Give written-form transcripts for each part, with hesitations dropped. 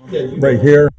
right here.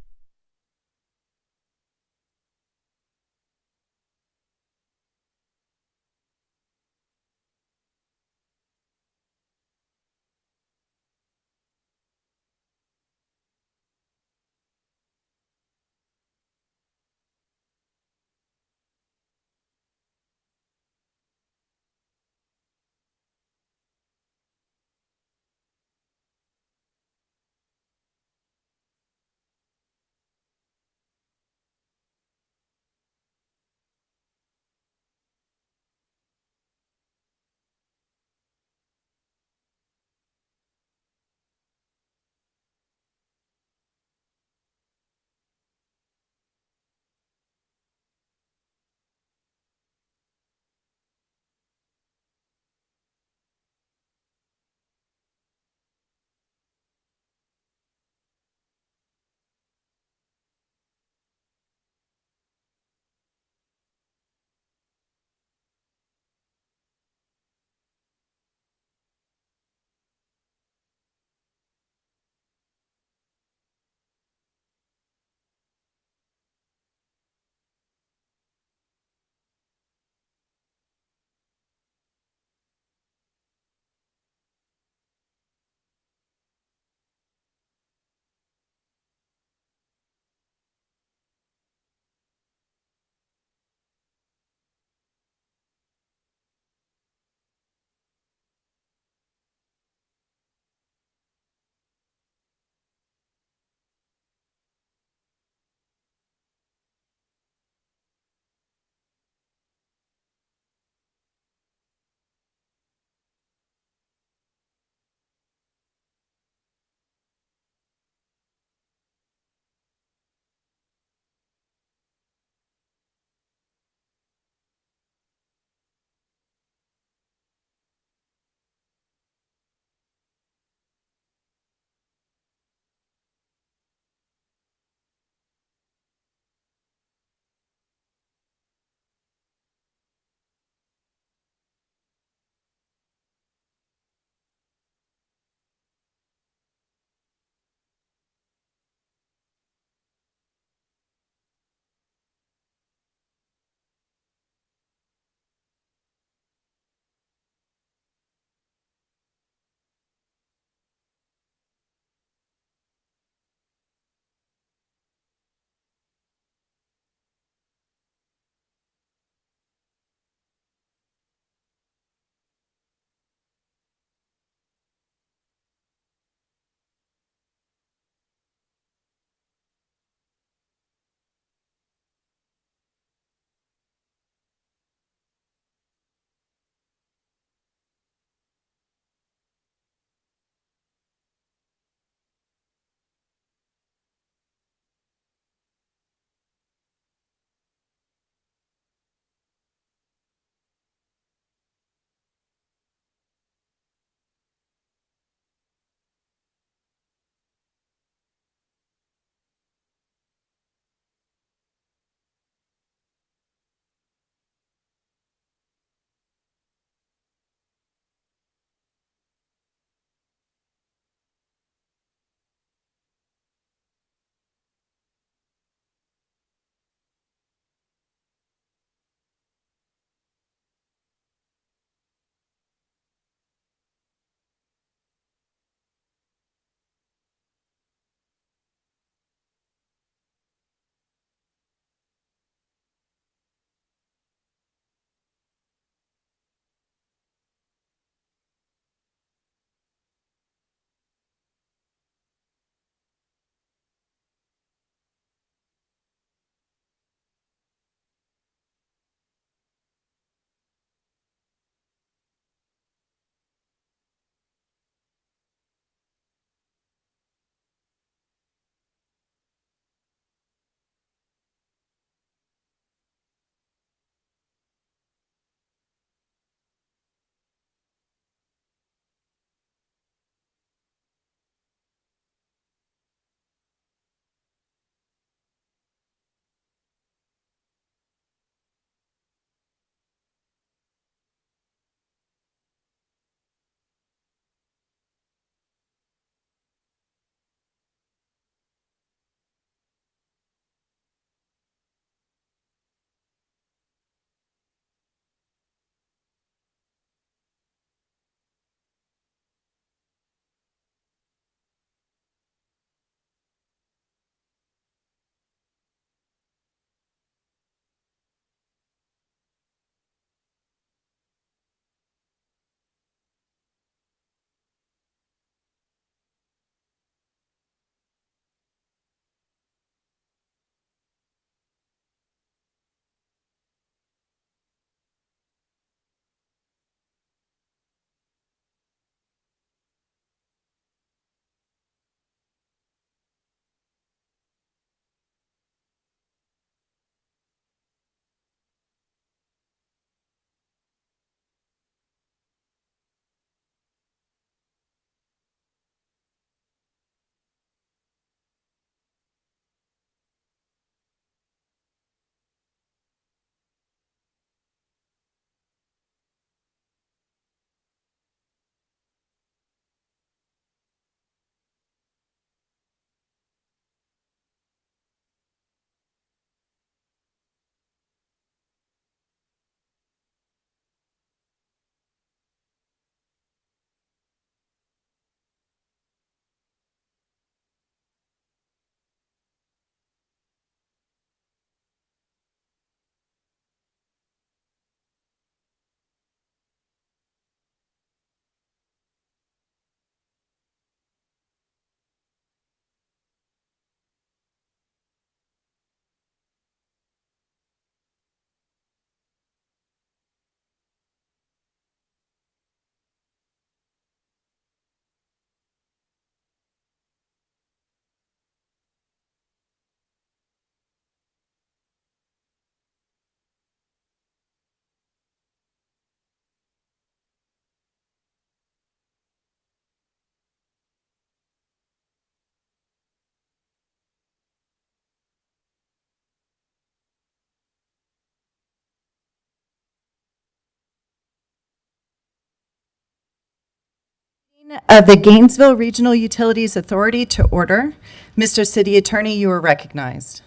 Of the Gainesville Regional Utilities Authority to order. Mr. City Attorney, you are recognized.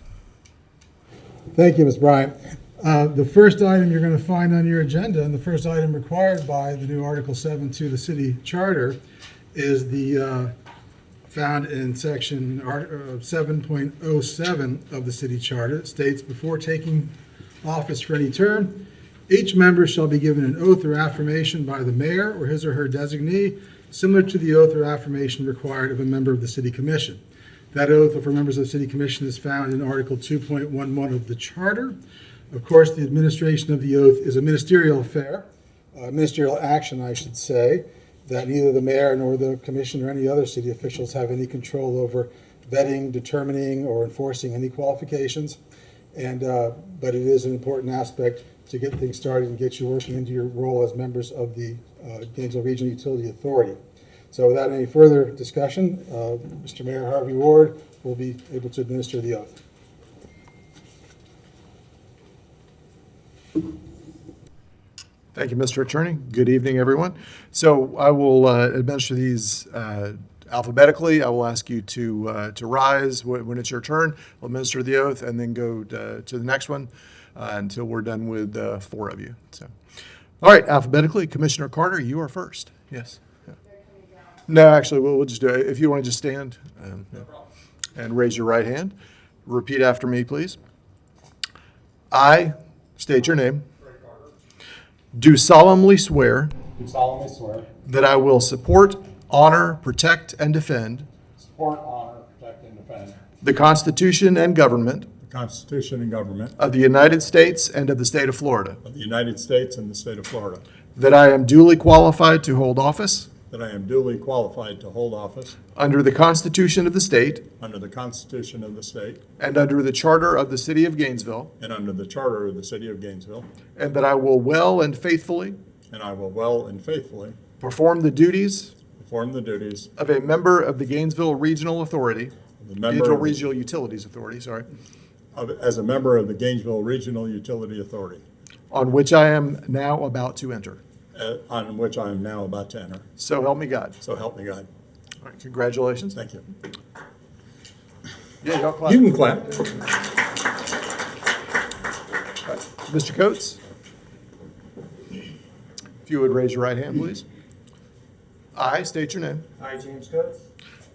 Thank you, Ms. Bryant. The first item you're going to find on your agenda, and the first item required by the new Article 7 to the city charter, is the found in section 7.07 of the city charter. It states, before taking office for any term, each member shall be given an oath or affirmation by the mayor or his or her designee, similar to the oath or affirmation required of a member of the city commission. That oath for members of the city commission is found in Article 2.11 of the charter. Of course, the administration of the oath is a ministerial affair, ministerial action, I should say, that neither the mayor nor the commission or any other city officials have any control over vetting, determining, or enforcing any qualifications. But it is an important aspect to get things started and get you working into your role as members of the Gainesville Regional Utility Authority. So without any further discussion, Mr. Mayor Harvey Ward will be able to administer the oath. Thank you, Mr. Attorney. Good evening, everyone. So I will administer these alphabetically. I will ask you to rise when it's your turn. I'll administer the oath and then go to the next one until we're done with 4 of you. So, all right, alphabetically, Commissioner Carter, you are first. Yes. Yeah. No, actually, we'll just do it. If you want to just stand and raise your right hand. Repeat after me, please. I state your name. Do solemnly swear. Do solemnly swear. That I will support, honor, protect, and defend. Support, honor, protect, and defend. The Constitution and government. The Constitution and government. Of the United States and of the state of Florida. Of the United States and the state of Florida. That I am duly qualified to hold office. That I am duly qualified to hold office. Under the Constitution of the state. Under the Constitution of the state. And under the charter of the city of Gainesville. And under the charter of the city of Gainesville. And that I will well and faithfully. And I will well and faithfully. Perform the duties. Perform the duties. Of a member of the Gainesville Regional Authority. Gainesville Regional Utilities Authority, sorry. As a member of the Gainesville Regional Utility Authority. On which I am now about to enter. On which I am now about to enter. So help me God. So help me God. All right, congratulations. Thank you. Yeah, y'all clap. You can clap. All right. Mr. Coates, if you would raise your right hand, please. I state your name. I, James Coates,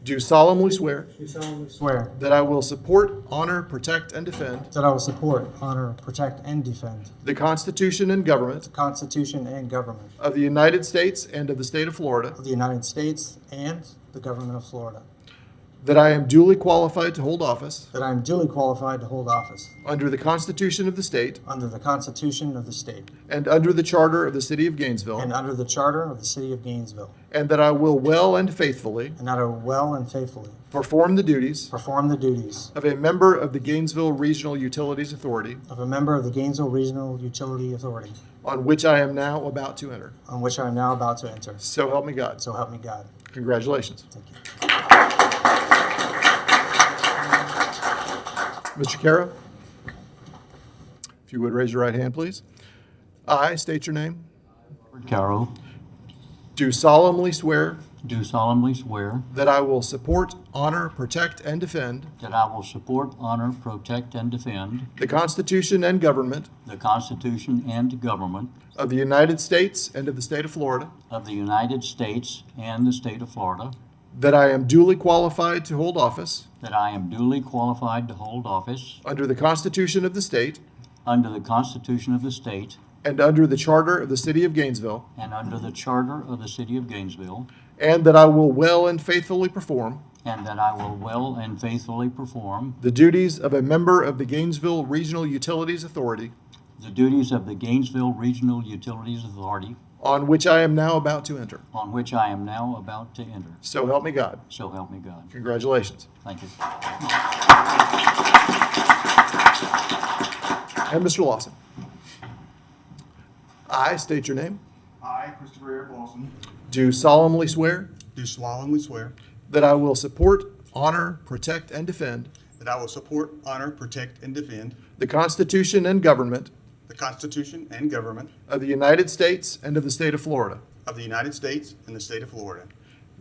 Do solemnly swear do solemnly swear that I will support, honor, protect, and defend that I will support, honor, protect, and defend the Constitution and government the Constitution and government of the United States and of the state of Florida, of the United States and the government of Florida, that I am duly qualified to hold office that I am duly qualified to hold office under the Constitution of the state under the Constitution of the state and under the charter of the city of Gainesville, and under the charter of the city of Gainesville, and that I will well and faithfully and that I will well and faithfully perform the duties perform the duties of a member of the Gainesville Regional Utilities Authority, of a member of the Gainesville Regional Utility Authority, on which I am now about to enter. on which I am now about to enter. So help me God. So help me God. Congratulations. Thank you. Mr. Cara, if you would raise your right hand, please. I state your name. Carroll, Do solemnly swear do solemnly swear that I will support, honor, protect, and defend that I will support, honor, protect, and defend the Constitution and government the Constitution and government of the United States and of the state of Florida, of the United States and the state of Florida, that I am duly qualified to hold office that I am duly qualified to hold office under the Constitution of the state under the Constitution of the state and under the charter of the city of Gainesville, and under the charter of the city of Gainesville, and that I will well and faithfully perform and that I will well and faithfully perform the duties of a member of the Gainesville Regional Utilities Authority, the duties of the Gainesville Regional Utilities Authority, on which I am now about to enter. on which I am now about to enter. So help me God. So help me God. Congratulations. Thank you. And Mr. Lawson. I state your name. I, Christopher Eric Lawson, Do solemnly swear do solemnly swear that I will support, honor, protect, and defend that I will support, honor, protect, and defend the Constitution and government the Constitution and government of the United States and of the state of Florida, of the United States and the state of Florida,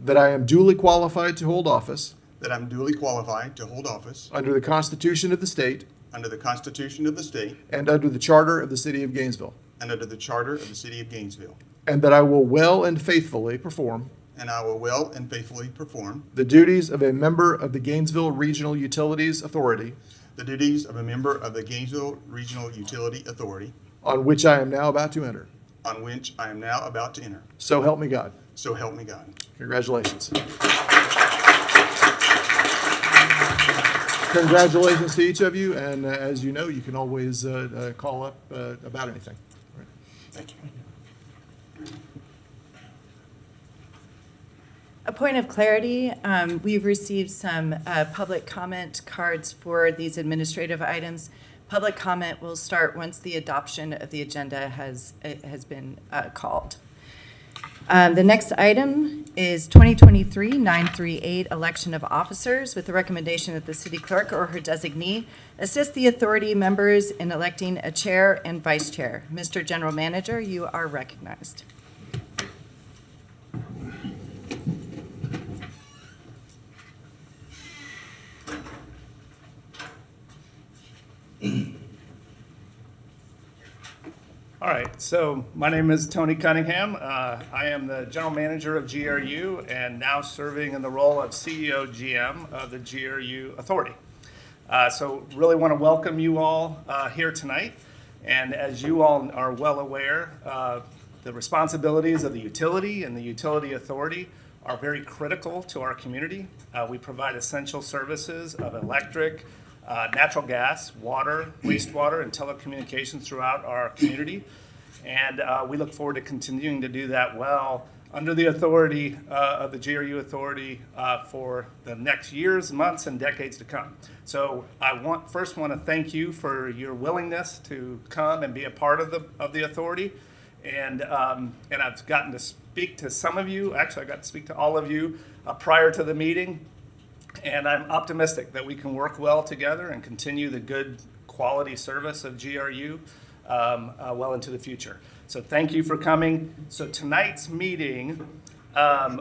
that I am duly qualified to hold office that I'm duly qualified to hold office under the Constitution of the state under the Constitution of the state and under the Charter of the City of Gainesville, and under the Charter of the City of Gainesville, and that I will well and faithfully perform and I will well and faithfully perform the duties of a member of the Gainesville Regional Utilities Authority, the duties of a member of the Gainesville Regional Utility Authority, on which I am now about to enter. on which I am now about to enter. So help me God. So help me God. Congratulations. Congratulations to each of you, and as you know, you can always call up about anything. Thank you. A point of clarity, we've received some public comment cards for these administrative items. Public comment will start once the adoption of the agenda has been called. The next item is 2023-938, election of officers, with the recommendation that the city clerk or her designee assist the authority members in electing a chair and vice chair. Mr. General Manager, you are recognized. All right, so my name is Tony Cunningham. I am the general manager of GRU and now serving in the role of CEO GM of the GRU Authority. So really want to welcome you all here tonight. And as you all are well aware, the responsibilities of the utility and the utility authority are very critical to our community. We provide essential services of electric, natural gas, water, wastewater, and telecommunications throughout our community. And we look forward to continuing to do that well under the authority of the GRU Authority for the next years, months, and decades to come. So I first want to thank you for your willingness to come and be a part of the authority. And I've gotten to speak to some of you. Actually, I got to speak to all of you prior to the meeting. And I'm optimistic that we can work well together and continue the good quality service of GRU well into the future. So thank you for coming. So tonight's meeting,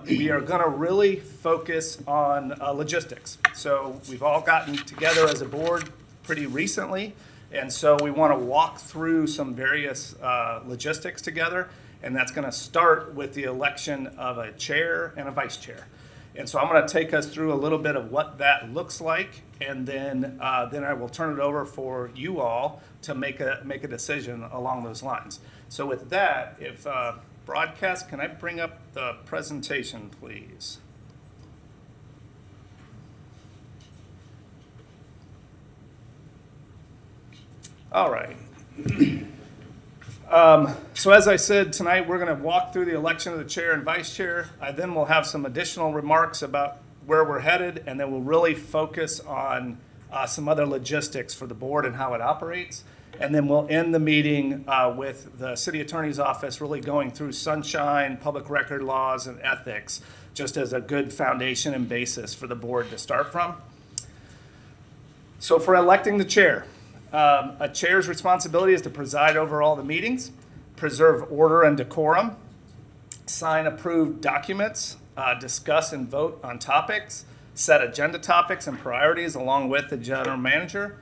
we are going to really focus on logistics. So we've all gotten together as a board pretty recently, and so we want to walk through some various logistics together, and that's going to start with the election of a chair and a vice chair. And so I'm going to take us through a little bit of what that looks like, and then I will turn it over for you all to make a decision along those lines. So with that, if broadcast, can I bring up the presentation, please? All right. So as I said, tonight we're going to walk through the election of the chair and vice chair. I then will have some additional remarks about where we're headed, and then we'll really focus on some other logistics for the board and how it operates. And then we'll end the meeting with the city attorney's office really going through sunshine, public record laws, and ethics, just as a good foundation and basis for the board to start from. So for electing the chair, a chair's responsibility is to preside over all the meetings, preserve order and decorum, sign approved documents, discuss and vote on topics, set agenda topics and priorities along with the general manager.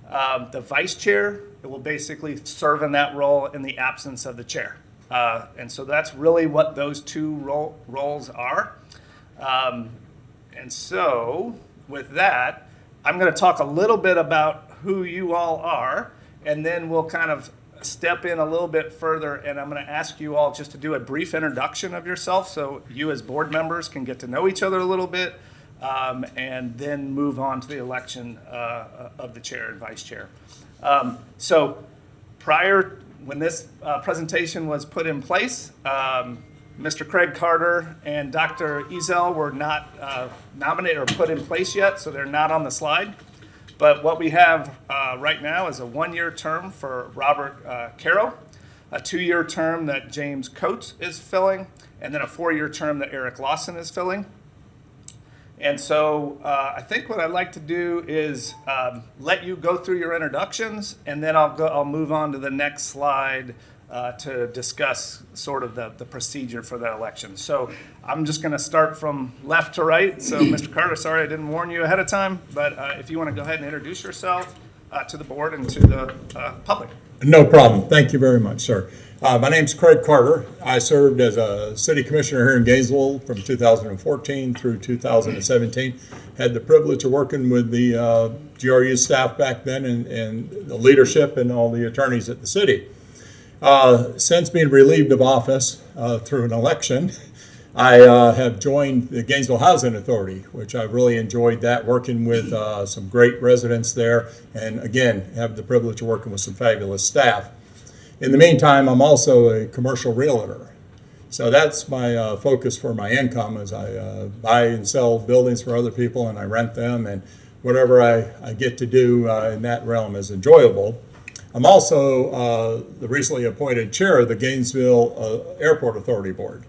The vice chair will basically serve in that role in the absence of the chair. And so that's really what those two roles are. And so with that, I'm going to talk a little bit about who you all are, and then we'll kind of step in a little bit further, and I'm going to ask you all just to do a brief introduction of yourself so you as board members can get to know each other a little bit, and then move on to the election of the chair and vice chair. So when this presentation was put in place, Mr. Craig Carter and Dr. Ezel were not nominated or put in place yet, so they're not on the slide. But what we have right now is a one-year term for Robert Caro, a two-year term that James Coates is filling, and then a four-year term that Eric Lawson is filling. And so I think what I'd like to do is let you go through your introductions, and then I'll move on to the next slide to discuss sort of the procedure for that election. So I'm just going to start from left to right. So Mr. Carter, sorry I didn't warn you ahead of time, but if you want to go ahead and introduce yourself to the board and to the public. No problem. Thank you very much, sir. My name's Craig Carter. I served as a city commissioner here in Gainesville from 2014 through 2017. Had the privilege of working with the GRU staff back then and the leadership and all the attorneys at the city. Since being relieved of office through an election, I have joined the Gainesville Housing Authority, which I've really enjoyed that, working with some great residents there, and again, have the privilege of working with some fabulous staff. In the meantime, I'm also a commercial realtor. So that's my focus for my income, as I buy and sell buildings for other people and I rent them, and whatever I get to do in that realm is enjoyable. I'm also the recently appointed chair of the Gainesville Airport Authority Board.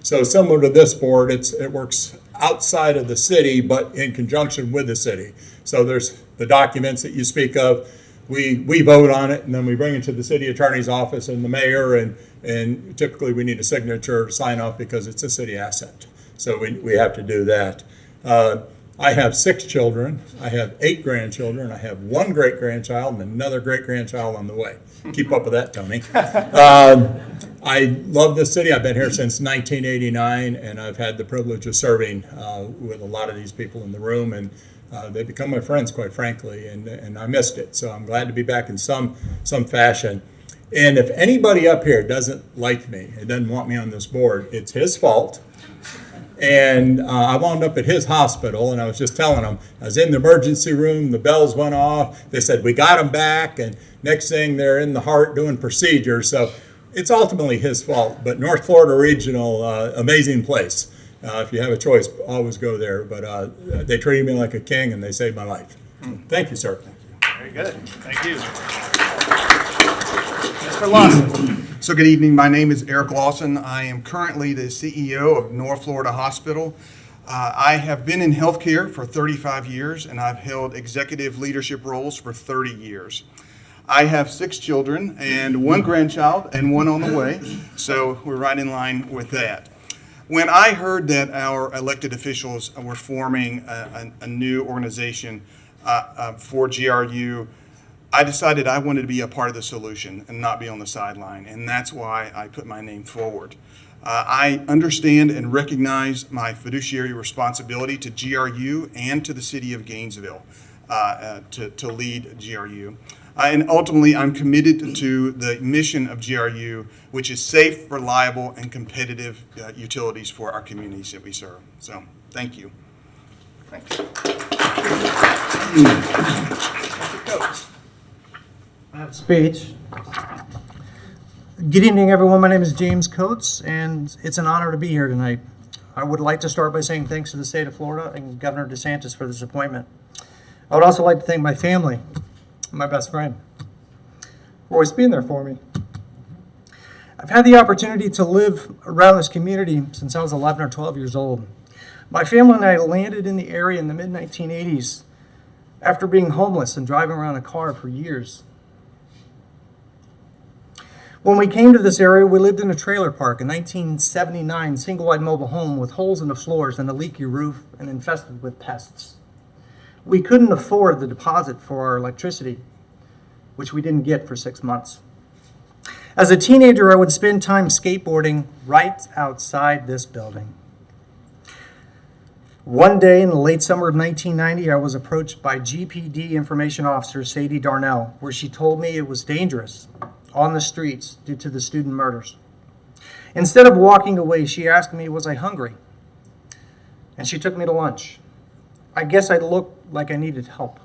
So similar to this board, it works outside of the city, but in conjunction with the city. So there's the documents that you speak of. We vote on it, and then we bring it to the city attorney's office and the mayor, and typically we need a signature to sign off because it's a city asset. So we have to do that. I have 6 children. I have 8 grandchildren. I have 1 great-grandchild and another great-grandchild on the way. Keep up with that, Tony. I love this city. I've been here since 1989, and I've had the privilege of serving with a lot of these people in the room, and they become my friends, quite frankly, and I missed it. So I'm glad to be back in some fashion. And if anybody up here doesn't like me and doesn't want me on this board, it's his fault. And I wound up at his hospital, and I was just telling him, I was in the emergency room, the bells went off, they said, we got him back, and next thing they're in the heart doing procedures. So it's ultimately his fault, but North Florida Regional, amazing place. If you have a choice, always go there. But they treated me like a king, and they saved my life. Thank you, sir. Very good. Thank you. Mr. Lawson. So good evening. My name is Eric Lawson. I am currently the CEO of North Florida Hospital. I have been in healthcare for 35 years, and I've held executive leadership roles for 30 years. I have 6 children and 1 grandchild and 1 on the way, so we're right in line with that. When I heard that our elected officials were forming a new organization for GRU, I decided I wanted to be a part of the solution and not be on the sideline, and that's why I put my name forward. I understand and recognize my fiduciary responsibility to GRU and to the city of Gainesville to lead GRU. And ultimately, I'm committed to the mission of GRU, which is safe, reliable, and competitive utilities for our communities that we serve. So, thank you. Thanks. Coates. I have a speech. Good evening, everyone. My name is James Coates, and it's an honor to be here tonight. I would like to start by saying thanks to the state of Florida and Governor DeSantis for this appointment. I would also like to thank my family, my best friend, for always being there for me. I've had the opportunity to live around this community since I was 11 or 12 years old. My family and I landed in the area in the mid-1980s after being homeless and driving around a car for years. When we came to this area, we lived in a trailer park, a 1979 single-wide mobile home with holes in the floors and a leaky roof and infested with pests. We couldn't afford the deposit for our electricity, which we didn't get for 6 months. As a teenager, I would spend time skateboarding right outside this building. One day in the late summer of 1990, I was approached by GPD information officer Sadie Darnell, where she told me it was dangerous on the streets due to the student murders. Instead of walking away, she asked me, was I hungry? And she took me to lunch. I guess I looked like I needed help.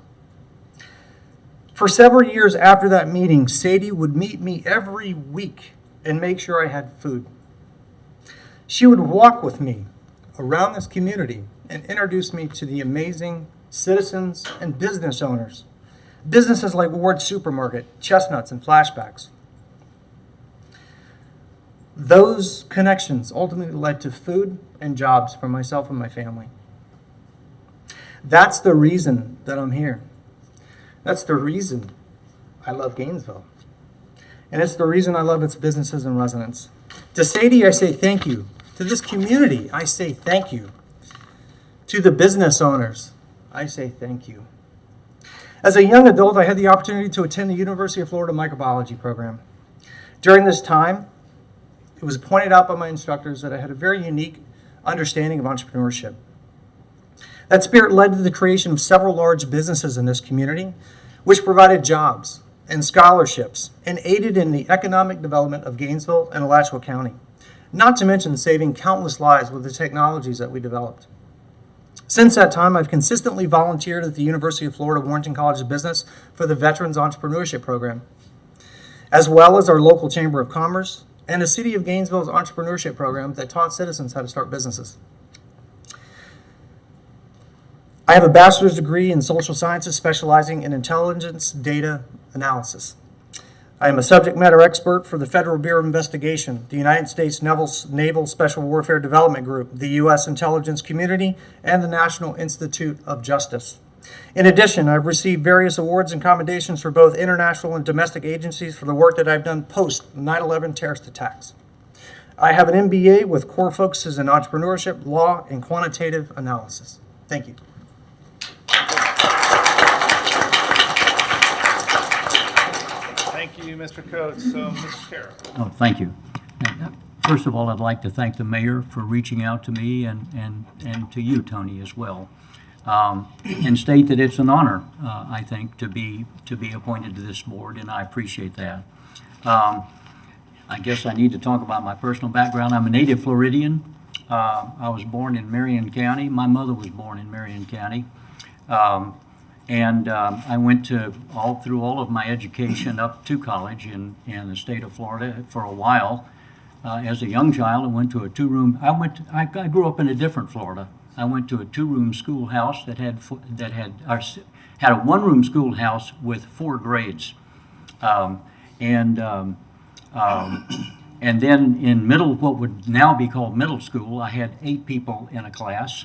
For several years after that meeting, Sadie would meet me every week and make sure I had food. She would walk with me around this community and introduce me to the amazing citizens and business owners. Businesses like Ward's Supermarket, Chestnuts, and Flashbacks. Those connections ultimately led to food and jobs for myself and my family. That's the reason that I'm here. That's the reason I love Gainesville. and it's the reason I love its businesses and residents. To Sadie, I say thank you. To this community, I say thank you. To the business owners, I say thank you. As a young adult, I had the opportunity to attend the University of Florida microbiology program. During this time, it was pointed out by my instructors that I had a very unique understanding of entrepreneurship. That spirit led to the creation of several large businesses in this community, which provided jobs and scholarships and aided in the economic development of Gainesville and Alachua County, not to mention saving countless lives with the technologies that we developed. Since that time, I've consistently volunteered at the University of Florida Warrenton College of Business for the Veterans Entrepreneurship Program, as well as our local Chamber of Commerce and the City of Gainesville's entrepreneurship program that taught citizens how to start businesses. I have a bachelor's degree in social sciences specializing in intelligence data analysis. I am a subject matter expert for the Federal Bureau of Investigation, the United States Naval Special Warfare Development Group, the U.S. Intelligence Community, and the National Institute of Justice. In addition, I've received various awards and commendations for both international and domestic agencies for the work that I've done post 9/11 terrorist attacks. I have an MBA with core focuses in entrepreneurship, law, and quantitative analysis. Thank you. Thank you, Mr. Coates. So, Mrs. Carroll. Oh, thank you. First of all, I'd like to thank the mayor for reaching out to me and to you, Tony, as well. And state that it's an honor, I think, to be appointed to this board, and I appreciate that. I guess I need to talk about my personal background. I'm a native Floridian. I was born in Marion County. My mother was born in Marion County. I went through all of my education up to college in the state of Florida for a while. As a young child, I went to a two-room. I grew up in a different Florida. I went to a two-room schoolhouse that had a one-room schoolhouse with 4 grades, and then in what would now be called middle school, I had 8 people in a class,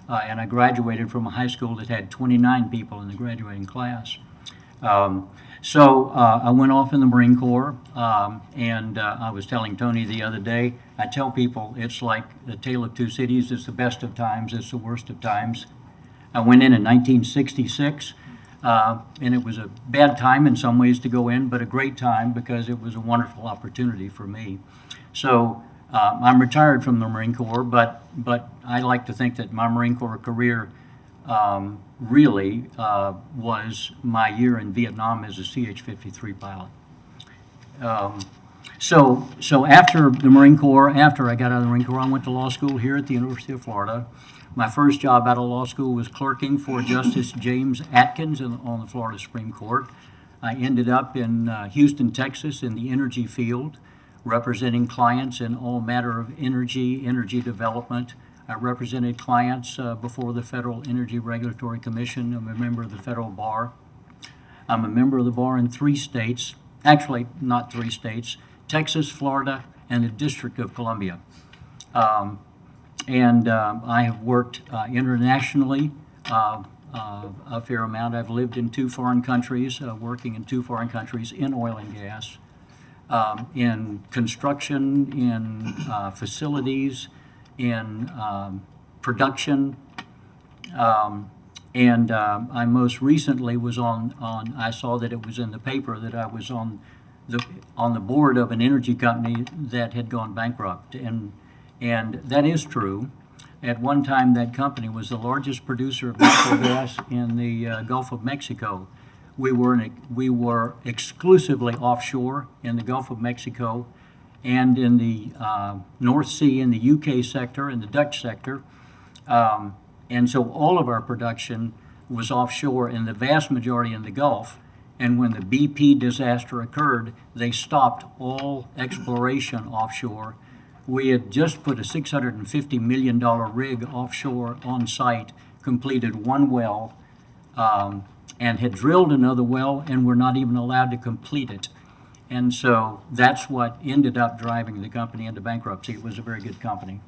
and I graduated from a high school that had 29 people in the graduating class. So I went off in the Marine Corps, and I was telling Tony the other day, I tell people it's like the Tale of Two Cities. It's the best of times, it's the worst of times. I went in 1966, and it was a bad time in some ways to go in, but a great time because it was a wonderful opportunity for me. So I'm retired from the Marine Corps, but I like to think that my Marine Corps career really was my year in Vietnam as a CH-53 pilot. So after the Marine Corps, after I got out of the Marine Corps, I went to law school here at the University of Florida. My first job out of law school was clerking for Justice James Atkins on the Florida Supreme Court. I ended up in Houston, Texas, in the energy field, representing clients in all matter of energy development. I represented clients before the Federal Energy Regulatory Commission. I'm a member of the federal bar. I'm a member of the bar in 3 states, actually not 3 states, Texas, Florida, and the District of Columbia. I have worked internationally a fair amount. I've lived in 2 foreign countries, working in 2 foreign countries in oil and gas, in construction, in facilities, in production, I most recently was on. I saw that it was in the paper that I was on the board of an energy company that had gone bankrupt, and that is true. At one time, that company was the largest producer of natural gas in the Gulf of Mexico. We were exclusively offshore in the Gulf of Mexico and in the North Sea, in the UK sector, in the Dutch sector. And so all of our production was offshore, and the vast majority in the Gulf. And when the BP disaster occurred, they stopped all exploration offshore. We had just put a $650 million rig offshore on site, completed 1 well, and had drilled another well, and were not even allowed to complete it. And so that's what ended up driving the company into bankruptcy. It was a very good company.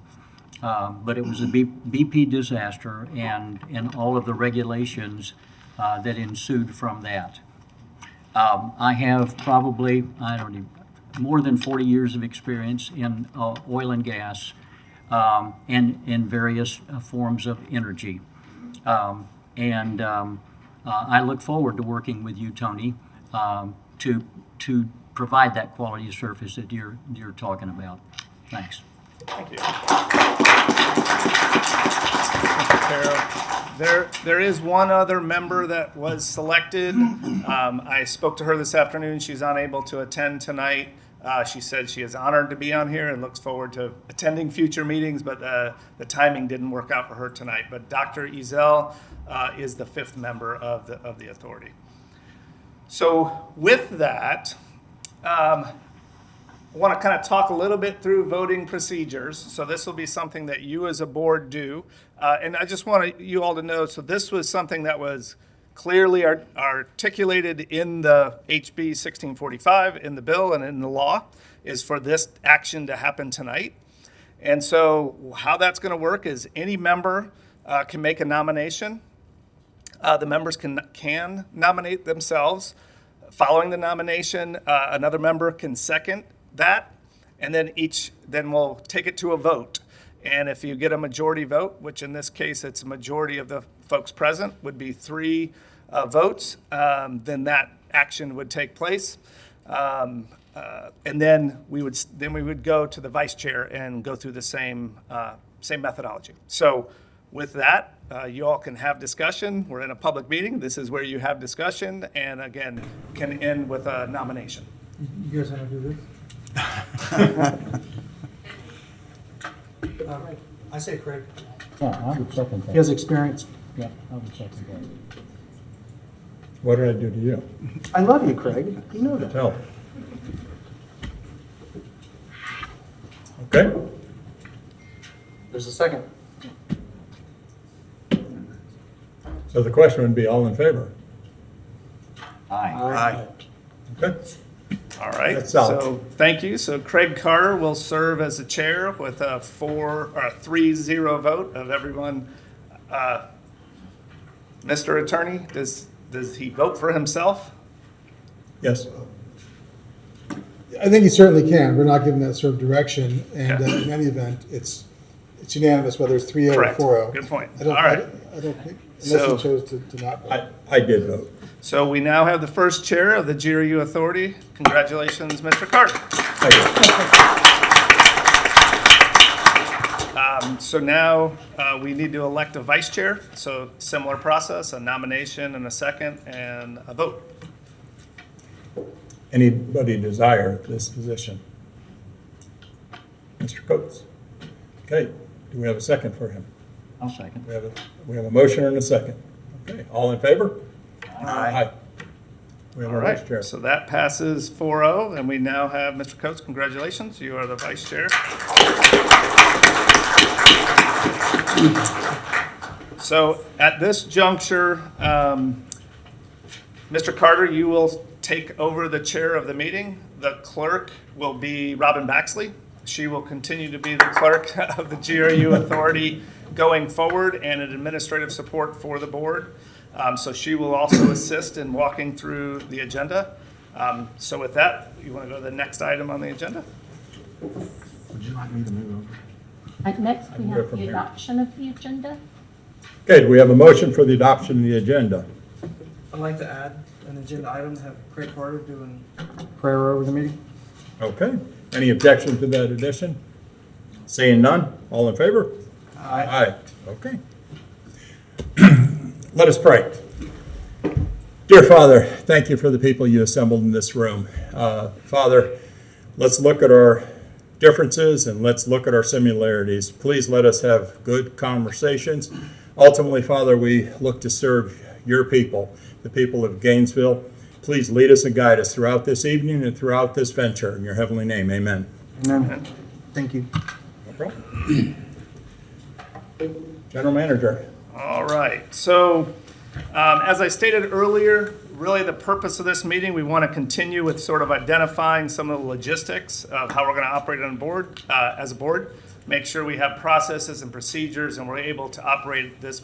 But it was a BP disaster and all of the regulations that ensued from that. I have probably, more than 40 years of experience in oil and gas and in various forms of energy. I look forward to working with you, Tony, to provide that quality of service that you're talking about. Thanks. Thank you. There is one other member that was selected. I spoke to her this afternoon. She's unable to attend tonight. She said she is honored to be on here and looks forward to attending future meetings, but the timing didn't work out for her tonight. But Dr. Ezel is the 5th member of the authority. So with that, I want to kind of talk a little bit through voting procedures. So this will be something that you as a board do. And I just want you all to know, so this was something that was clearly articulated in the HB 1645, in the bill and in the law, is for this action to happen tonight. And so how that's going to work is any member can make a nomination. The members can nominate themselves. Following the nomination, another member can second that, and then we'll take it to a vote. And if you get a majority vote, which in this case it's a majority of the folks present, would be 3 votes, then that action would take place. And then we would go to the vice chair and go through the same methodology. So with that, you all can have discussion. We're in a public meeting. This is where you have discussion, and again, can end with a nomination. You guys want to do this? I say Craig. Yeah, I would second He has experience. Yeah, I would second that. What did I do to you? I love you, Craig. You know that. Tell. Okay. There's a second. So the question would be all in favor? Aye. Okay. All right, That's solid. so thank you. So Craig Carter will serve as the chair with a 3-0 vote of everyone. Mr. Attorney, does he vote for himself? Yes. I think you certainly can. We're not giving that sort of direction, and Okay. in any event, it's unanimous whether it's 3-0 Correct. or 4-0. Good point. I don't, All right. I don't think, unless So- you chose to not vote. I did vote. So we now have the first chair of the GRU Authority. Congratulations, Mr. Carter. Thank you. So now we need to elect a vice chair. So similar process, a nomination and a second and a vote. Anybody desire this position? Mr. Coates? Okay, do we have a second for him? I'll second. We have a motion and a second. Okay, all in favor? Aye. We have All a right, vice chair. so that passes 4-0, and we now have Mr. Coates. Congratulations, you are the vice chair. So at this juncture, Mr. Carter, you will take over the chair of the meeting. The clerk will be Robin Baxley. She will continue to be the clerk of the GRU Authority going forward and an administrative support for the board. So she will also assist in walking through the agenda. So with that, you want to go to the next item on the agenda? Would you like me to move over? Next, we go have from the here. adoption of the agenda. Okay, do we have a motion for the adoption of the agenda? I'd like to add an agenda item, have Craig Carter doing prayer over the meeting. Okay, any objection to that addition? Seeing none, all in favor? Aye. Okay. Let us pray. Dear Father, thank you for the people you assembled in this room. Father, let's look at our differences and let's look at our similarities. Please let us have good conversations. Ultimately, Father, we look to serve your people, the people of Gainesville. Please lead us and guide us throughout this evening and throughout this venture. In your heavenly name, amen. Amen. Thank you. No problem. General Manager. All right, so as I stated earlier, really the purpose of this meeting, we want to continue with sort of identifying some of the logistics of how we're going to operate on board, as a board, make sure we have processes and procedures and we're able to operate this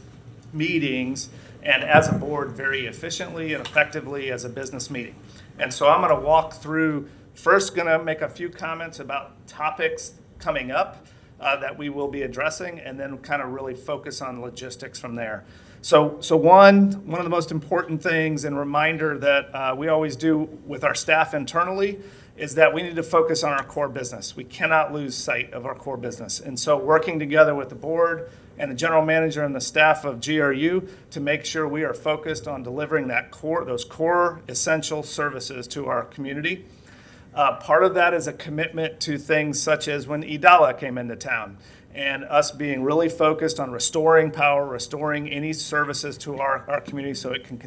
meetings and as a board very efficiently and effectively as a business meeting. And so I'm going to walk through First, going to make a few comments about topics coming up that we will be addressing, and then kind of really focus on logistics from there. So one of the most important things and reminder that we always do with our staff internally is that we need to focus on our core business. We cannot lose sight of our core business. And so working together with the board and the general manager and the staff of GRU to make sure we are focused on delivering those core essential services to our community. Part of that is a commitment to things such as when EDALA came into town, and us being really focused on restoring power, restoring any services to our community so it can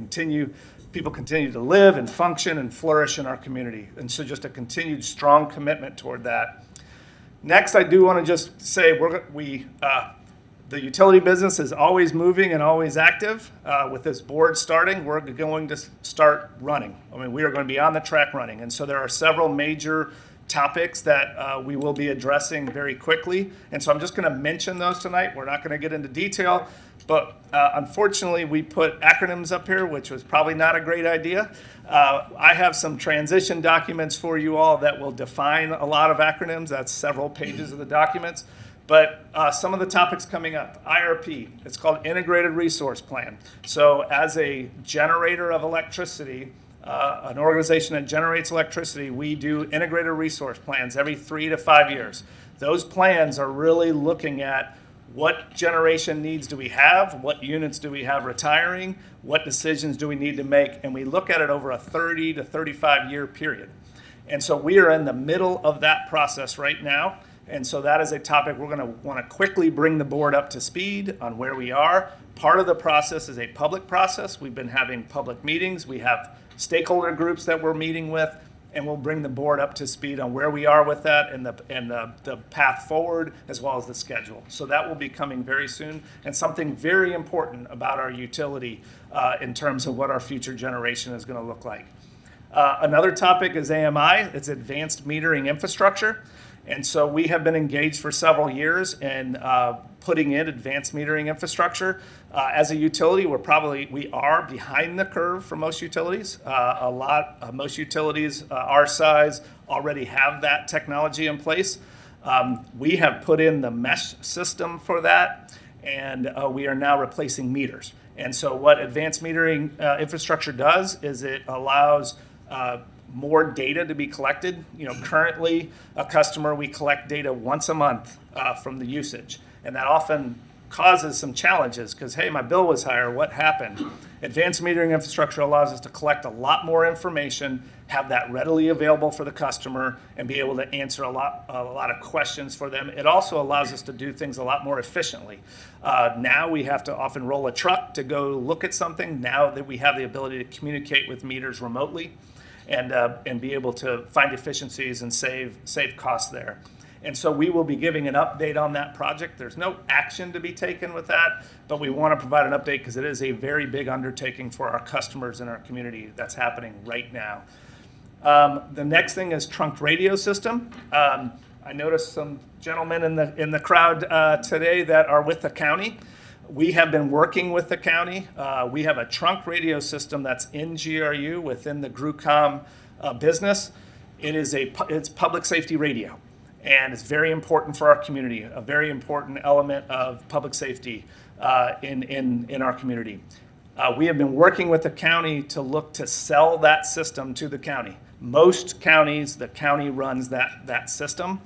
people continue to live and function and flourish in our community. And so just a continued strong commitment toward that. Next, I do want to just say the utility business is always moving and always active. With this board starting, we're going to start running. I mean, we are going to be on the track running. And so there are several major topics that we will be addressing very quickly. And so I'm just going to mention those tonight. We're not going to get into detail. But unfortunately, we put acronyms up here, which was probably not a great idea. I have some transition documents for you all that will define a lot of acronyms. That's several pages of the documents. But some of the topics coming up, IRP, it's called Integrated Resource Plan. So as a generator of electricity, an organization that generates electricity, we do integrated resource plans every 3 to 5 years. Those plans are really looking at what generation needs do we have, what units do we have retiring, what decisions do we need to make, and we look at it over a 30 to 35 year period. And so we are in the middle of that process right now. And so that is a topic we're going to want to quickly bring the board up to speed on where we are. Part of the process is a public process. We've been having public meetings. We have stakeholder groups that we're meeting with, and we'll bring the board up to speed on where we are with that and the path forward as well as the schedule. So that will be coming very soon, and something very important about our utility in terms of what our future generation is going to look like. Another topic is AMI. It's advanced metering infrastructure. And so we have been engaged for several years in putting in advanced metering infrastructure. As a utility, we are behind the curve for most utilities. Most utilities our size already have that technology in place. We have put in the mesh system for that, and we are now replacing meters. And so what advanced metering infrastructure does is it allows more data to be collected. Currently, we collect data once a month from the usage, and that often causes some challenges because, hey, my bill was higher, what happened? Advanced metering infrastructure allows us to collect a lot more information, have that readily available for the customer, and be able to answer a lot of questions for them. It also allows us to do things a lot more efficiently. Now we have to often roll a truck to go look at something. Now that we have the ability to communicate with meters remotely, and be able to find efficiencies and save costs there. And so we will be giving an update on that project. There's no action to be taken with that, but we want to provide an update because it is a very big undertaking for our customers and our community that's happening right now. The next thing is trunked radio system. I noticed some gentlemen in the crowd today that are with the county. We have been working with the county. We have a trunk radio system that's in GRU within the GRUCOM business. It's public safety radio, and it's very important for our community, a very important element of public safety in our community. We have been working with the county to look to sell that system to the county. Most counties, the county runs that system.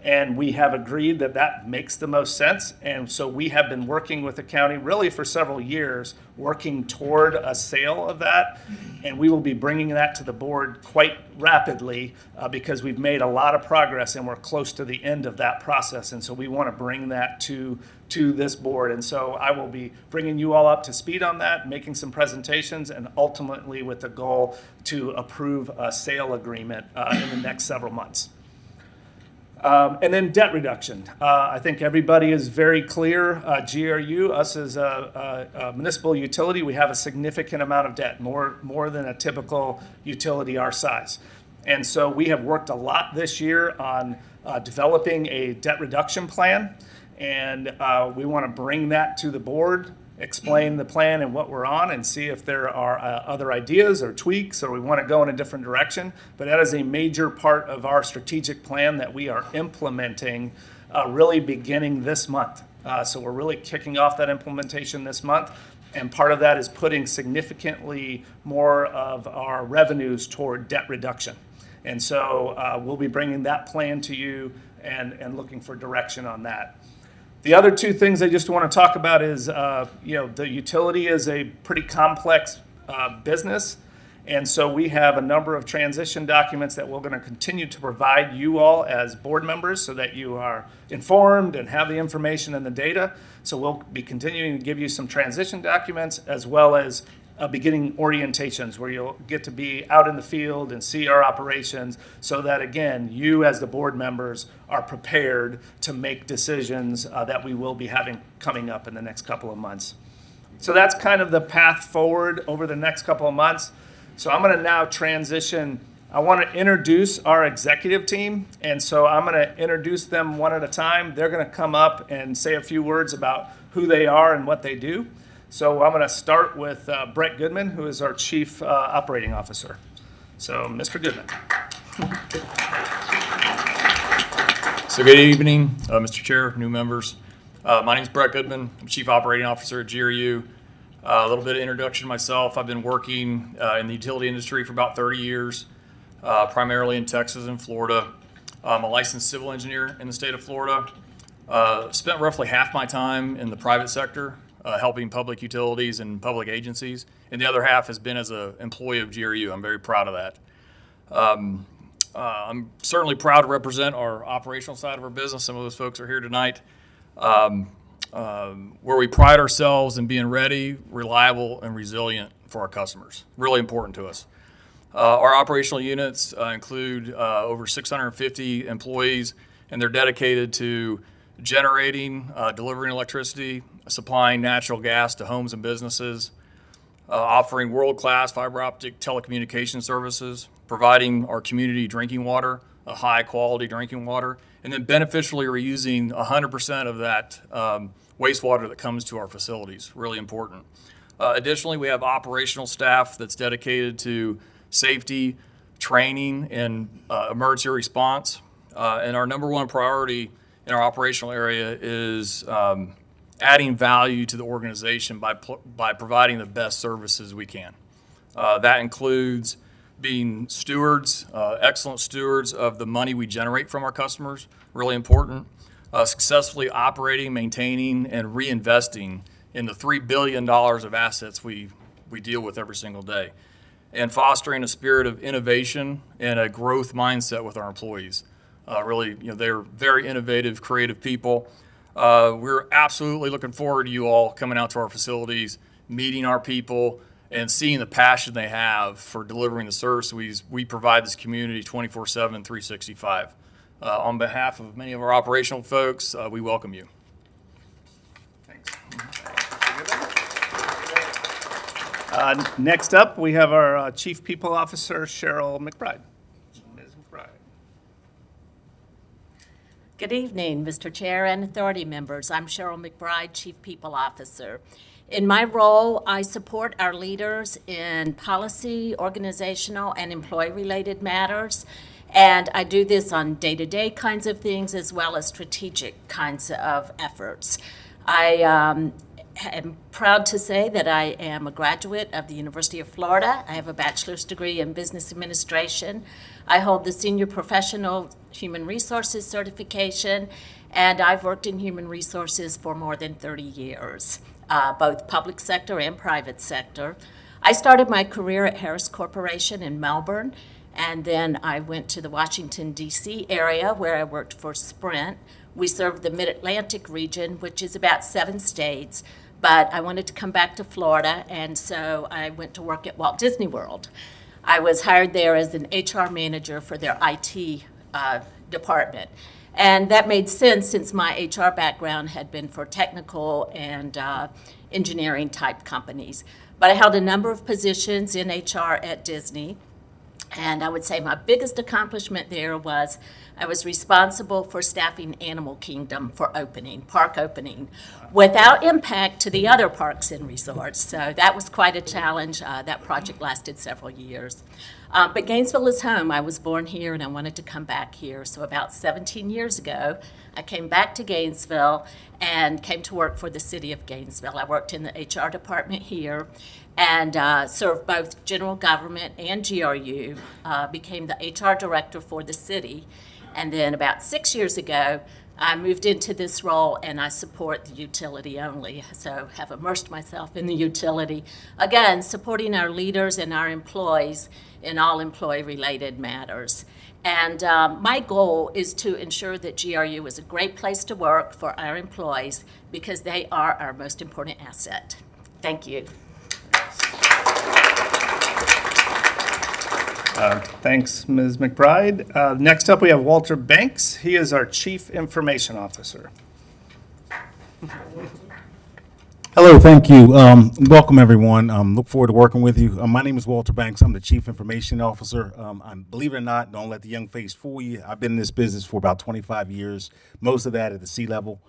And we have agreed that makes the most sense. And so we have been working with the county really for several years, working toward a sale of that. And we will be bringing that to the board quite rapidly because we've made a lot of progress and we're close to the end of that process. And so we want to bring that to this board. And so I will be bringing you all up to speed on that, making some presentations, and ultimately with the goal to approve a sale agreement in the next several months. And then debt reduction. I think everybody is very clear. GRU, us as a municipal utility, we have a significant amount of debt, more than a typical utility our size. And so we have worked a lot this year on developing a debt reduction plan. And we want to bring that to the board explain the plan and what we're on, and see if there are other ideas or tweaks, or we want to go in a different direction. But that is a major part of our strategic plan that we are implementing really beginning this month. So we're really kicking off that implementation this month. And part of that is putting significantly more of our revenues toward debt reduction. And so we'll be bringing that plan to you and looking for direction on that. The other two things I just want to talk about is, the utility is a pretty complex business. And so we have a number of transition documents that we're going to continue to provide you all as board members so that you are informed and have the information and the data. So we'll be continuing to give you some transition documents as well as beginning orientations where you'll get to be out in the field and see our operations so that, again, you as the board members are prepared to make decisions that we will be having coming up in the next couple of months. So that's kind of the path forward over the next couple of months. So I'm going to now transition. I want to introduce our executive team, and so I'm going to introduce them one at a time. They're going to come up and say a few words about who they are and what they do. So I'm going to start with Brett Goodman, who is our Chief Operating Officer. So, Mr. Goodman. So good evening, Mr. Chair, new members. My name is Brett Goodman. I'm Chief Operating Officer at GRU. A little bit of introduction to myself. I've been working in the utility industry for about 30 years, primarily in Texas and Florida. I'm a licensed civil engineer in the state of Florida. Spent roughly half my time in the private sector, helping public utilities and public agencies, and the other half has been as an employee of GRU. I'm very proud of that. I'm certainly proud to represent our operational side of our business. Some of those folks are here tonight. Where we pride ourselves in being ready, reliable, and resilient for our customers. Really important to us. Our operational units include over 650 employees, and they're dedicated to generating, delivering electricity, supplying natural gas to homes and businesses, offering world-class fiber optic telecommunication services, providing our community drinking water, a high-quality drinking water, and then beneficially reusing 100% of that wastewater that comes to our facilities. Really important. Additionally, we have operational staff that's dedicated to safety, training, and emergency response. And our number one priority in our operational area is adding value to the organization by providing the best services we can. That includes being stewards, excellent stewards of the money we generate from our customers, really important. Successfully operating, maintaining, and reinvesting in the $3 billion of assets we deal with every single day. And fostering a spirit of innovation and a growth mindset with our employees. Really, they're very innovative, creative people. We're absolutely looking forward to you all coming out to our facilities, meeting our people, and seeing the passion they have for delivering the services we provide this community 24/7, 365. On behalf of many of our operational folks, we welcome you. Thanks. Next up, we have our Chief People Officer, Cheryl McBride. Ms. McBride. Good evening, Mr. Chair and authority members. I'm Cheryl McBride, Chief People Officer. In my role, I support our leaders in policy, organizational, and employee-related matters. And I do this on day-to-day kinds of things as well as strategic kinds of efforts. I am proud to say that I am a graduate of the University of Florida. I have a bachelor's degree in business administration. I hold the Senior Professional Human Resources certification, and I've worked in human resources for more than 30 years, both public sector and private sector. I started my career at Harris Corporation in Melbourne, and then I went to the Washington, D.C. area where I worked for Sprint. We served the Mid-Atlantic region, which is about 7 states, but I wanted to come back to Florida, and so I went to work at Walt Disney World. I was hired there as an HR manager for their IT department. And that made sense since my HR background had been for technical and engineering type companies. But I held a number of positions in HR at Disney. And I would say my biggest accomplishment there was I was responsible for staffing Animal Kingdom for park opening, without impact to the other parks and resorts. So that was quite a challenge. That project lasted several years. But Gainesville is home. I was born here and I wanted to come back here. So about 17 years ago, I came back to Gainesville and came to work for the city of Gainesville. I worked in the HR department here and served both general government and GRU, became the HR director for the city. And then about 6 years ago, I moved into this role and I support the utility only. So have immersed myself in the utility. Again, supporting our leaders and our employees in all employee-related matters. And my goal is to ensure that GRU is a great place to work for our employees because they are our most important asset. Thank you. Thanks, Ms. McBride. Next up, we have Walter Banks. He is our Chief Information Officer. Hello, thank you. Welcome, everyone. Look forward to working with you. My name is Walter Banks. I'm the Chief Information Officer. Believe it or not, don't let the young face fool you. I've been in this business for about 25 years, most of that at the C-level.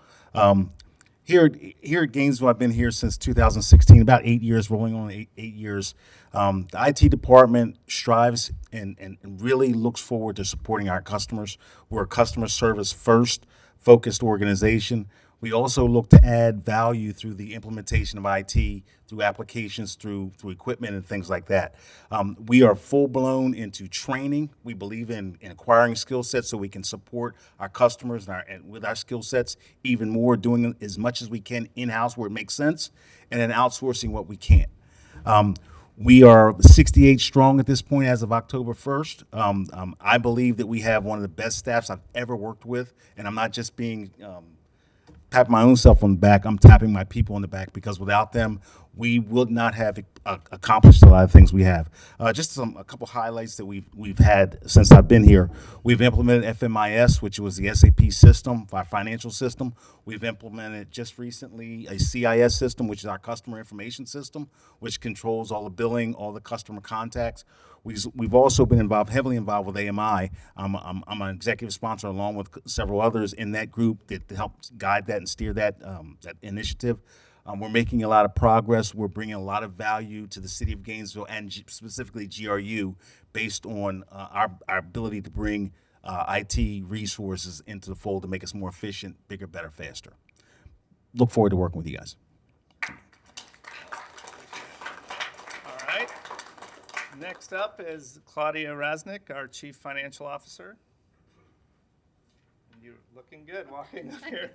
Here at Gainesville, I've been here since 2016, about 8 years, rolling on eight years. The IT department strives and really looks forward to supporting our customers. We're a customer service first focused organization. We also look to add value through the implementation of IT, through applications, through equipment and things like that. We are full blown into training. We believe in acquiring skill sets so we can support our customers and with our skill sets even more, doing as much as we can in-house where it makes sense, and then outsourcing what we can't. We are 68 strong at this point as of October 1st. I believe that we have one of the best staffs I've ever worked with, and I'm not just being tapping my own self on the back, I'm tapping my people on the back because without them, we would not have accomplished a lot of things we have. Just a couple highlights that we've had since I've been here. We've implemented FMIS, which was the SAP system, our financial system. We've implemented just recently a CIS system, which is our customer information system, which controls all the billing, all the customer contacts. We've also been heavily involved with AMI. I'm an executive sponsor along with several others in that group that helps guide that and steer that initiative. We're making a lot of progress. We're bringing a lot of value to the city of Gainesville and specifically GRU based on our ability to bring IT resources into the fold to make us more efficient, bigger, better, faster. Look forward to working with you guys. All right. Next up is Claudia Raznick, our Chief Financial Officer. You're looking good walking up here.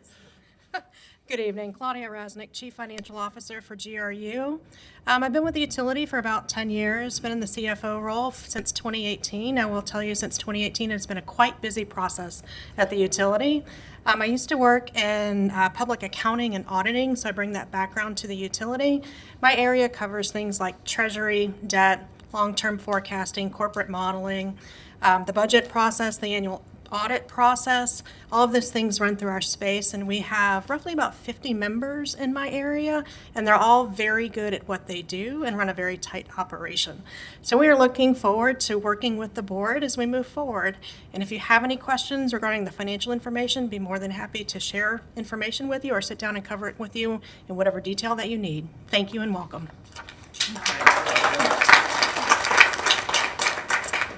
Good evening, Claudia Raznick, Chief Financial Officer for GRU. I've been with the utility for about 10 years, been in the CFO role since 2018. I will tell you since 2018 it's been a quite busy process at the utility. I used to work in public accounting and auditing, so I bring that background to the utility. My area covers things like treasury, debt, long-term forecasting, corporate modeling, the budget process, the annual audit process. All of those things run through our space, and we have roughly about 50 members in my area, and they're all very good at what they do and run a very tight operation. So we are looking forward to working with the board as we move forward. And if you have any questions regarding the financial information, be more than happy to share information with you or sit down and cover it with you in whatever detail that you need. Thank you and welcome.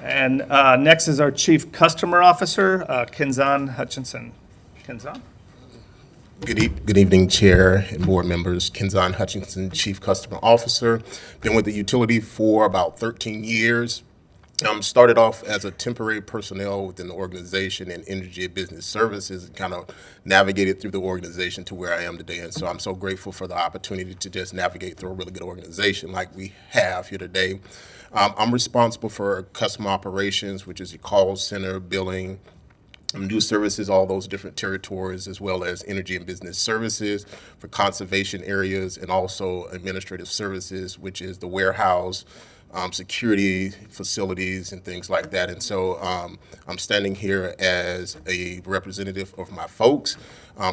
And next is our Chief Customer Officer, Kenzan Hutchinson. Kenzan? Good evening, Chair and board members. Kenzan Hutchinson, Chief Customer Officer. Been with the utility for about 13 years. Started off as a temporary personnel within the organization in energy and business services and kind of navigated through the organization to where I am today. And so I'm so grateful for the opportunity to just navigate through a really good organization like we have here today. I'm responsible for customer operations, which is your call center, billing, new services, all those different territories, as well as energy and business services for conservation areas, and also administrative services, which is the warehouse, security facilities and things like that. And so I'm standing here as a representative of my folks,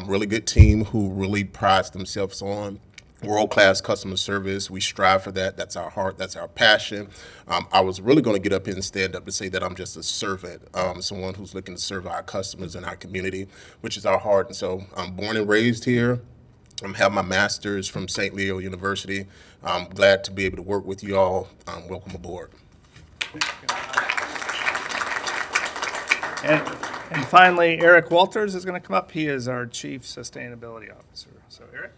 really good team who really prides themselves on world-class customer service. We strive for that. That's our heart. That's our passion. I was really going to get up here and stand up to say that I'm just a servant, someone who's looking to serve our customers and our community, which is our heart. And so I'm born and raised here. I have my master's from St. Leo University. I'm glad to be able to work with you all. Welcome aboard. And finally, Eric Walters is going to come up. He is our Chief Sustainability Officer. So, Eric.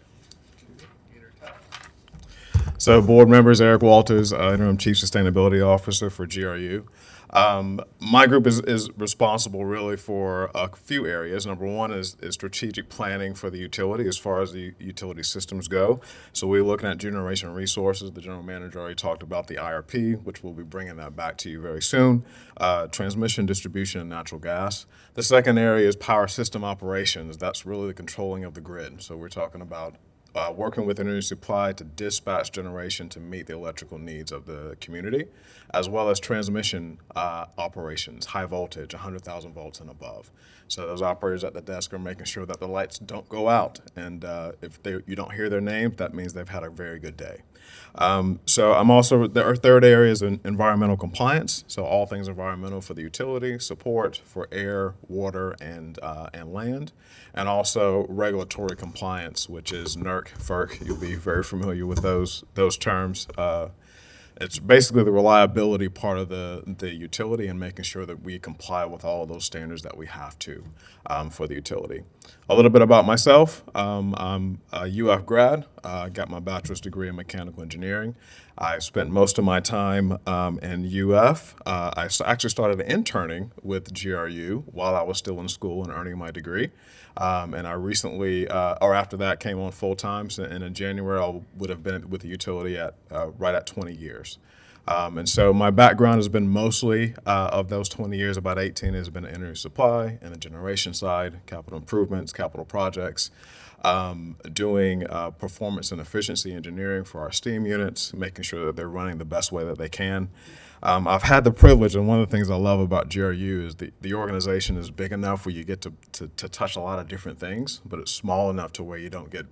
So, board members, Eric Walters, Interim Chief Sustainability Officer for GRU. My group is responsible really for a few areas. Number one is strategic planning for the utility as far as the utility systems go. So we're looking at generation resources. The general manager already talked about the IRP, which we'll be bringing that back to you very soon. Transmission, distribution, and natural gas. The second area is power system operations. That's really the controlling of the grid. So we're talking about working with energy supply to dispatch generation to meet the electrical needs of the community, as well as transmission operations, high voltage, 100,000 volts and above. So those operators at the desk are making sure that the lights don't go out, and if you don't hear their name, that means they've had a very good day. So I'm also, our third area is environmental compliance, so all things environmental for the utility, support for air, water, and land, and also regulatory compliance, which is NERC, FERC. You'll be very familiar with those terms. It's basically the reliability part of the utility and making sure that we comply with all of those standards that we have to for the utility. A little bit about myself. I'm a UF grad. I got my bachelor's degree in mechanical engineering. I spent most of my time in UF. I actually started interning with GRU while I was still in school and earning my degree. And I recently, or after that, came on full time. So, and in January, I would have been with the utility at right at 20 years. And so my background has been mostly, of those 20 years, about 18 has been energy supply and the generation side, capital improvements, capital projects, doing performance and efficiency engineering for our steam units, making sure that they're running the best way that they can. I've had the privilege, and one of the things I love about GRU is the organization is big enough where you get to touch a lot of different things, but it's small enough to where you don't get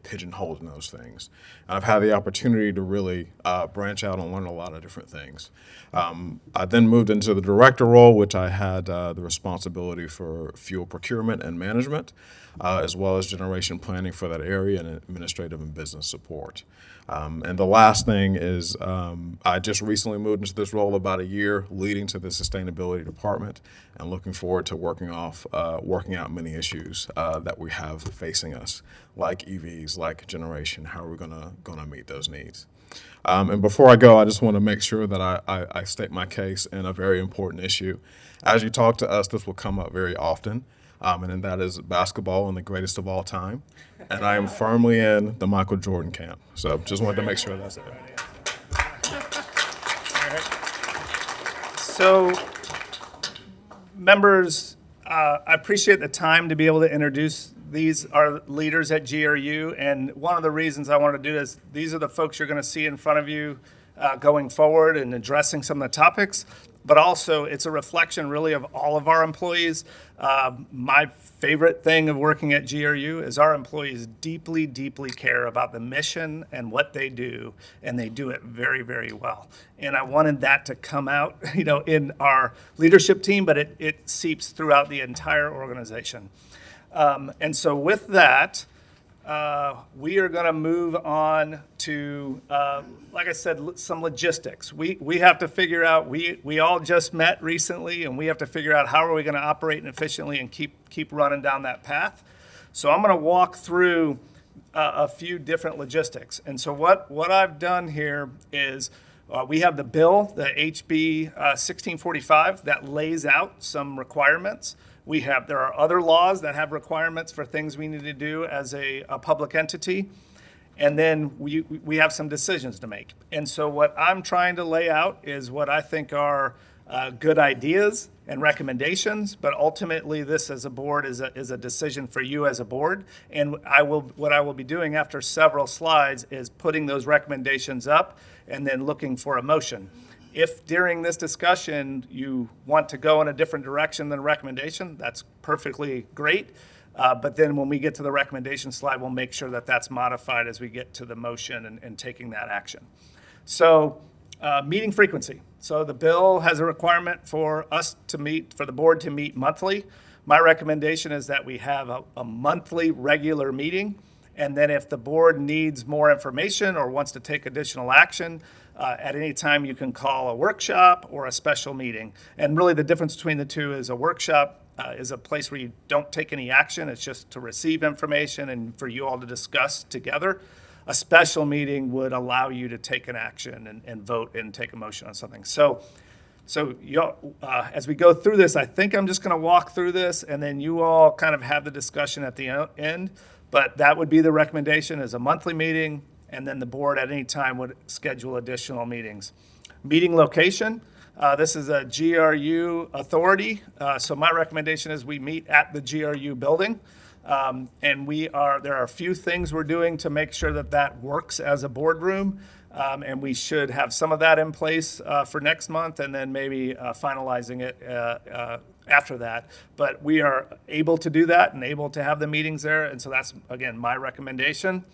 pigeonholed in those things. And I've had the opportunity to really branch out and learn a lot of different things. I then moved into the director role, which I had the responsibility for fuel procurement and management, as well as generation planning for that area and administrative and business support. And the last thing is I just recently moved into this role about a year, leading to the sustainability department and looking forward to working out many issues that we have facing us, like EVs, like generation. How are we gonna meet those needs? And before I go, I just want to make sure that I state my case in a very important issue. As you talk to us, this will come up very often. And that is basketball and the greatest of all time. And I am firmly in the Michael Jordan camp. So just wanted to make sure that's it. So, members, I appreciate the time to be able to introduce these are leaders at GRU. And one of the reasons I wanted to do this, these are the folks you're going to see in front of you going forward and addressing some of the topics. But also, it's a reflection really of all of our employees. My favorite thing of working at GRU is our employees deeply, deeply care about the mission and what they do, and they do it very, very well. And I wanted that to come out, in our leadership team, but it seeps throughout the entire organization. And so with that, we are going to move on to, like I said, some logistics. We have to figure out, we all just met recently, and we have to figure out how are we going to operate efficiently and keep running down that path. So I'm going to walk through a few different logistics. And so what I've done here is we have the bill, the HB 1645, that lays out some requirements. There are other laws that have requirements for things we need to do as a public entity. And then we have some decisions to make. And so what I'm trying to lay out is what I think are good ideas and recommendations, but ultimately this as a board is a decision for you as a board. And what I will be doing after several slides is putting those recommendations up and then looking for a motion. If during this discussion you want to go in a different direction than recommendation, that's perfectly great. But then when we get to the recommendation slide, we'll make sure that that's modified as we get to the motion and taking that action. So meeting frequency. So the bill has a requirement for us to meet, for the board to meet monthly. My recommendation is that we have a monthly regular meeting. And then if the board needs more information or wants to take additional action, at any time you can call a workshop or a special meeting. And really the difference between the two is a workshop is a place where you don't take any action. It's just to receive information and for you all to discuss together. A special meeting would allow you to take an action and vote and take a motion on something. So as we go through this, I think I'm just going to walk through this and then you all kind of have the discussion at the end. But that would be the recommendation, is a monthly meeting, and then the board at any time would schedule additional meetings. Meeting location. This is a GRU authority, so my recommendation is we meet at the GRU building. And there are a few things we're doing to make sure that that works as a boardroom. And we should have some of that in place for next month and then maybe finalizing it after that. But we are able to do that and able to have the meetings there. And so that's, again, my recommendation.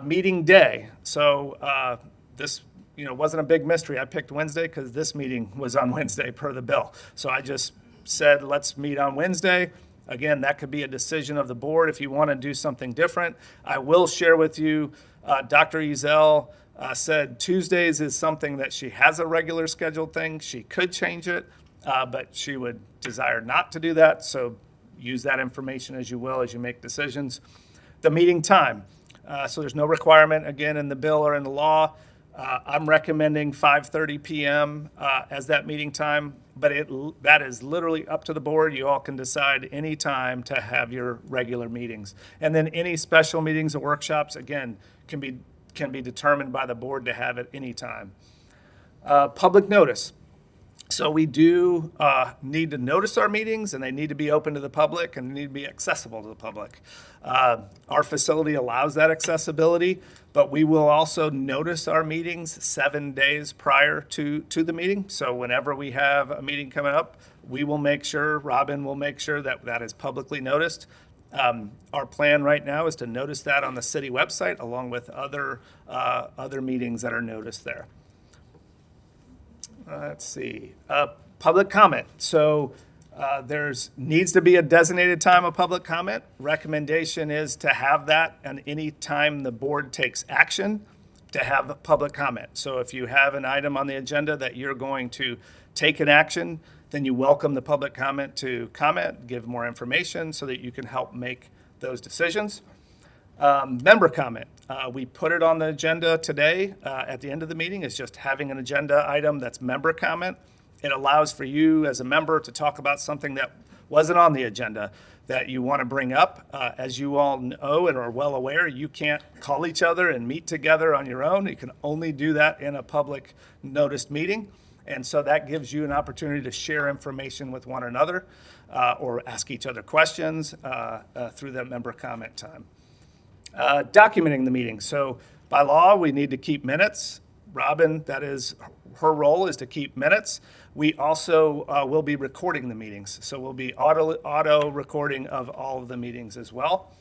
Meeting day. So this wasn't a big mystery. I picked Wednesday because this meeting was on Wednesday per the bill. So I just said, let's meet on Wednesday. Again, that could be a decision of the board if you want to do something different. I will share with you, Dr. Ezel said Tuesdays is something that she has a regular scheduled thing. She could change it, but she would desire not to do that. So use that information as you will as you make decisions. The meeting time. So there's no requirement, again, in the bill or in the law. I'm recommending 5:30 p.m. As that meeting time, but that is literally up to the board. You all can decide any time to have your regular meetings. And then any special meetings or workshops, again, can be determined by the board to have at any time. Public notice. So we do need to notice our meetings, and they need to be open to the public and need to be accessible to the public. Our facility allows that accessibility, but we will also notice our meetings 7 days prior to the meeting. So whenever we have a meeting coming up, we will make sure, Robin will make sure that that is publicly noticed. Our plan right now is to notice that on the city website along with other meetings that are noticed there. Let's see, public comment. So there's needs to be a designated time of public comment. Recommendation is to have that and any time the board takes action to have public comment. So if you have an item on the agenda that you're going to take an action, then you welcome the public comment to comment, give more information so that you can help make those decisions. Member comment. We put it on the agenda today at the end of the meeting. It's just having an agenda item that's member comment. It allows for you as a member to talk about something that wasn't on the agenda that you want to bring up. As you all know and are well aware, you can't call each other and meet together on your own. You can only do that in a public noticed meeting. And so that gives you an opportunity to share information with one another or ask each other questions through that member comment time. Documenting the meeting. So by law, we need to keep minutes. Robin, that is her role, is to keep minutes. We also will be recording the meetings. So we'll be auto recording of all of the meetings as well.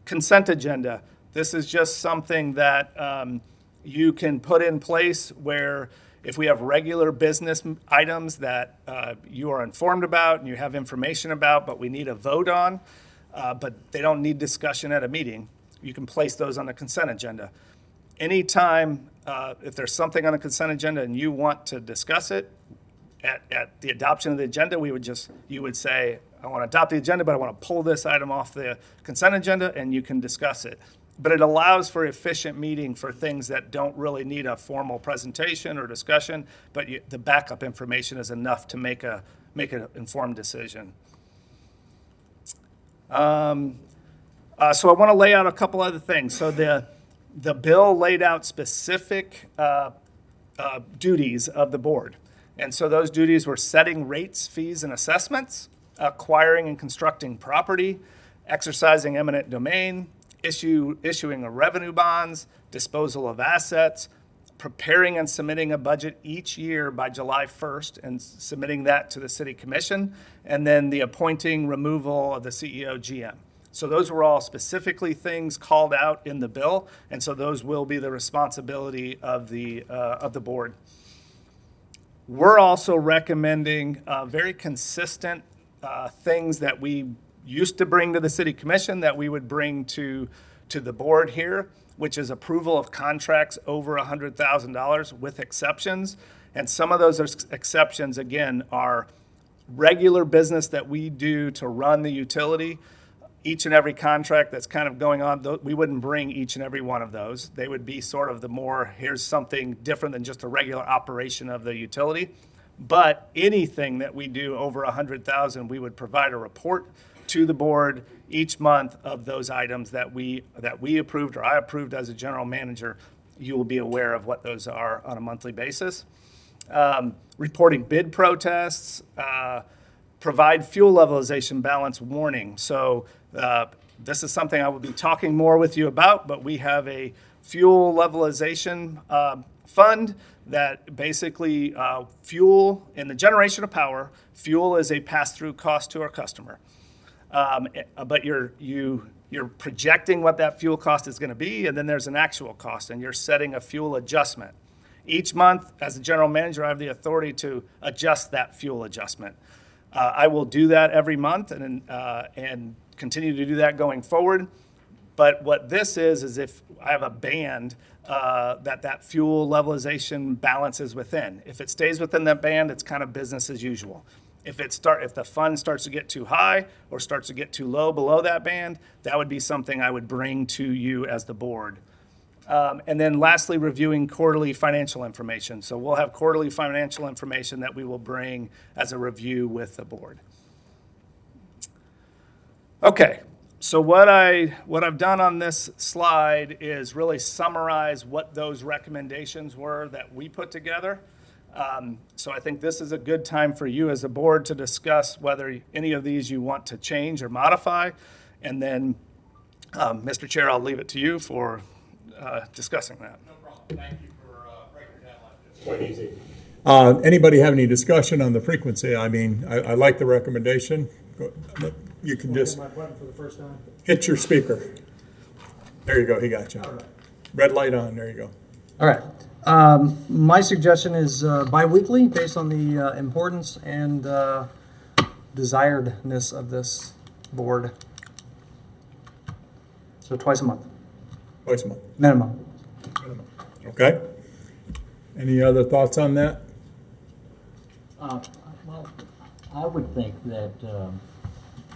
Consent agenda. This is just something that you can put in place where if we have regular business items that you are informed about and you have information about, but we need a vote on, but they don't need discussion at a meeting, you can place those on the consent agenda. Anytime, if there's something on the consent agenda and you want to discuss it, at the adoption of the agenda, you would say, I want to adopt the agenda, but I want to pull this item off the consent agenda, and you can discuss it. But it allows for efficient meeting for things that don't really need a formal presentation or discussion, but the backup information is enough to make an informed decision. So I want to lay out a couple other things. So the bill laid out specific duties of the board. And so those duties were setting rates, fees, and assessments, acquiring and constructing property, exercising eminent domain, issuing of revenue bonds, disposal of assets, preparing and submitting a budget each year by July 1st and submitting that to the city commission, and then the appointing removal of the CEO GM. So those were all specifically things called out in the bill, and so those will be the responsibility of the board. We're also recommending very consistent things that we used to bring to the city commission that we would bring to the board here, which is approval of contracts over $100,000 with exceptions. And some of those exceptions, again, are regular business that we do to run the utility. Each and every contract that's kind of going on, we wouldn't bring each and every one of those. They would be sort of the more, here's something different than just a regular operation of the utility. But anything that we do over $100,000, we would provide a report to the board each month of those items that we approved or I approved as a general manager. You will be aware of what those are on a monthly basis. Reporting bid protests, provide fuel levelization balance warning. So this is something I will be talking more with you about, but we have a fuel levelization fund that basically fuel, in the generation of power, fuel is a pass-through cost to our customer. But you're projecting what that fuel cost is going to be, and then there's an actual cost, and you're setting a fuel adjustment. Each month, as a general manager, I have the authority to adjust that fuel adjustment. I will do that every month and continue to do that going forward. But what this is if I have a band that fuel levelization balance is within. If it stays within that band, it's kind of business as usual. If the fund starts to get too high or starts to get too low below that band, that would be something I would bring to you as the board. And then lastly, reviewing quarterly financial information. So we'll have quarterly financial information that we will bring as a review with the board. Okay, so what I've done on this slide is really summarize what those recommendations were that we put together. So I think this is a good time for you as a board to discuss whether any of these you want to change or modify. And then, Mr. Chair, I'll leave it to you for discussing that. No problem. Thank you for breaking it down like this. Quite easy. Anybody have any discussion on the frequency? I mean, I like the recommendation. You can just My button for the first time. hit your speaker. There you go. He got you. All right. Red light on. There you go. All right. My suggestion is bi-weekly based on the importance and desiredness of this board. So twice a month, Twice a month. minimum. Okay. Any other thoughts on that? Well, I would think that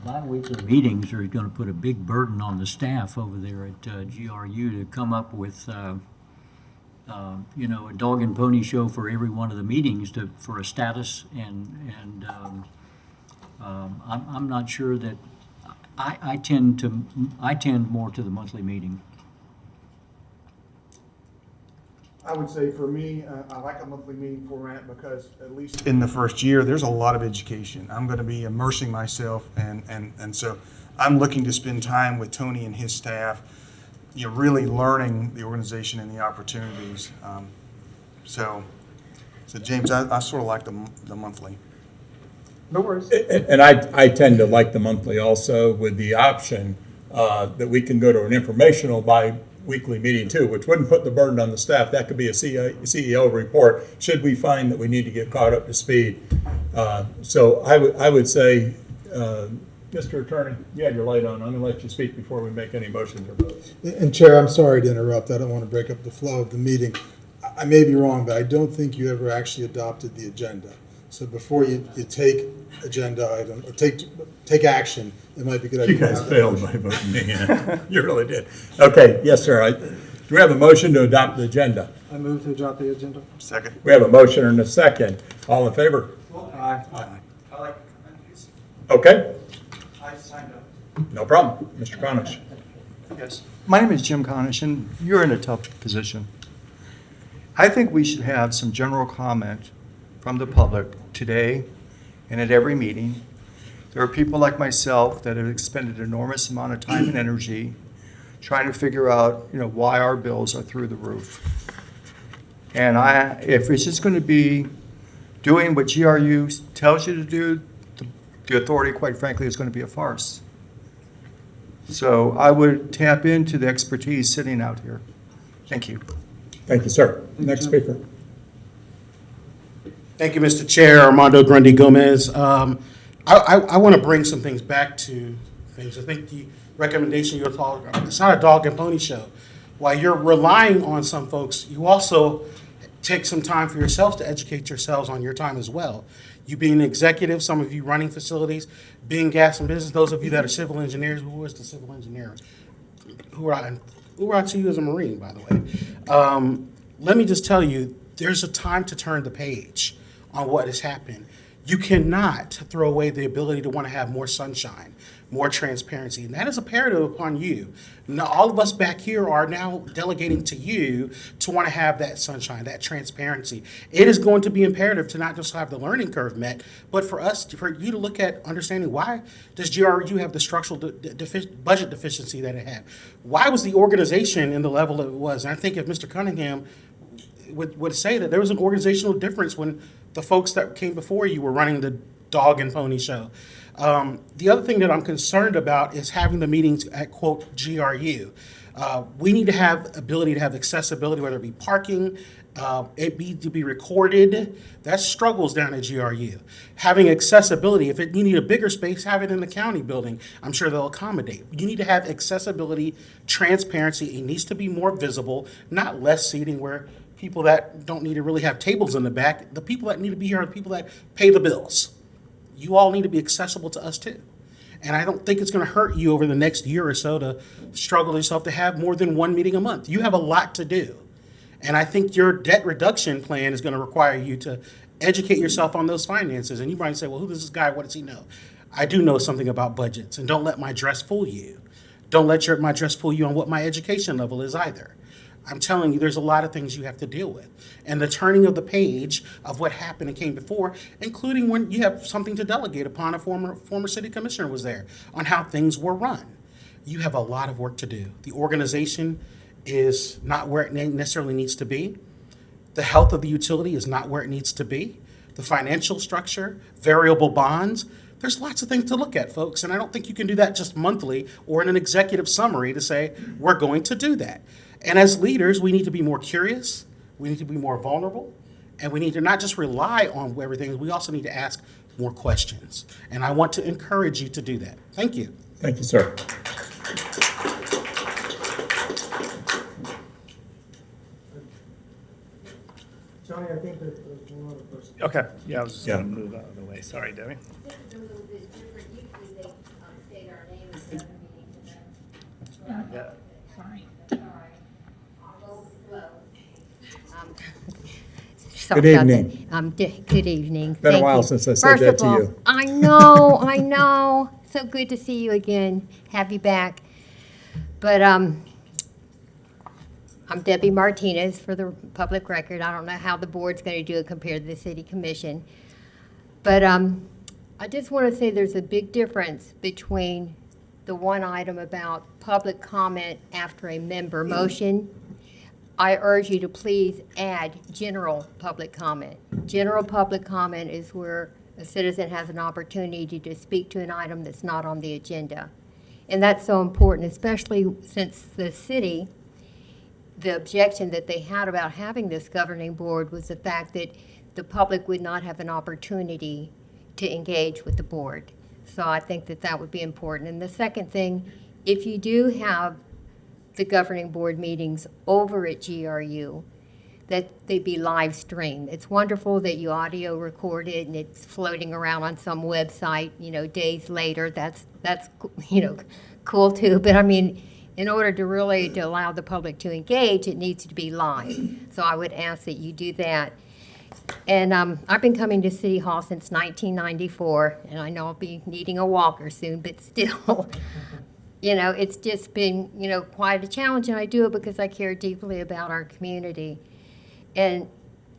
bi-weekly meetings are going to put a big burden on the staff over there at GRU to come up with, a dog and pony show for every one of the meetings for a status, and I'm not sure that I tend more to the monthly meeting. I would say for me, I like a monthly meeting format because at least in the first year, there's a lot of education. I'm going to be immersing myself, and so I'm looking to spend time with Tony and his staff, really learning the organization and the opportunities. So James, I sort of like the monthly. No worries. And I tend to like the monthly also, with the option that we can go to an informational bi-weekly meeting too, which wouldn't put the burden on the staff. That could be a CEO report, should we find that we need to get caught up to speed. So I would say, Mr. Attorney, you had your light on. I'm going to let you speak before we make any motions or votes. And Chair, I'm sorry to interrupt. I don't want to break up the flow of the meeting. I may be wrong, but I don't think you ever actually adopted the agenda. So before you take agenda item or take action, it might be a good idea. You guys failed by voting me in. You really did. Okay, yes, sir. Do we have a motion to adopt the agenda? I move to adopt the agenda. Second. We have a motion and a second. All in favor? Aye. I like comments. Okay, I signed up. no problem. Mr. Conish. Yes. My name is Jim Conish, and you're in a tough position. I think we should have some general comment from the public today and at every meeting. There are people like myself that have expended an enormous amount of time and energy trying to figure out, why our bills are through the roof. And if it's just going to be doing what GRU tells you to do, the authority, quite frankly, is going to be a farce. So I would tap into the expertise sitting out here. Thank you. Thank you, sir. Next speaker. Thank you, Mr. Chair. Armando Grundy Gomez. I want to bring some things back to things. I think the recommendation you're talking about, it's not a dog and pony show. While you're relying on some folks, you also take some time for yourselves to educate yourselves on your time as well. You being an executive, some of you running facilities, being gas and business, those of you that are civil engineers, who is the civil engineer? Who I to you as a Marine, by the way. Let me just tell you, there's a time to turn the page on what is happening. You cannot throw away the ability to want to have more sunshine, more transparency, and that is imperative upon you. Now, all of us back here are now delegating to you to want to have that sunshine, that transparency. It is going to be imperative to not just have the learning curve met, but for you to look at understanding, why does GRU have the structural budget deficiency that it had? Why was the organization in the level that it was? And I think if Mr. Cunningham would say that there was an organizational difference when the folks that came before you were running the dog and pony show. The other thing that I'm concerned about is having the meetings at, quote, GRU. We need to have ability to have accessibility, whether it be parking, to be recorded. That struggles down at GRU. Having accessibility, if you need a bigger space, have it in the county building. I'm sure they'll accommodate. You need to have accessibility, transparency. It needs to be more visible, not less seating where people that don't need to really have tables in the back, the people that need to be here are the people that pay the bills. You all need to be accessible to us too. And I don't think it's going to hurt you over the next year or so to struggle yourself to have more than one meeting a month. You have a lot to do. And I think your debt reduction plan is going to require you to educate yourself on those finances. And you might say, well, who is this guy? What does he know? I do know something about budgets, and don't let my dress fool you. Don't let my dress fool you on what my education level is either. I'm telling you, there's a lot of things you have to deal with. And the turning of the page of what happened and came before, including when you have something to delegate upon a former city commissioner was there, on how things were run. You have a lot of work to do. The organization is not where it necessarily needs to be. The health of the utility is not where it needs to be. The financial structure, variable bonds, there's lots of things to look at, folks, and I don't think you can do that just monthly or in an executive summary to say, we're going to do that. And as leaders, we need to be more curious, we need to be more vulnerable, and we need to not just rely on everything, we also need to ask more questions. And I want to encourage you to do that. Thank you. Thank you, sir. Johnny, I think there's one other person. Okay, yeah, I was just going to move out of the way. Sorry, Debbie. This is a little bit different. Usually they state our name and the meeting. Yeah. Sorry. All right. I'll go slow. Good evening. Good evening. Been a Thank while you. since I said First that of to all, you. I know. So good to see you again. Have you back. But I'm Debbie Martinez, for the public record. I don't know how the board's going to do it compared to the city commission. But I just want to say there's a big difference between the one item about public comment after a member motion. I urge you to please add general public comment. General public comment is where a citizen has an opportunity to speak to an item that's not on the agenda. And that's so important, especially since the city, the objection that they had about having this governing board was the fact that the public would not have an opportunity to engage with the board. So I think that that would be important. And the second thing, if you do have the governing board meetings over at GRU, that they be live streamed. It's wonderful that you audio record it and it's floating around on some website, days later. That's cool too. But I mean, in order to really allow the public to engage, it needs to be live. So I would ask that you do that. And I've been coming to City Hall since 1994, and I know I'll be needing a walker soon, but still, it's just been, quite a challenge, and I do it because I care deeply about our community. And,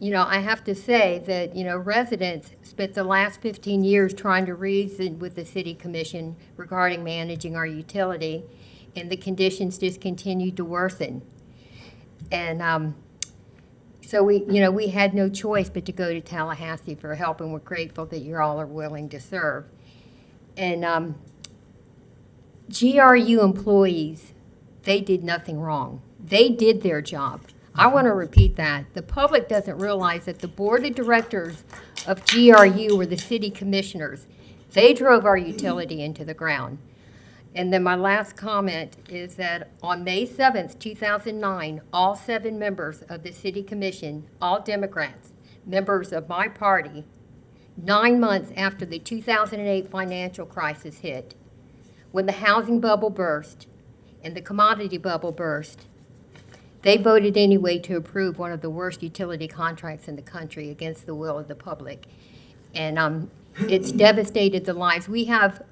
I have to say that, residents spent the last 15 years trying to reason with the City Commission regarding managing our utility, and the conditions just continued to worsen. And So we had no choice but to go to Tallahassee for help, and we're grateful that you all are willing to serve. And GRU employees, they did nothing wrong. They did their job. I want to repeat that. The public doesn't realize that the board of directors of GRU were the city commissioners. They drove our utility into the ground. And then my last comment is that on May 7th, 2009, all 7 members of the city commission, all Democrats, members of my party, 9 months after the 2008 financial crisis hit, when the housing bubble burst and the commodity bubble burst, they voted anyway to approve one of the worst utility contracts in the country against the will of the public. And it's devastated the lives. We have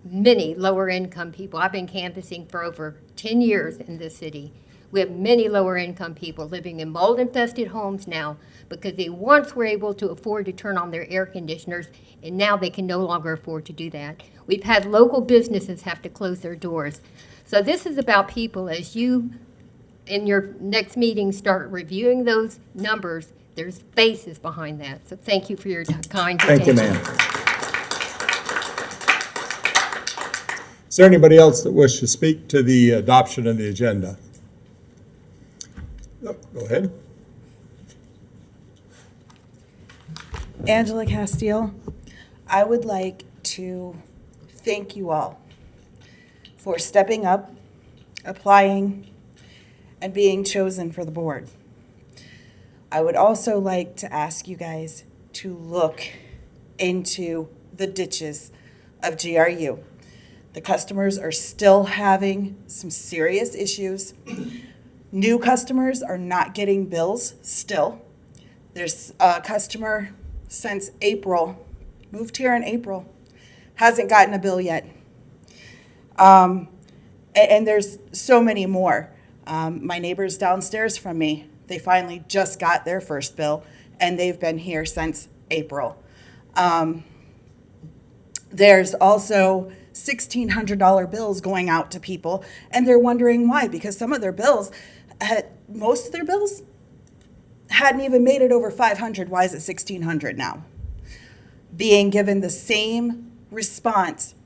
many lower income people. I've been canvassing for over 10 years in this city. We have many lower income people living in mold infested homes now because they once were able to afford to turn on their air conditioners, and now they can no longer afford to do that. We've had local businesses have to close their doors. So this is about people. As you, in your next meeting, start reviewing those numbers, there's faces behind that. So thank you for your kind attention. Thank you, ma'am. Is there anybody else that wishes to speak to the adoption of the agenda? Oh, go ahead. Angela Castile, I would like to thank you all for stepping up, applying, and being chosen for the board. I would also like to ask you guys to look into the ditches of GRU. The customers are still having some serious issues. New customers are not getting bills still. There's a customer since April, moved here in April, hasn't gotten a bill yet. And there's so many more. My neighbors downstairs from me, they finally just got their first bill, and they've been here since April. There's also $1,600 bills going out to people, and they're wondering why, because some of their bills, most of their bills hadn't even made it over 500. Why is it 1,600 now? Being given the same response,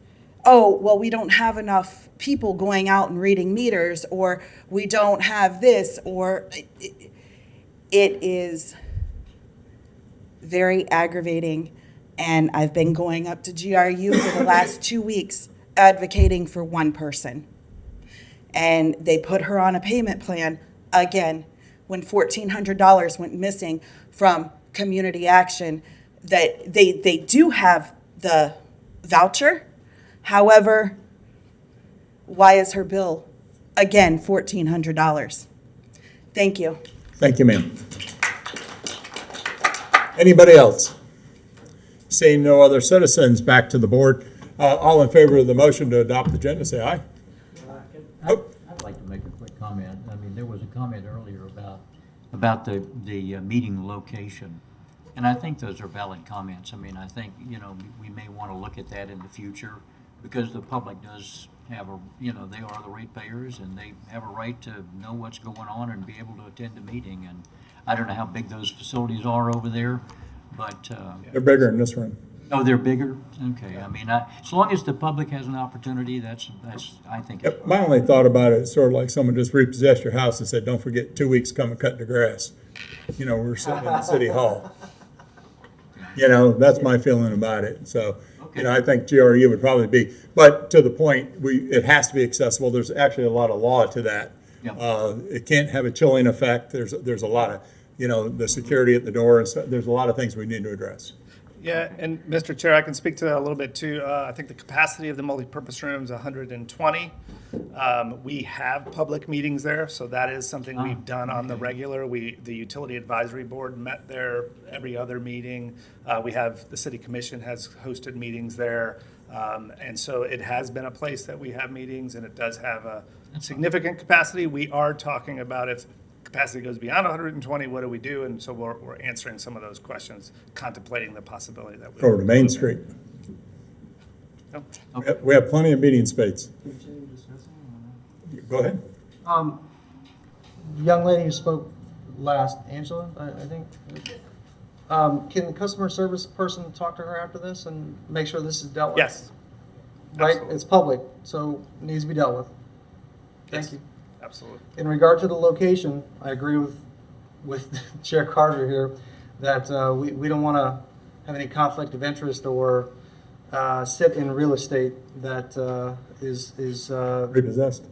oh, well, we don't have enough people going out and reading meters, or we don't have this, or it is very aggravating. And I've been going up to GRU for the last 2 weeks advocating for one person. And they put her on a payment plan again when $1,400 went missing from community action. That they do have the voucher. However, why is her bill again $1,400? Thank you. Thank you, ma'am. Anybody else? Seeing no other citizens, back to the board. All in favor of the motion to adopt the agenda, say aye. I'd like to make a quick comment. I mean, there was a comment earlier about the meeting location. And I think those are valid comments. I mean, I think, we may want to look at that in the future because the public does have they are the ratepayers and they have a right to know what's going on and be able to attend a meeting. And I don't know how big those facilities are over there, but. They're bigger in this room. Oh, they're bigger? Okay. I mean, as long as the public has an opportunity, that's I think. Yep. My only thought about it is sort of like someone just repossessed your house and said, don't forget 2 weeks, come and cut the grass. We're sitting in the city hall. That's my feeling about it. So, I think GRU would probably be, but to the point, it has to be accessible. There's actually a lot of law to that. Yep. It can't have a chilling effect. There's a lot of, the security at the door, and so there's a lot of things we need to address. Yeah, and Mr. Chair, I can speak to that a little bit too. I think the capacity of the multipurpose room is 120. We have public meetings there, so that is something we've done on the regular. The Utility Advisory Board met there every other meeting. The City Commission has hosted meetings there. And so it has been a place that we have meetings, and it does have a significant capacity. We are talking about if capacity goes beyond 120, what do we do? And so we're answering some of those questions, contemplating the possibility that we Over to Main Street. No? We have plenty of meeting space. Go ahead. The young lady who spoke last. Angela, I think. Can the customer service person talk to her after this and make sure this is dealt with? Yes. Right? Absolutely. It's public, so it needs to be dealt with. Thank Yes. you. Absolutely. In regard to the location, I agree with Chair Carter here that we don't want to have any conflict of interest or sit in real estate that is Repossessed.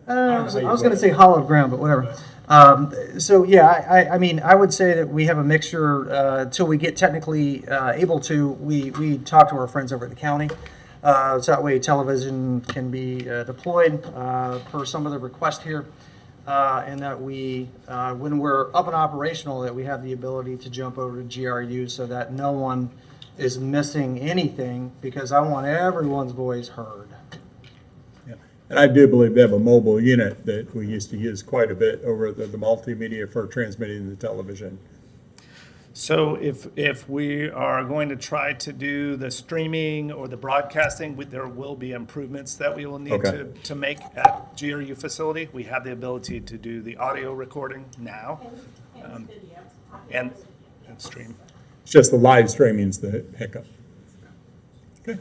I was going to say hollow ground, but whatever. So yeah, I mean, I would say that we have a mixture till we get technically able to. We talk to our friends over at the county, so that way television can be deployed per some of the request here, and that we, when we're up and operational, that we have the ability to jump over to GRU so that no one is missing anything, because I want everyone's voice heard. And I do believe they have a mobile unit that we used to use quite a bit over the multimedia for transmitting the television. So if we are going to try to do the streaming or the broadcasting, there will be improvements that we will need Okay. to make at GRU facility. We have the ability to do the audio recording now and stream. It's just the live streaming's the hiccup. Okay.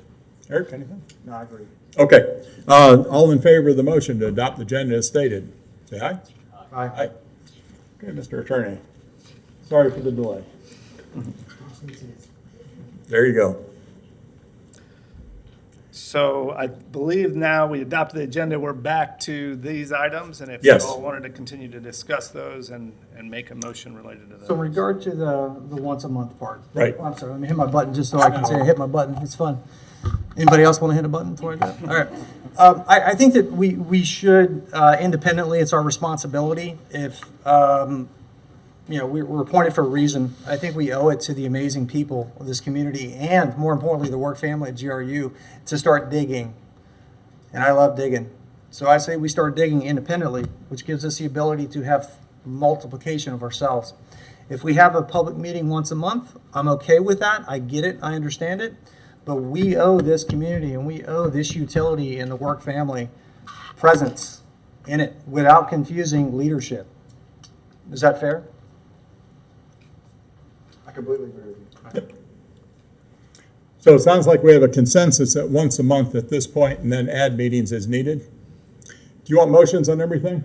Eric, anything? No, I agree. Okay. All in favor of the motion to adopt the agenda as stated, say aye. Aye. Aye. Okay, Mr. Attorney. Sorry for the delay. There you go. So I believe now we adopted the agenda, we're back to these items, and if you Yes. all wanted to continue to discuss those and make a motion related to those. So in regard to the once a month part. Right. I'm sorry, let me hit my button just so I can say I hit my button. It's fun. Anybody else want to hit a button before I do it? All right. I think that we should independently, it's our responsibility. If, we're appointed for a reason, I think we owe it to the amazing people of this community and, more importantly, the work family at GRU to start digging. And I love digging. So I say we start digging independently, which gives us the ability to have multiplication of ourselves. If we have a public meeting once a month, I'm okay with that. I get it. I understand it. But we owe this community and we owe this utility and the work family presence in it without confusing leadership. Is that fair? I completely agree with you. So it sounds like we have a consensus at once a month at this point, and then add meetings as needed. Do you want motions on everything?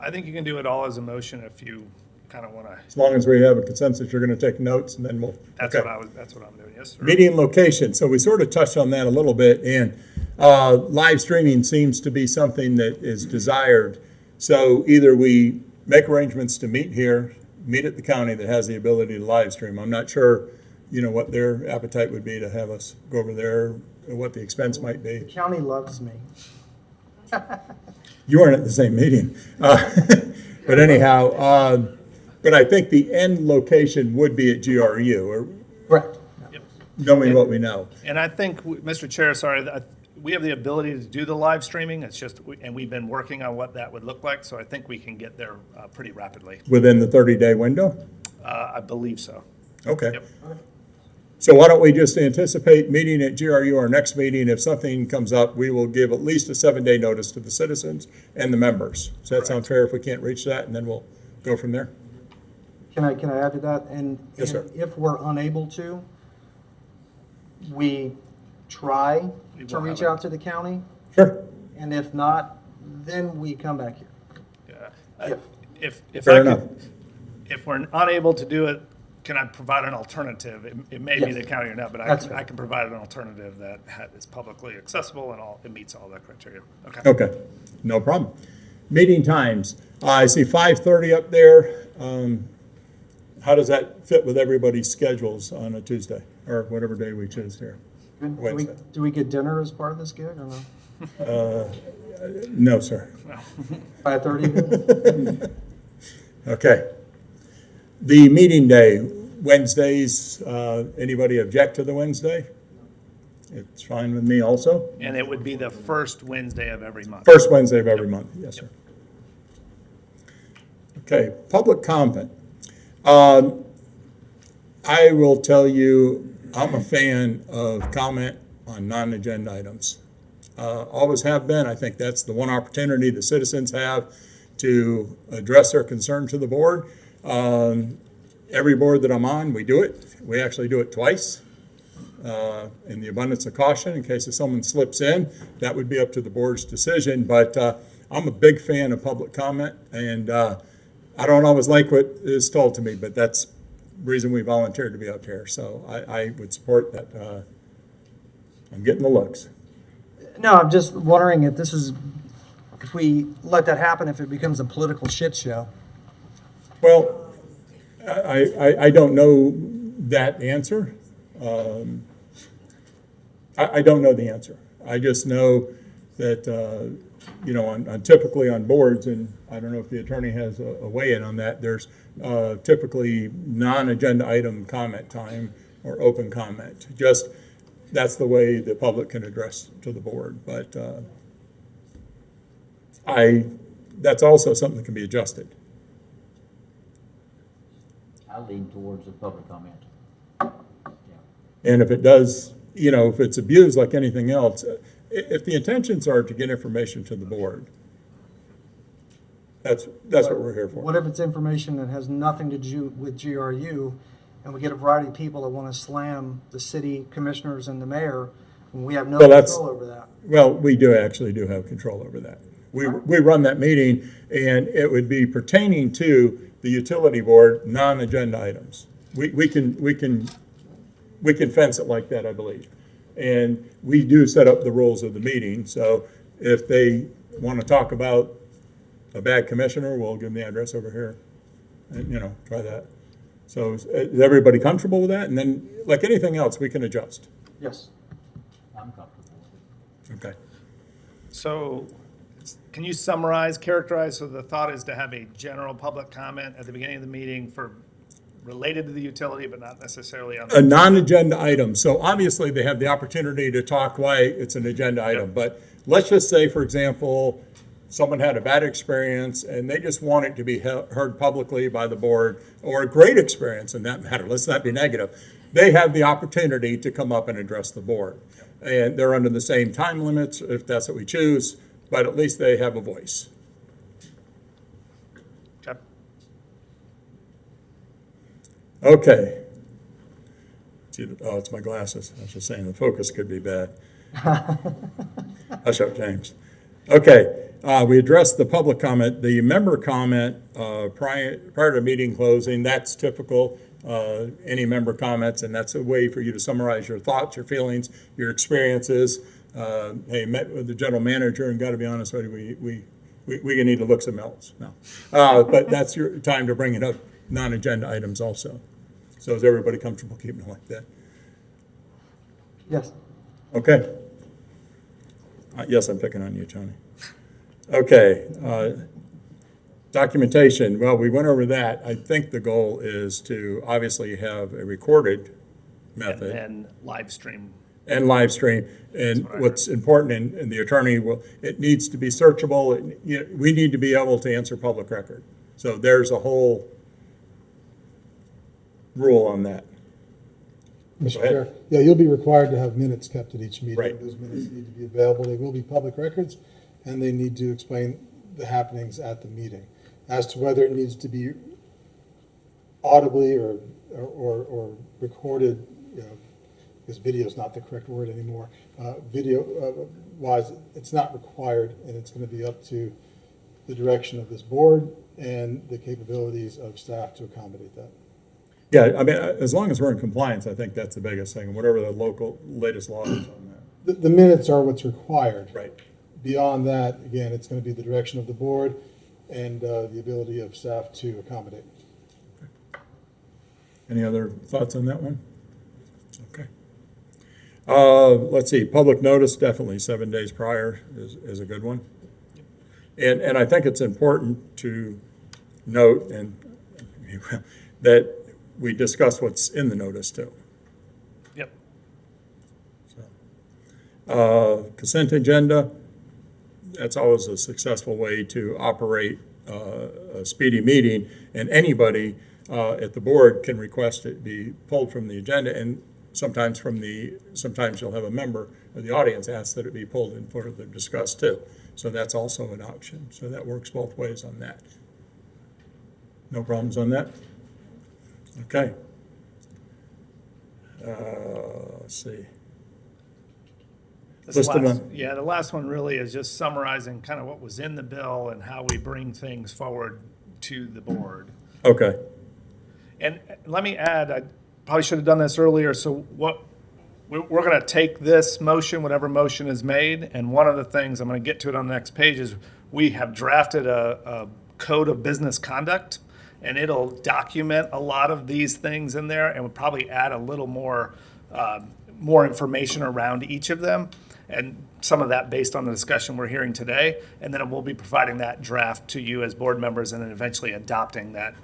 I think you can do it all as a motion if you kind of want to. As long as we have a consensus, you're going to take notes, and then we'll. That's okay. that's what I'm doing. Yes, sir. Meeting location. So we sort of touched on that a little bit, and live streaming seems to be something that is desired. So either we make arrangements to meet here, meet at the county that has the ability to live stream. I'm not sure, what their appetite would be to have us go over there, and what the expense might be. The county loves me. You weren't at the same meeting. But anyhow, but I think the end location would be at GRU, or Correct. knowing what we know. And I think, Mr. Chair, sorry, we have the ability to do the live streaming. It's just, and we've been working on what that would look like. So I think we can get there pretty rapidly. Within the 30-day window? I believe so. Okay. Yep. So why don't we just anticipate meeting at GRU, our next meeting? If something comes up, we will give at least a 7-day notice to the citizens and the members. Does that sound fair if we can't reach that? And then we'll go from there? Can I add to that? And, Yes, sir. and if we're unable to, we try to reach out to the county. Sure. And if not, then we come back here. Yeah. If Fair I enough. could, if we're unable to do it, can I provide an alternative? It may be Yes. the county or not, but That's I can provide an alternative that is publicly accessible and it meets all that criteria. Okay. Okay, no problem. Meeting times. I see 5:30 up there. How does that fit with everybody's schedules on a Tuesday, or whatever day we choose here? Wednesday. Do we get dinner as part of this gig or no? No, sir. 5:30? Okay. The meeting day, Wednesdays, anybody object to the Wednesday? It's fine with me also. And it would be the first Wednesday of every month. First Wednesday of every month, yes, sir. Okay, public comment. I will tell you, I'm a fan of comment on non-agenda items. Always have been. I think that's the one opportunity the citizens have to address their concern to the board. Every board that I'm on, we do it. We actually do it twice. In the abundance of caution, in case if someone slips in, that would be up to the board's decision. But I'm a big fan of public comment, and I don't always like what is told to me, but that's the reason we volunteered to be up here. So I would support that. I'm getting the looks. No, I'm just wondering if if we let that happen, if it becomes a political shit show. Well, I don't know that answer. I don't know the answer. I just know that, you know, typically on boards, and I don't know if the attorney has a weigh-in on that, there's typically non-agenda item comment time or open comment. Just, that's the way the public can address to the board. But that's also something that can be adjusted. I lean towards the public comment. And if it does, you know, if it's abused like anything else, if the intentions are to get information to the board, that's what we're here for. What if it's information that has nothing to do with GRU, and we get a variety of people that want to slam the city commissioners and the mayor, and we have no control over that? Well, we do have control over that. We run that meeting, and it would be pertaining to the utility board, non-agenda items. We can fence it like that, I believe. And we do set up the rules of the meeting, so if they want to talk about a bad commissioner, we'll give them the address over here, and, you know, try that. So is everybody comfortable with that? And then, like anything else, we can adjust. Yes. I'm comfortable with it. Okay. So can you summarize, characterize, so the thought is to have a general public comment at the beginning of the meeting related to the utility, but not necessarily on A non-agenda item. So obviously they have the opportunity to talk why it's an agenda item. But let's just say, for example, someone had a bad experience and they just want it to be heard publicly by the board, or a great experience in that matter. Let's not be negative. They have the opportunity to come up and address the board. And they're under the same time limits if that's what we choose, but at least they have a voice. Okay. Oh, it's my glasses. I was just saying the focus could be bad. Hush up, James. Okay, we addressed the public comment. The member comment prior to meeting closing, that's typical. Any member comments, and that's a way for you to summarize your thoughts, your feelings, your experiences. Hey, met with the general manager, and got to be honest with you, we need to look some else now. But that's your time to bring it up. Non-agenda items also. So is everybody comfortable keeping it like that? Yes. Okay. Yes, I'm picking on you, Tony. Okay. Documentation. Well, we went over that. I think the goal is to obviously have a recorded method. And live stream. And live stream. And what's important, and the attorney will, it needs to be searchable. We need to be able to answer public record. So there's a whole rule on that. Mr. Chair, yeah, you'll be required to have minutes kept at each meeting. Right. Those minutes need to be available. They will be public records, and they need to explain the happenings at the meeting. As to whether it needs to be audibly or recorded, you know, because video is not the correct word anymore. Video-wise, it's not required, and it's going to be up to the direction of this board and the capabilities of staff to accommodate that. Yeah, I mean, as long as we're in compliance, I think that's the biggest thing, whatever the local latest law is on that. The minutes are what's required. Right. Beyond that, again, it's going to be the direction of the board and the ability of staff to accommodate. Any other thoughts on that one? Okay. Let's see, public notice, definitely 7 days prior is a good one. And I think it's important to note that we discuss what's in the notice too. Yep. So, consent agenda, that's always a successful way to operate a speedy meeting, and anybody at the board can request it be pulled from the agenda, and sometimes you'll have a member of the audience ask that it be pulled and further discussed too. So that's also an option. So that works both ways on that. No problems on that? Okay. Let's see. This List them last- up. Yeah, the last one really is just summarizing kind of what was in the bill and how we bring things forward to the board. Okay. And let me add, I probably should have done this earlier, so we're going to take this motion, whatever motion is made, and one of the things, I'm going to get to it on the next page, is we have drafted a code of business conduct, and it'll document a lot of these things in there, and we'll probably add a little more information around each of them, and some of that based on the discussion we're hearing today, and then we'll be providing that draft to you as board members, and then eventually adopting that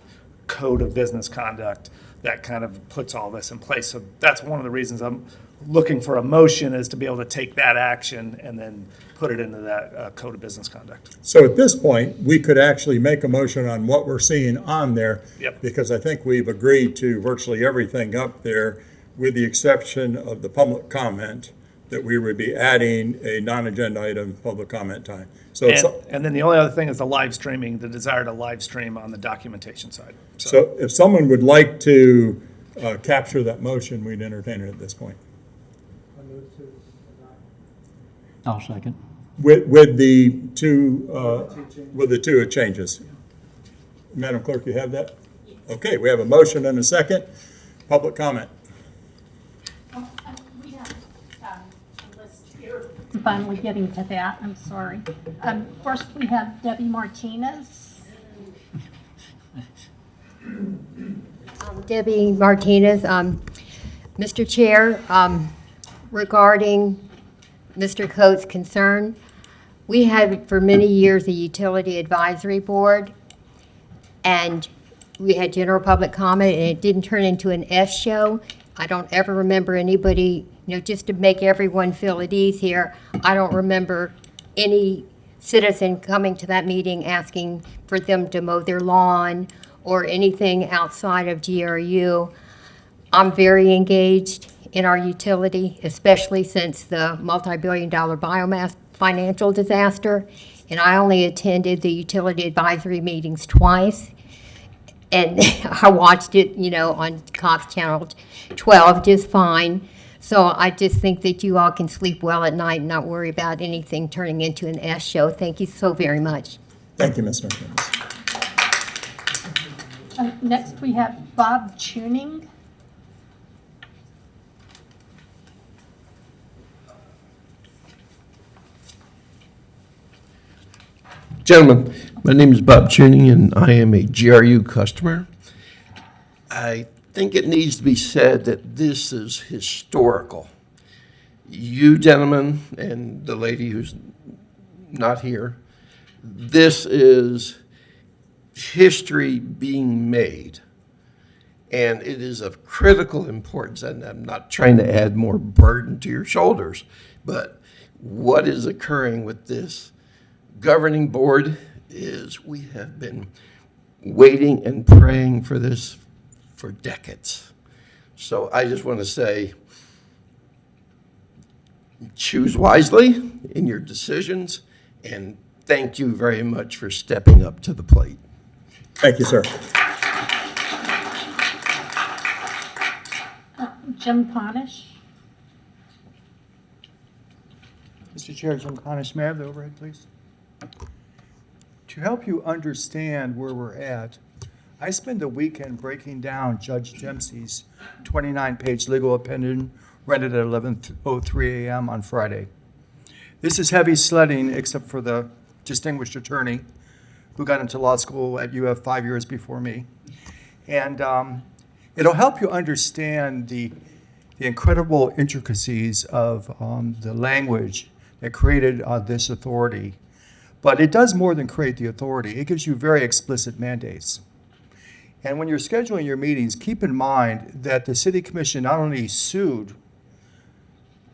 code of business conduct that kind of puts all this in place. So that's one of the reasons I'm looking for a motion, is to be able to take that action and then put it into that code of business conduct. So at this point, we could actually make a motion on what we're seeing on there. Yep. Because I think we've agreed to virtually everything up there, with the exception of the public comment, that we would be adding a non-agenda item, public comment time. So, And then the only other thing is the live streaming, the desire to live stream on the documentation side. so if someone would like to capture that motion, we'd entertain it at this point. I'll second. With the two changes. Madam Clerk, you have that? Okay, we have a motion and a second. Public comment. We have a list here. Finally getting to that, I'm sorry. First, we have Debbie Martinez. Debbie Martinez. Mr. Chair, regarding Mr. Coates' concern, we had for many years a utility advisory board, and we had general public comment, and it didn't turn into an S show. I don't ever remember anybody, just to make everyone feel at ease here, I don't remember any citizen coming to that meeting asking for them to mow their lawn or anything outside of GRU. I'm very engaged in our utility, especially since the multi-billion-dollar biomass financial disaster, and I only attended the utility advisory meetings twice, and I watched it, on Cox Channel 12 just fine. So I just think that you all can sleep well at night and not worry about anything turning into an S show. Thank you so very much. Thank you, Ms. Martinez. Next, we have Bob Tuning. Gentlemen, my name is Bob Tuning, and I am a GRU customer. I think it needs to be said that this is historical. You gentlemen, and the lady who's not here, this is history being made, and it is of critical importance. And I'm not trying to add more burden to your shoulders, but what is occurring with this governing board is we have been waiting and praying for this for decades. So I just want to say, choose wisely in your decisions, and thank you very much for stepping up to the plate. Thank you, sir. Jim Ponish. Mr. Chair, Jim Conish, may I have the overhead, please? To help you understand where we're at, I spent the weekend breaking down Judge Dempsey's 29-page legal opinion rendered at 11:03 a.m. on Friday. This is heavy sledding, except for the distinguished attorney who got into law school at UF 5 years before me. And it'll help you understand the incredible intricacies of the language that created this authority. But it does more than create the authority. It gives you very explicit mandates. And when you're scheduling your meetings, keep in mind that the City Commission not only sued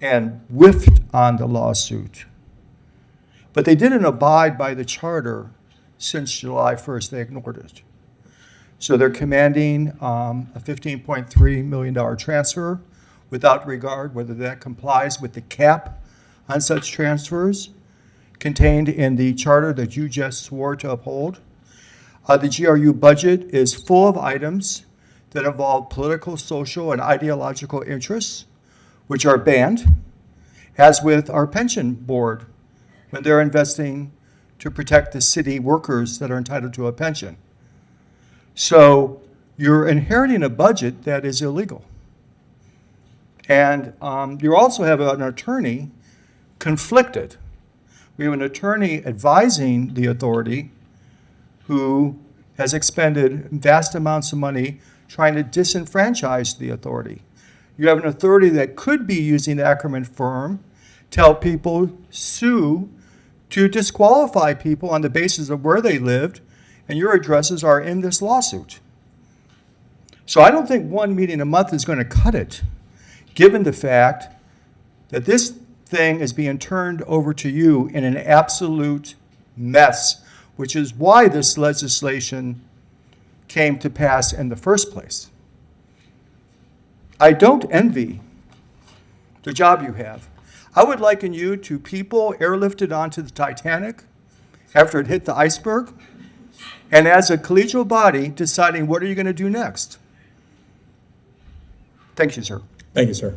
and whiffed on the lawsuit, but they didn't abide by the charter since July 1st. They ignored it. So they're commanding a $15.3 million transfer without regard whether that complies with the cap on such transfers contained in the charter that you just swore to uphold. The GRU budget is full of items that involve political, social, and ideological interests, which are banned, as with our pension board when they're investing to protect the city workers that are entitled to a pension. So you're inheriting a budget that is illegal. And you also have an attorney conflicted. We have an attorney advising the authority who has expended vast amounts of money trying to disenfranchise the authority. You have an authority that could be using the Ackerman firm to help people sue to disqualify people on the basis of where they lived, and your addresses are in this lawsuit. So I don't think one meeting a month is going to cut it, given the fact that this thing is being turned over to you in an absolute mess, which is why this legislation came to pass in the first place. I don't envy the job you have. I would liken you to people airlifted onto the Titanic after it hit the iceberg, and as a collegial body deciding what are you going to do next. Thank you, sir. Thank you, sir.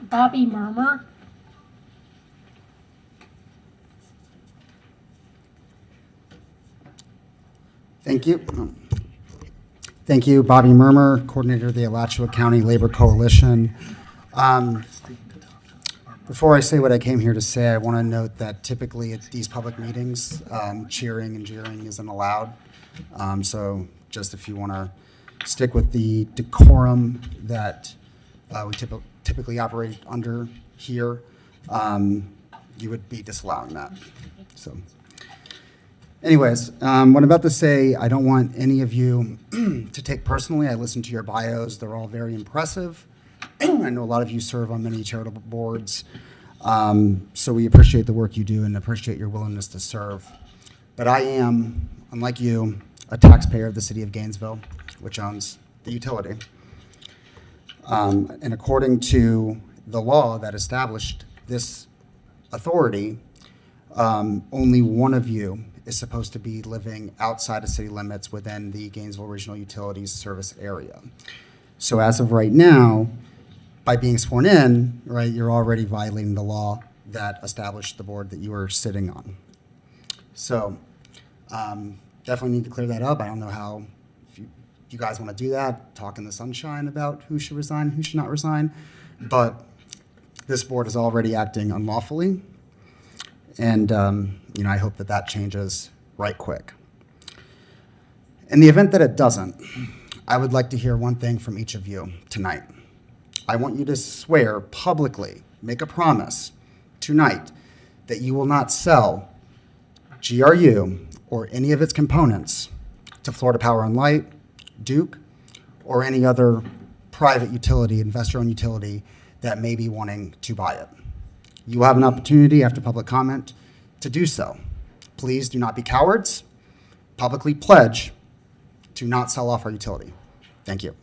Bobby Murmur. Thank you. Thank you, Bobby Murmur, Coordinator of the Alachua County Labor Coalition. Before I say what I came here to say, I want to note that typically at these public meetings, cheering and jeering isn't allowed. So just if you want to stick with the decorum that we typically operate under here, you would be disallowing that. So. Anyways, what I'm about to say, I don't want any of you to take personally. I listened to your bios. They're all very impressive. I know a lot of you serve on many charitable boards. So we appreciate the work you do and appreciate your willingness to serve. But I am, unlike you, a taxpayer of the city of Gainesville, which owns the utility. And according to the law that established this authority, only one of you is supposed to be living outside of city limits within the Gainesville Regional Utilities service area. So as of right now, by being sworn in, right, you're already violating the law that established the board that you are sitting on. So definitely need to clear that up. I don't know how, if you guys want to do that, talk in the sunshine about who should resign, who should not resign, but this board is already acting unlawfully. And I hope that that changes right quick. In the event that it doesn't, I would like to hear one thing from each of you tonight. I want you to swear publicly, make a promise tonight that you will not sell GRU or any of its components to Florida Power and Light, Duke, or any other private utility, investor-owned utility that may be wanting to buy it. You will have an opportunity after public comment to do so. Please do not be cowards. Publicly pledge to not sell off our utility. Thank you.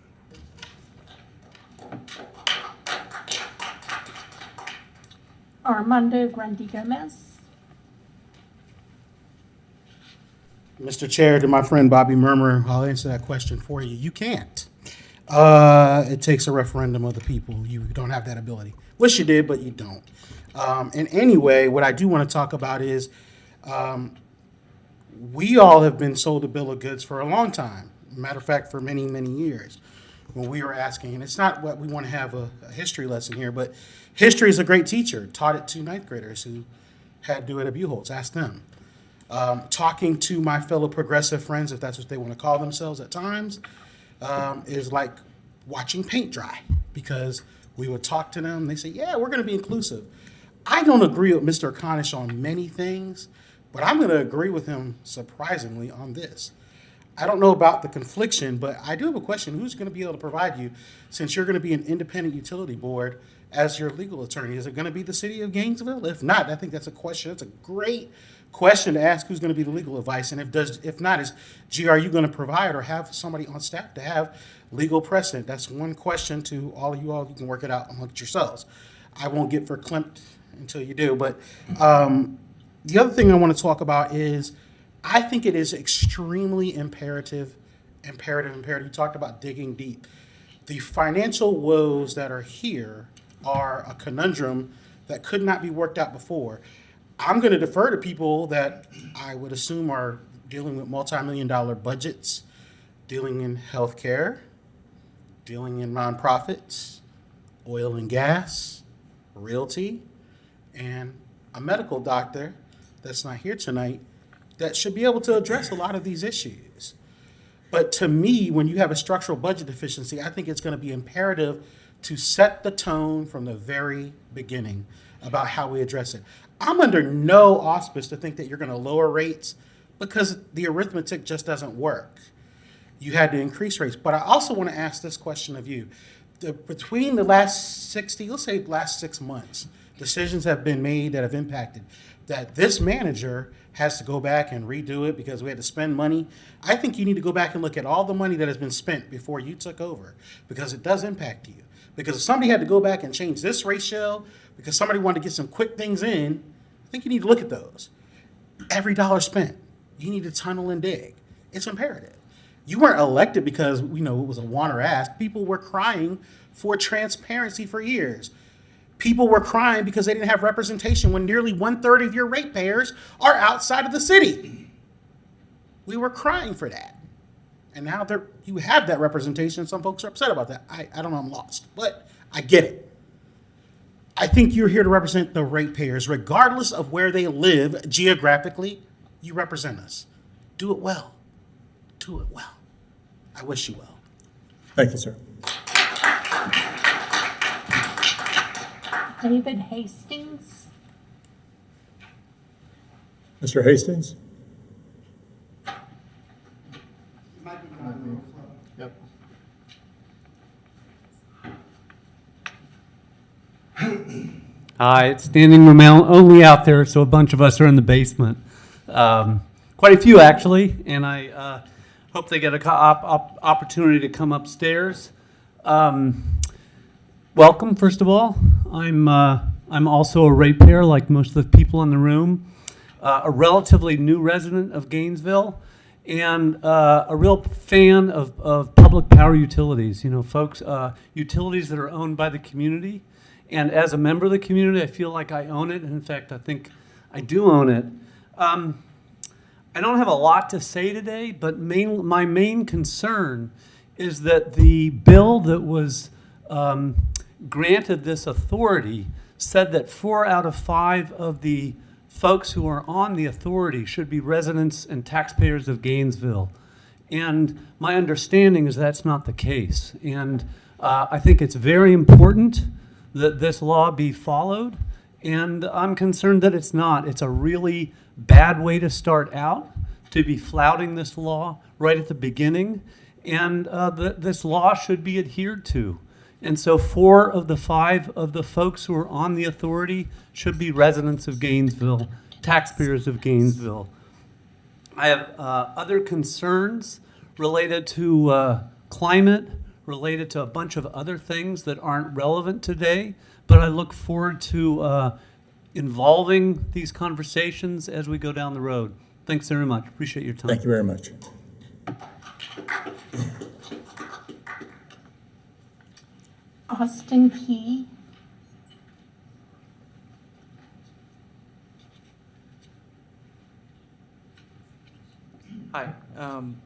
Armando Grundy Gomez. Mr. Chair, to my friend Bobby Murmur, I'll answer that question for you. You can't. It takes a referendum of the people. You don't have that ability. Wish you did, but you don't. And anyway, what I do want to talk about is we all have been sold a bill of goods for a long time. Matter of fact, for many, many years. When we were asking, and it's not what we want to have a history lesson here, but history is a great teacher. Taught it to ninth graders who had to do it at Buchholz. Ask them. Talking to my fellow progressive friends, if that's what they want to call themselves at times, is like watching paint dry, because we would talk to them and they say, yeah, we're going to be inclusive. I don't agree with Mr. Conish on many things, but I'm going to agree with him surprisingly on this. I don't know about the confliction, but I do have a question. Who's going to be able to provide you, since you're going to be an independent utility board, as your legal attorney? Is it going to be the city of Gainesville? If not, I think that's a question. That's a great question to ask, who's going to be the legal advice. And if not, is GRU going to provide or have somebody on staff to have legal precedent? That's one question to all of you all. You can work it out amongst yourselves. I won't get verklempt until you do, but The other thing I want to talk about is I think it is extremely imperative. You talked about digging deep. The financial woes that are here are a conundrum that could not be worked out before. I'm going to defer to people that I would assume are dealing with multi-million-dollar budgets, dealing in healthcare, dealing in nonprofits, oil and gas, realty, and a medical doctor that's not here tonight that should be able to address a lot of these issues. But to me, when you have a structural budget deficiency, I think it's going to be imperative to set the tone from the very beginning about how we address it. I'm under no auspice to think that you're going to lower rates because the arithmetic just doesn't work. You had to increase rates. But I also want to ask this question of you. Between the last 6 months, decisions have been made that have impacted that this manager has to go back and redo it because we had to spend money. I think you need to go back and look at all the money that has been spent before you took over because it does impact you. Because if somebody had to go back and change this ratio because somebody wanted to get some quick things in, I think you need to look at those. Every dollar spent, you need to tunnel and dig. It's imperative. You weren't elected because it was a want or ask. People were crying for transparency for years. People were crying because they didn't have representation when nearly 1/3 of your ratepayers are outside of the city. We were crying for that. And now you have that representation. Some folks are upset about that. I don't know, I'm lost, but I get it. I think you're here to represent the ratepayers, regardless of where they live geographically. You represent us. Do it well. Do it well. I wish you well. Thank you, sir. David Hastings. Mr. Hastings? Yep. Hi, it's standing room only out there, so a bunch of us are in the basement. Quite a few, actually, and I hope they get an opportunity to come upstairs. Welcome, first of all. I'm also a ratepayer, like most of the people in the room, a relatively new resident of Gainesville, and a real fan of public power utilities. Folks, utilities that are owned by the community. And as a member of the community, I feel like I own it. And in fact, I think I do own it. I don't have a lot to say today, but my main concern is that the bill that was granted this authority said that 4 out of 5 of the folks who are on the authority should be residents and taxpayers of Gainesville. And my understanding is that's not the case. And I think it's very important that this law be followed. And I'm concerned that it's not. It's a really bad way to start out, to be flouting this law right at the beginning. And this law should be adhered to. And so 4 of the 5 of the folks who are on the authority should be residents of Gainesville, taxpayers of Gainesville. I have other concerns related to climate, related to a bunch of other things that aren't relevant today, but I look forward to involving these conversations as we go down the road. Thanks very much. Appreciate your time. Thank you very much. Austin Key. Hi.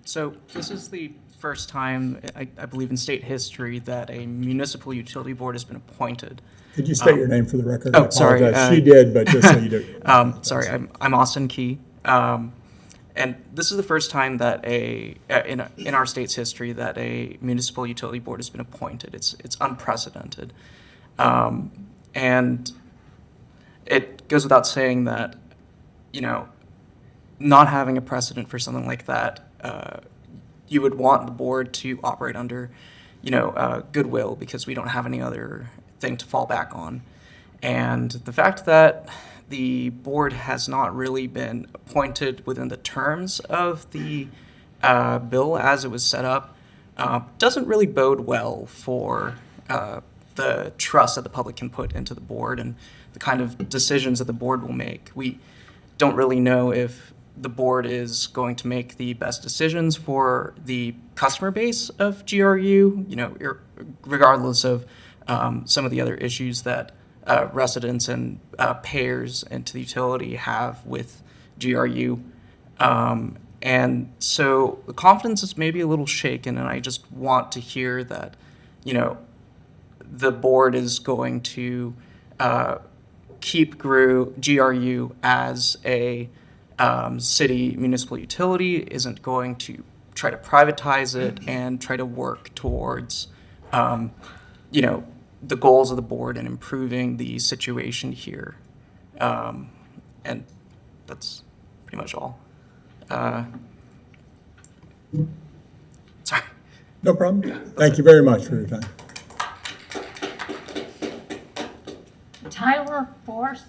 So this is the first time, I believe, in state history that a municipal utility board has been appointed. Could you state your name for the record? Oh, sorry. She did, but just so you do. Sorry, I'm Austin Key. And this is the first time that in our state's history that a municipal utility board has been appointed. It's unprecedented. And it goes without saying that, not having a precedent for something like that, you would want the board to operate under, goodwill, because we don't have any other thing to fall back on. And the fact that the board has not really been appointed within the terms of the bill as it was set up doesn't really bode well for the trust that the public can put into the board and the kind of decisions that the board will make. don't really know if the board is going to make the best decisions for the customer base of GRU, regardless of some of the other issues that residents and payers into the utility have with GRU. And so the confidence is maybe a little shaken, and I just want to hear that, the board is going to keep GRU as a city municipal utility, isn't going to try to privatize it and try to work towards, the goals of the board and improving the situation here. And that's pretty much all. Sorry. No problem. Thank you very much for your time. Tyler Forst.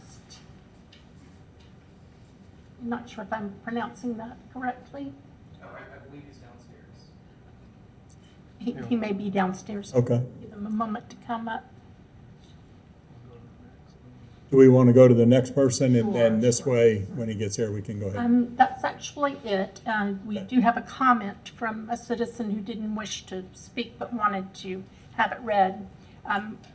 I'm not sure if I'm pronouncing that correctly. I believe he's downstairs. He may be downstairs. Okay. Give him a moment to come up. Do we want to go to the next person, and then this way, when he gets here, we can go ahead? That's actually it. We do have a comment from a citizen who didn't wish to speak but wanted to have it read.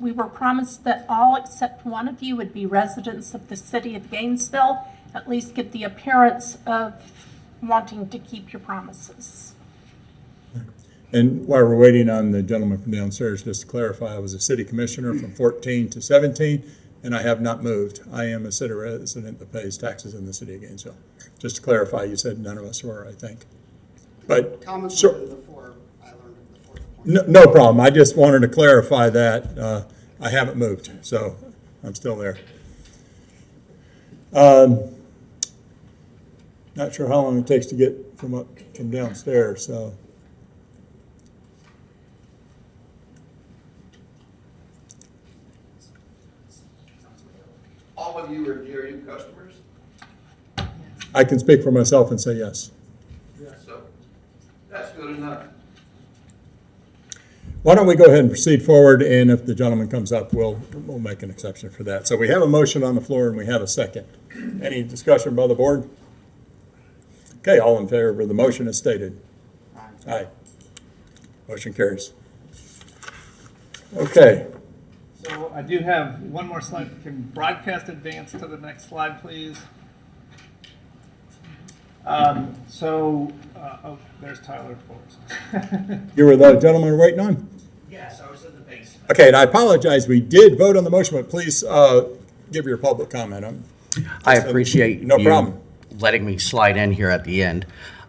We were promised that all except one of you would be residents of the city of Gainesville, at least get the appearance of wanting to keep your promises. And while we're waiting on the gentleman from downstairs, just to clarify, I was a city commissioner from 14 to 17, and I have not moved. I am a city resident that pays taxes in the city of Gainesville. Just to clarify, you said none of us were, I think. But Comments sure. before I learned of the fourth point. No problem. I just wanted to clarify that. I haven't moved, so I'm still there. Not sure how long it takes to get from downstairs, so. All of you are GRU customers? I can speak for myself and say yes. So that's good enough. Why don't we go ahead and proceed forward, and if the gentleman comes up, we'll make an exception for that. So we have a motion on the floor and we have a second. Any discussion by the board? Okay, all in favor of the motion as stated? Aye. Motion carries. Okay. So I do have one more slide. Can broadcast advance to the next slide, please? Oh, there's Tyler Forst. You were the gentleman we're waiting on? Yes, I was in the basement. Okay, and I apologize. We did vote on the motion, but please give your public comment on. I appreciate no you problem. letting me slide in here at the end.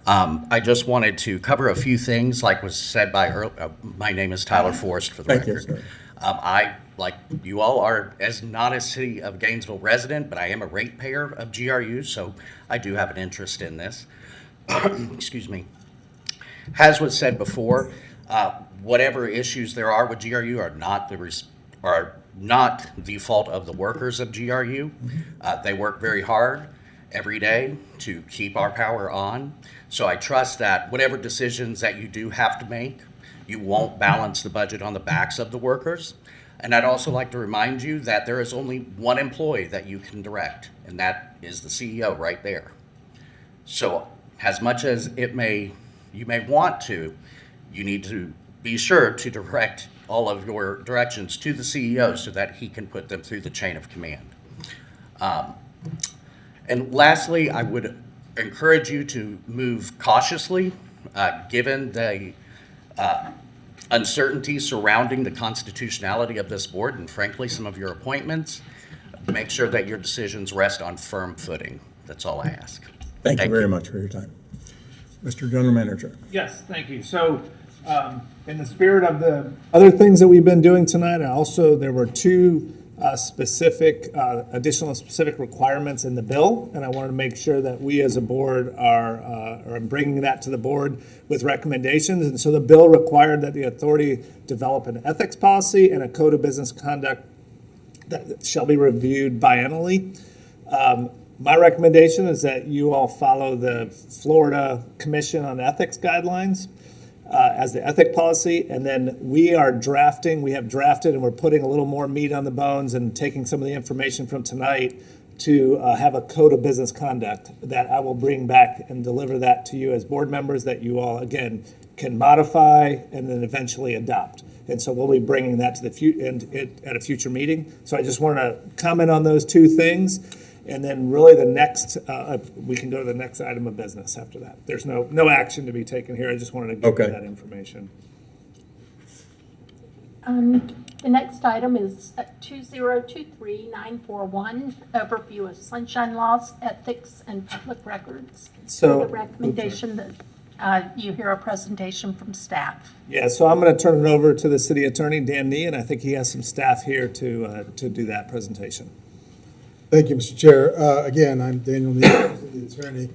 I just wanted to cover a few things, like was said by my name is Tyler Forst, for the Thank you, record. sir. I, like you all, are not a city of Gainesville resident, but I am a ratepayer of GRU, so I do have an interest in this. Excuse me. As was said before, whatever issues there are with GRU are not the fault of the workers of GRU. They work very hard every day to keep our power on. So I trust that whatever decisions that you do have to make, you won't balance the budget on the backs of the workers. And I'd also like to remind you that there is only one employee that you can direct, and that is the CEO right there. So as much as you may want to, you need to be sure to direct all of your directions to the CEO so that he can put them through the chain of command. And lastly, I would encourage you to move cautiously, given the uncertainty surrounding the constitutionality of this board and frankly some of your appointments. Make sure that your decisions rest on firm footing. That's all I ask. Thank you very much for your time. Mr. General Manager. Yes, thank you. So in the spirit of the other things that we've been doing tonight, there were two additional specific requirements in the bill, and I wanted to make sure that we as a board are bringing that to the board with recommendations. And so the bill required that the authority develop an ethics policy and a code of business conduct that shall be reviewed biennially. My recommendation is that you all follow the Florida Commission on Ethics guidelines as the ethic policy, and then we have drafted, and we're putting a little more meat on the bones and taking some of the information from tonight to have a code of business conduct that I will bring back and deliver that to you as board members that you all, again, can modify and then eventually adopt. And so we'll be bringing that to the at a future meeting. So I just want to comment on those two things. And then really the next, we can go to the next item of business after that. There's no action to be taken here. I just wanted to give you that information. The next item is 2023941, overview of sunshine laws, ethics, and public records. So the recommendation that you hear a presentation from staff. Yeah, so I'm going to turn it over to the city attorney, Dan Nee, and I think he has some staff here to do that presentation. Thank you, Mr. Chair. Again, I'm Daniel Nee, the attorney.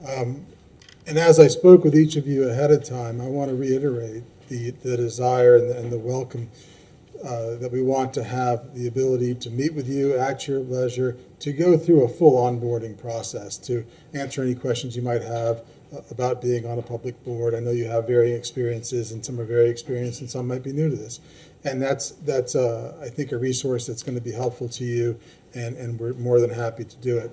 And as I spoke with each of you ahead of time, I want to reiterate the desire and the welcome that we want to have the ability to meet with you at your leisure, to go through a full onboarding process, to answer any questions you might have about being on a public board. I know you have varying experiences, and some are very experienced and some might be new to this. And that's I think, a resource that's going to be helpful to you, and we're more than happy to do it.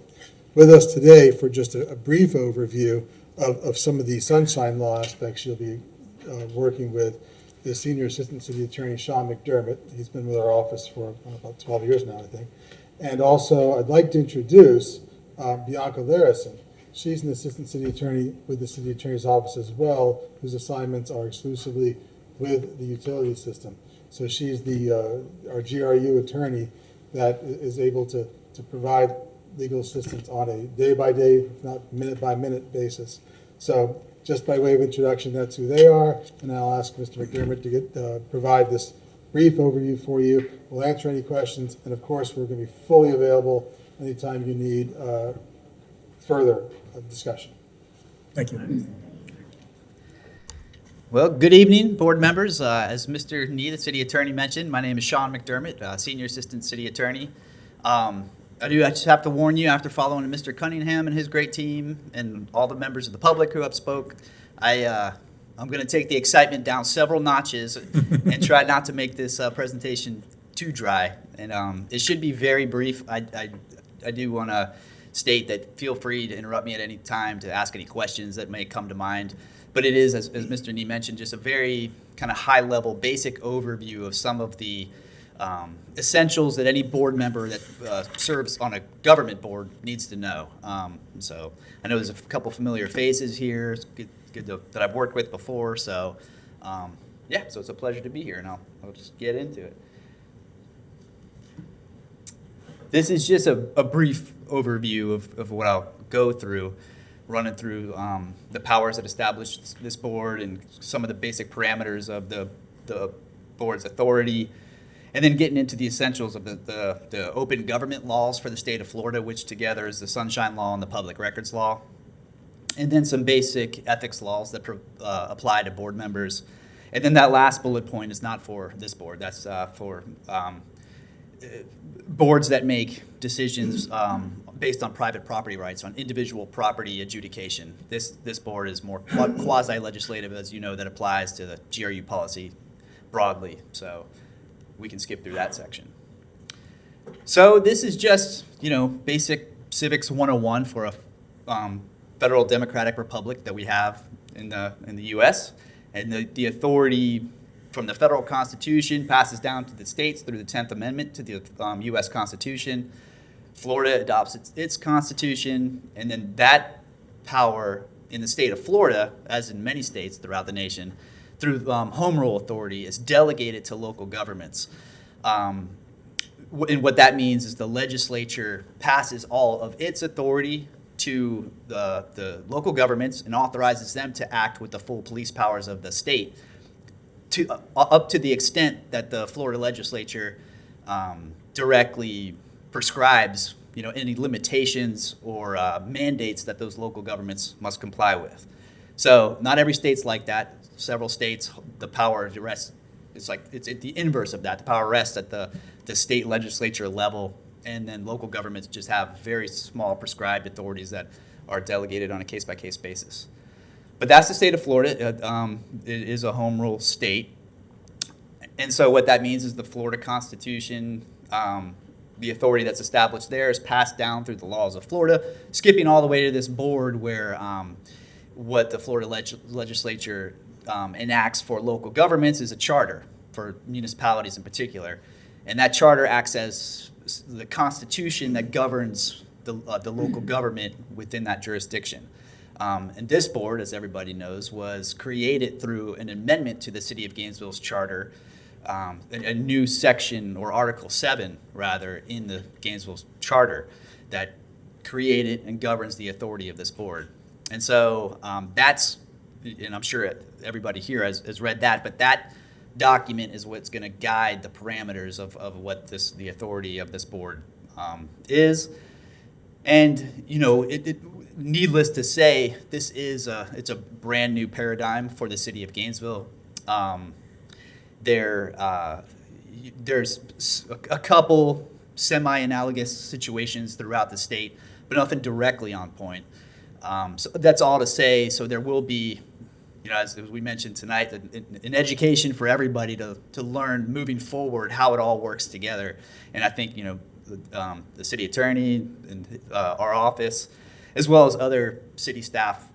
With us today for just a brief overview of some of the sunshine law aspects you'll be working with the Senior Assistant City Attorney, Sean McDermott. He's been with our office for about 12 years now, I think. And also, I'd like to introduce Bianca Larison. She's an Assistant City Attorney with the City Attorney's Office as well, whose assignments are exclusively with the utility system. So she's our GRU attorney that is able to provide legal assistance on a day-by-day, if not minute-by-minute basis. So just by way of introduction, that's who they are, and I'll ask Mr. McDermott to provide this brief overview for you. We'll answer any questions, and of course, we're going to be fully available anytime you need further discussion. Thank you. Well, good evening, board members. As Mr. Nee, the city attorney, mentioned, my name is Sean McDermott, Senior Assistant City Attorney. I just have to warn you, after following Mr. Cunningham and his great team and all the members of the public who have spoke, I'm going to take the excitement down several notches and try not to make this presentation too dry. And it should be very brief. I do want to state that feel free to interrupt me at any time to ask any questions that may come to mind. But it is, as Mr. Nee mentioned, just a very kind of high-level, basic overview of some of the essentials that any board member that serves on a government board needs to know. So I know there's a couple familiar faces here. It's good that I've worked with before. So yeah, so it's a pleasure to be here, and I'll just get into it. This is just a brief overview of what I'll go through, running through the powers that establish this board and some of the basic parameters of the board's authority, and then getting into the essentials of the open government laws for the state of Florida, which together is the Sunshine Law and the Public Records Law, and then some basic ethics laws that apply to board members. And then that last bullet point is not for this board. That's for boards that make decisions based on private property rights, on individual property adjudication. This board is more quasi-legislative, as you know, that applies to the GRU policy broadly. So we can skip through that section. So this is just, basic civics 101 for a federal democratic republic that we have in the U.S. And the authority from the federal Constitution passes down to the states through the 10th Amendment to the U.S. Constitution. Florida adopts its Constitution, and then that power in the state of Florida, as in many states throughout the nation, through home rule authority, is delegated to local governments. And what that means is the legislature passes all of its authority to the local governments and authorizes them to act with the full police powers of the state, up to the extent that the Florida legislature directly prescribes, any limitations or mandates that those local governments must comply with. So not every state's like that. Several states, the power rests. It's the inverse of that. The power rests at the state legislature level, and then local governments just have very small prescribed authorities that are delegated on a case-by-case basis. But that's the state of Florida. It is a home rule state. And so what that means is the Florida Constitution the authority that's established there is passed down through the laws of Florida, skipping all the way to this board where what the Florida legislature enacts for local governments is a charter for municipalities in particular. And that charter acts as the constitution that governs the local government within that jurisdiction. And this board, as everybody knows, was created through an amendment to the City of Gainesville's charter, a new section, or Article 7, rather, in the Gainesville charter that created and governs the authority of this board. And so that's, and I'm sure everybody here has read that, but that document is what's going to guide the parameters of what the authority of this board is. And, you know, needless to say, this is it's a brand new paradigm for the City of Gainesville. There's a couple semi-analogous situations throughout the state, but nothing directly on point. So that's all to say. So there will be, you know, as we mentioned tonight, an education for everybody to learn moving forward how it all works together. And I think, you know, the city attorney and our office, as well as other city staff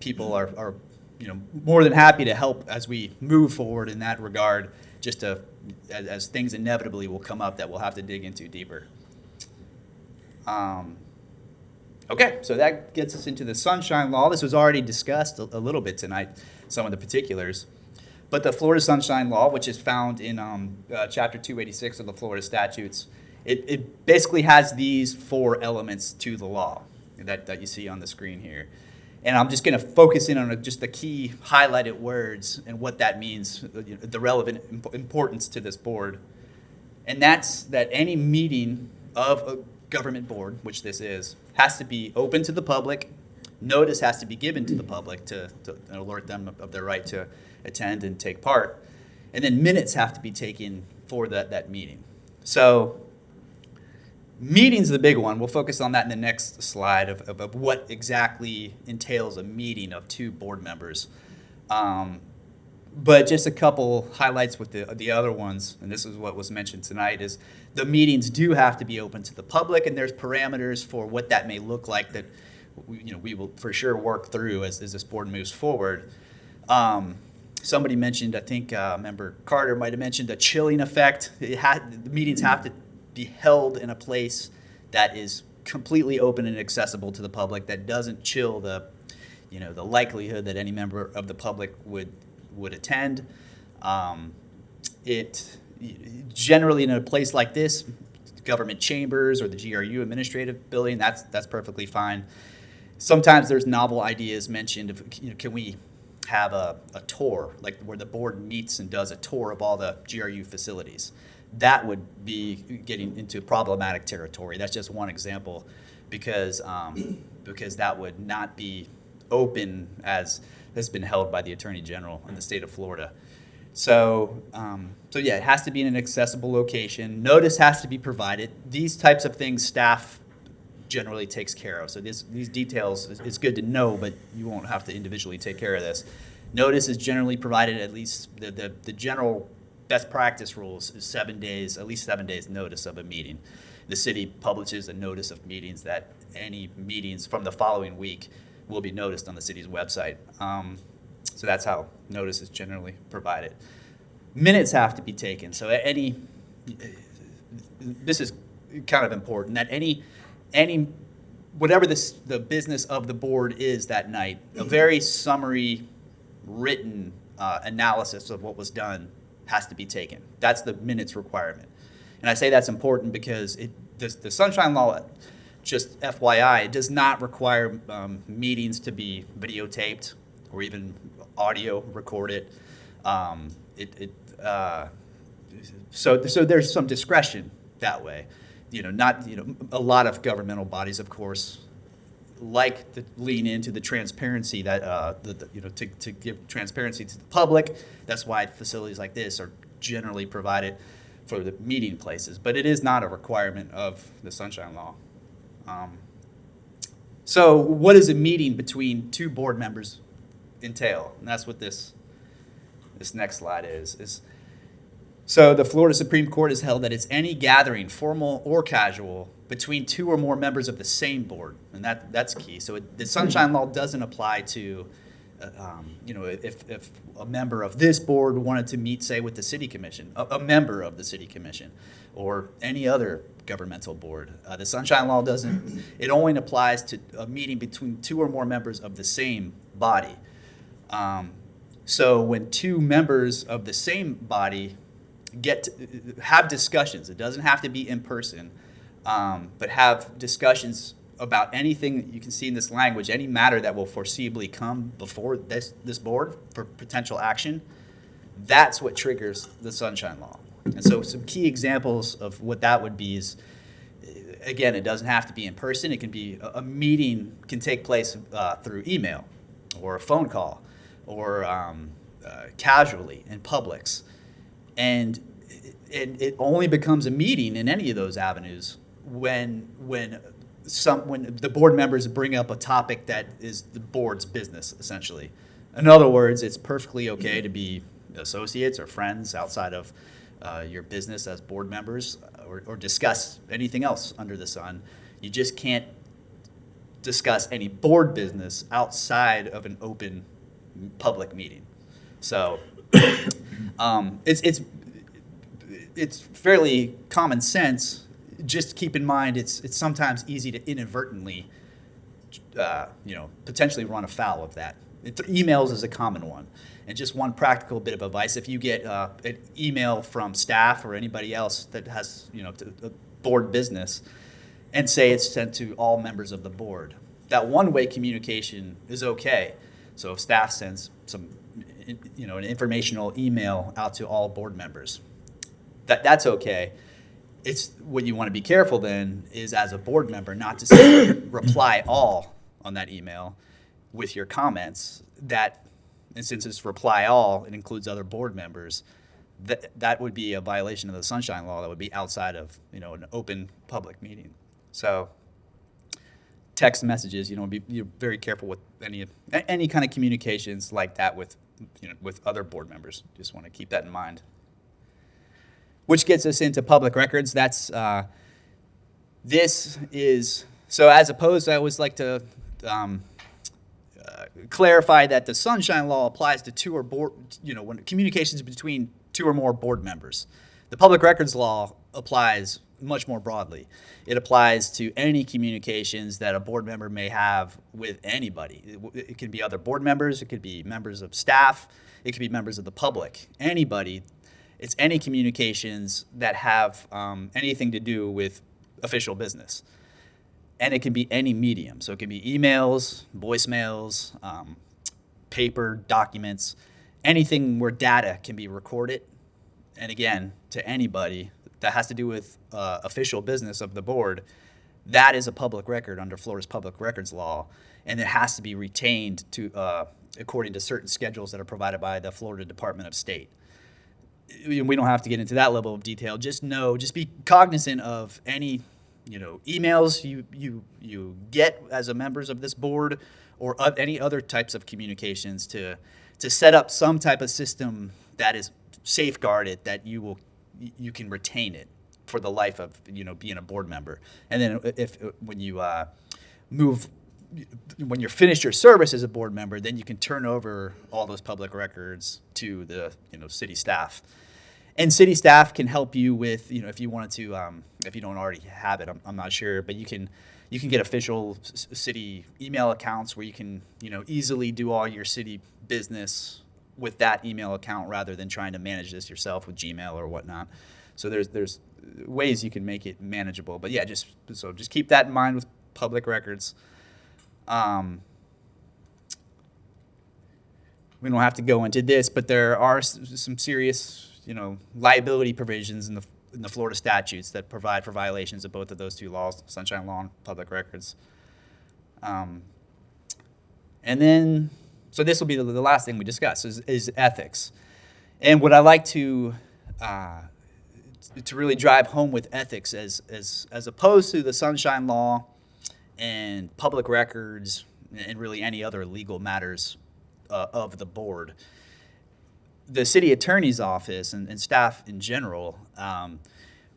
people are you know, more than happy to help as we move forward in that regard, just to, as things inevitably will come up that we'll have to dig into deeper. Okay, so that gets us into the Sunshine Law. This was already discussed a little bit tonight, some of the particulars. But the Florida Sunshine Law, which is found in Chapter 286 of the Florida Statutes, it basically has these 4 elements to the law that you see on the screen here. And I'm just going to focus in on just the key highlighted words and what that means, the relevant importance to this board. And that's that any meeting of a government board, which this is, has to be open to the public. Notice has to be given to the public to alert them of their right to attend and take part. And then minutes have to be taken for that meeting. So meeting's the big one. We'll focus on that in the next slide of what exactly entails a meeting of 2 board members. But just a couple highlights with the other ones, and this is what was mentioned tonight, is the meetings do have to be open to the public, and there's parameters for what that may look like that we will for sure work through as this board moves forward. Somebody mentioned, I think Member Carter might have mentioned, a chilling effect. The meetings have to be held in a place that is completely open and accessible to the public, that doesn't chill the likelihood that any member of the public would attend. It generally, in a place like this, government chambers or the GRU administrative building, that's perfectly fine. Sometimes there's novel ideas mentioned of, can we have a tour, like where the board meets and does a tour of all the GRU facilities? That would be getting into problematic territory. That's just one example, because that would not be open as has been held by the Attorney General in the state of Florida. So yeah, it has to be in an accessible location. Notice has to be provided. These types of things staff generally takes care of. So these details, it's good to know, but you won't have to individually take care of this. Notice is generally provided, at least the general best practice rules is 7 days, at least 7 days notice of a meeting. The city publishes a notice of meetings that any meetings from the following week will be noticed on the city's website. So that's how notice is generally provided. Minutes have to be taken. So this is kind of important, that any whatever the business of the board is that night, a very summary written analysis of what was done has to be taken. That's the minutes requirement. And I say that's important because the Sunshine Law, just FYI, it does not require meetings to be videotaped or even audio recorded. So there's some discretion that way. A lot of governmental bodies, of course, like to lean into the transparency that to give transparency to the public. That's why facilities like this are generally provided for the meeting places, but it is not a requirement of the Sunshine Law. So what does a meeting between 2 board members entail? And that's what this next slide is So the Florida Supreme Court has held that it's any gathering, formal or casual, between two or more members of the same board, and that's key. So the Sunshine Law doesn't apply to, if a member of this board wanted to meet, say, with the City Commission, a member of the City Commission, or any other governmental board. The Sunshine Law doesn't. It only applies to a meeting between two or more members of the same body. So when two members of the same body have discussions, it doesn't have to be in person, but have discussions about anything that you can see in this language, any matter that will foreseeably come before this board for potential action, that's what triggers the Sunshine Law. And so some key examples of what that would be is, again, it doesn't have to be in person. It can be a meeting can take place through email or a phone call or casually in Publix. And it only becomes a meeting in any of those avenues when the board members bring up a topic that is the board's business, essentially. In other words, it's perfectly okay to be associates or friends outside of your business as board members or discuss anything else under the sun. You just can't discuss any board business outside of an open public meeting. So it's fairly common sense. Just keep in mind it's sometimes easy to inadvertently, potentially run afoul of that. Emails is a common one. And just one practical bit of advice: if you get an email from staff or anybody else that has a board business, and say it's sent to all members of the board, that one-way communication is okay. So if staff sends an informational email out to all board members, that's okay. It's what you want to be careful then is, as a board member, not to say reply all on that email with your comments. And since it's reply all, it includes other board members. That would be a violation of the Sunshine Law. That would be outside of an open public meeting. So text messages, be very careful with any kind of communications like that with other board members. Just want to keep that in mind. Which gets us into public records. This is, so as opposed, I always like to clarify that the Sunshine Law applies to two or board, when communications between two or more board members. The Public Records Law applies much more broadly. It applies to any communications that a board member may have with anybody. It can be other board members, it could be members of staff, it could be members of the public, anybody. It's any communications that have anything to do with official business. And it can be any medium. So it can be emails, voicemails, paper, documents, anything where data can be recorded. And again, to anybody that has to do with official business of the board, that is a public record under Florida's Public Records Law. And it has to be retained according to certain schedules that are provided by the Florida Department of State. We don't have to get into that level of detail. Just be cognizant of any emails you get as a members of this board, or of any other types of communications, to set up some type of system that is safeguarded, that you can retain it for the life of being a board member. And then when you're finished your service as a board member, then you can turn over all those public records to the city staff. And city staff can help you with, if you wanted to, if you don't already have it, I'm not sure, but you can get official city email accounts where you can, easily do all your city business with that email account rather than trying to manage this yourself with Gmail or whatnot. So there's ways you can make it manageable. But yeah, just keep that in mind with public records. We don't have to go into this, but there are some serious liability provisions in the Florida statutes that provide for violations of both of those two laws, Sunshine Law and public records. And then, so this will be the last thing we discuss is ethics. And what I like to really drive home with ethics as opposed to the Sunshine Law and public records and really any other legal matters of the board, the city attorney's office and staff in general,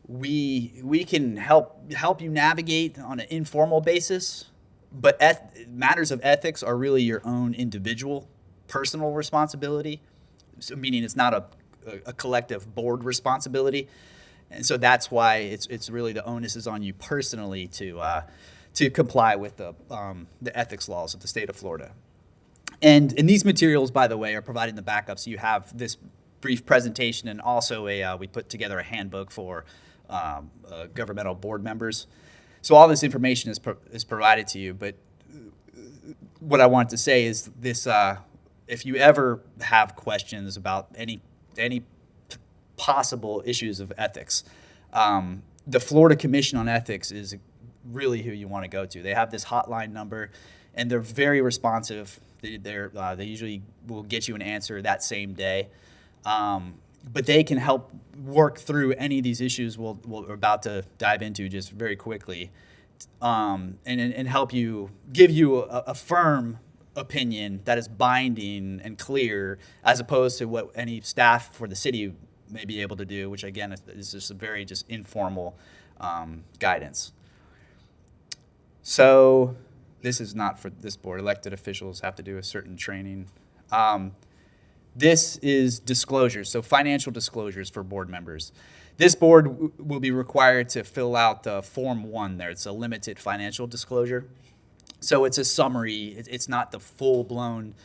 we can help you navigate on an informal basis, but matters of ethics are really your own individual personal responsibility. So meaning it's not a collective board responsibility, and so that's why it's really the onus is on you personally to comply with the ethics laws of the state of Florida. And these materials, by the way, are providing the backup. So you have this brief presentation, and also we put together a handbook for governmental board members. So all this information is provided to you. But what I wanted to say is this: if you ever have questions about any possible issues of ethics, the Florida Commission on Ethics is really who you want to go to. They have this hotline number, and they're very responsive. They usually will get you an answer that same day. But they can help work through any of these issues we're about to dive into just very quickly, and help you, give you a firm opinion that is binding and clear, as opposed to what any staff for the city may be able to do, which again is just a very just informal guidance. So this is not for this board. Elected officials have to do a certain training. This is disclosures, so financial disclosures for board members. This board will be required to fill out Form 1 there. It's a limited financial disclosure. So it's a summary. It's not the full-blown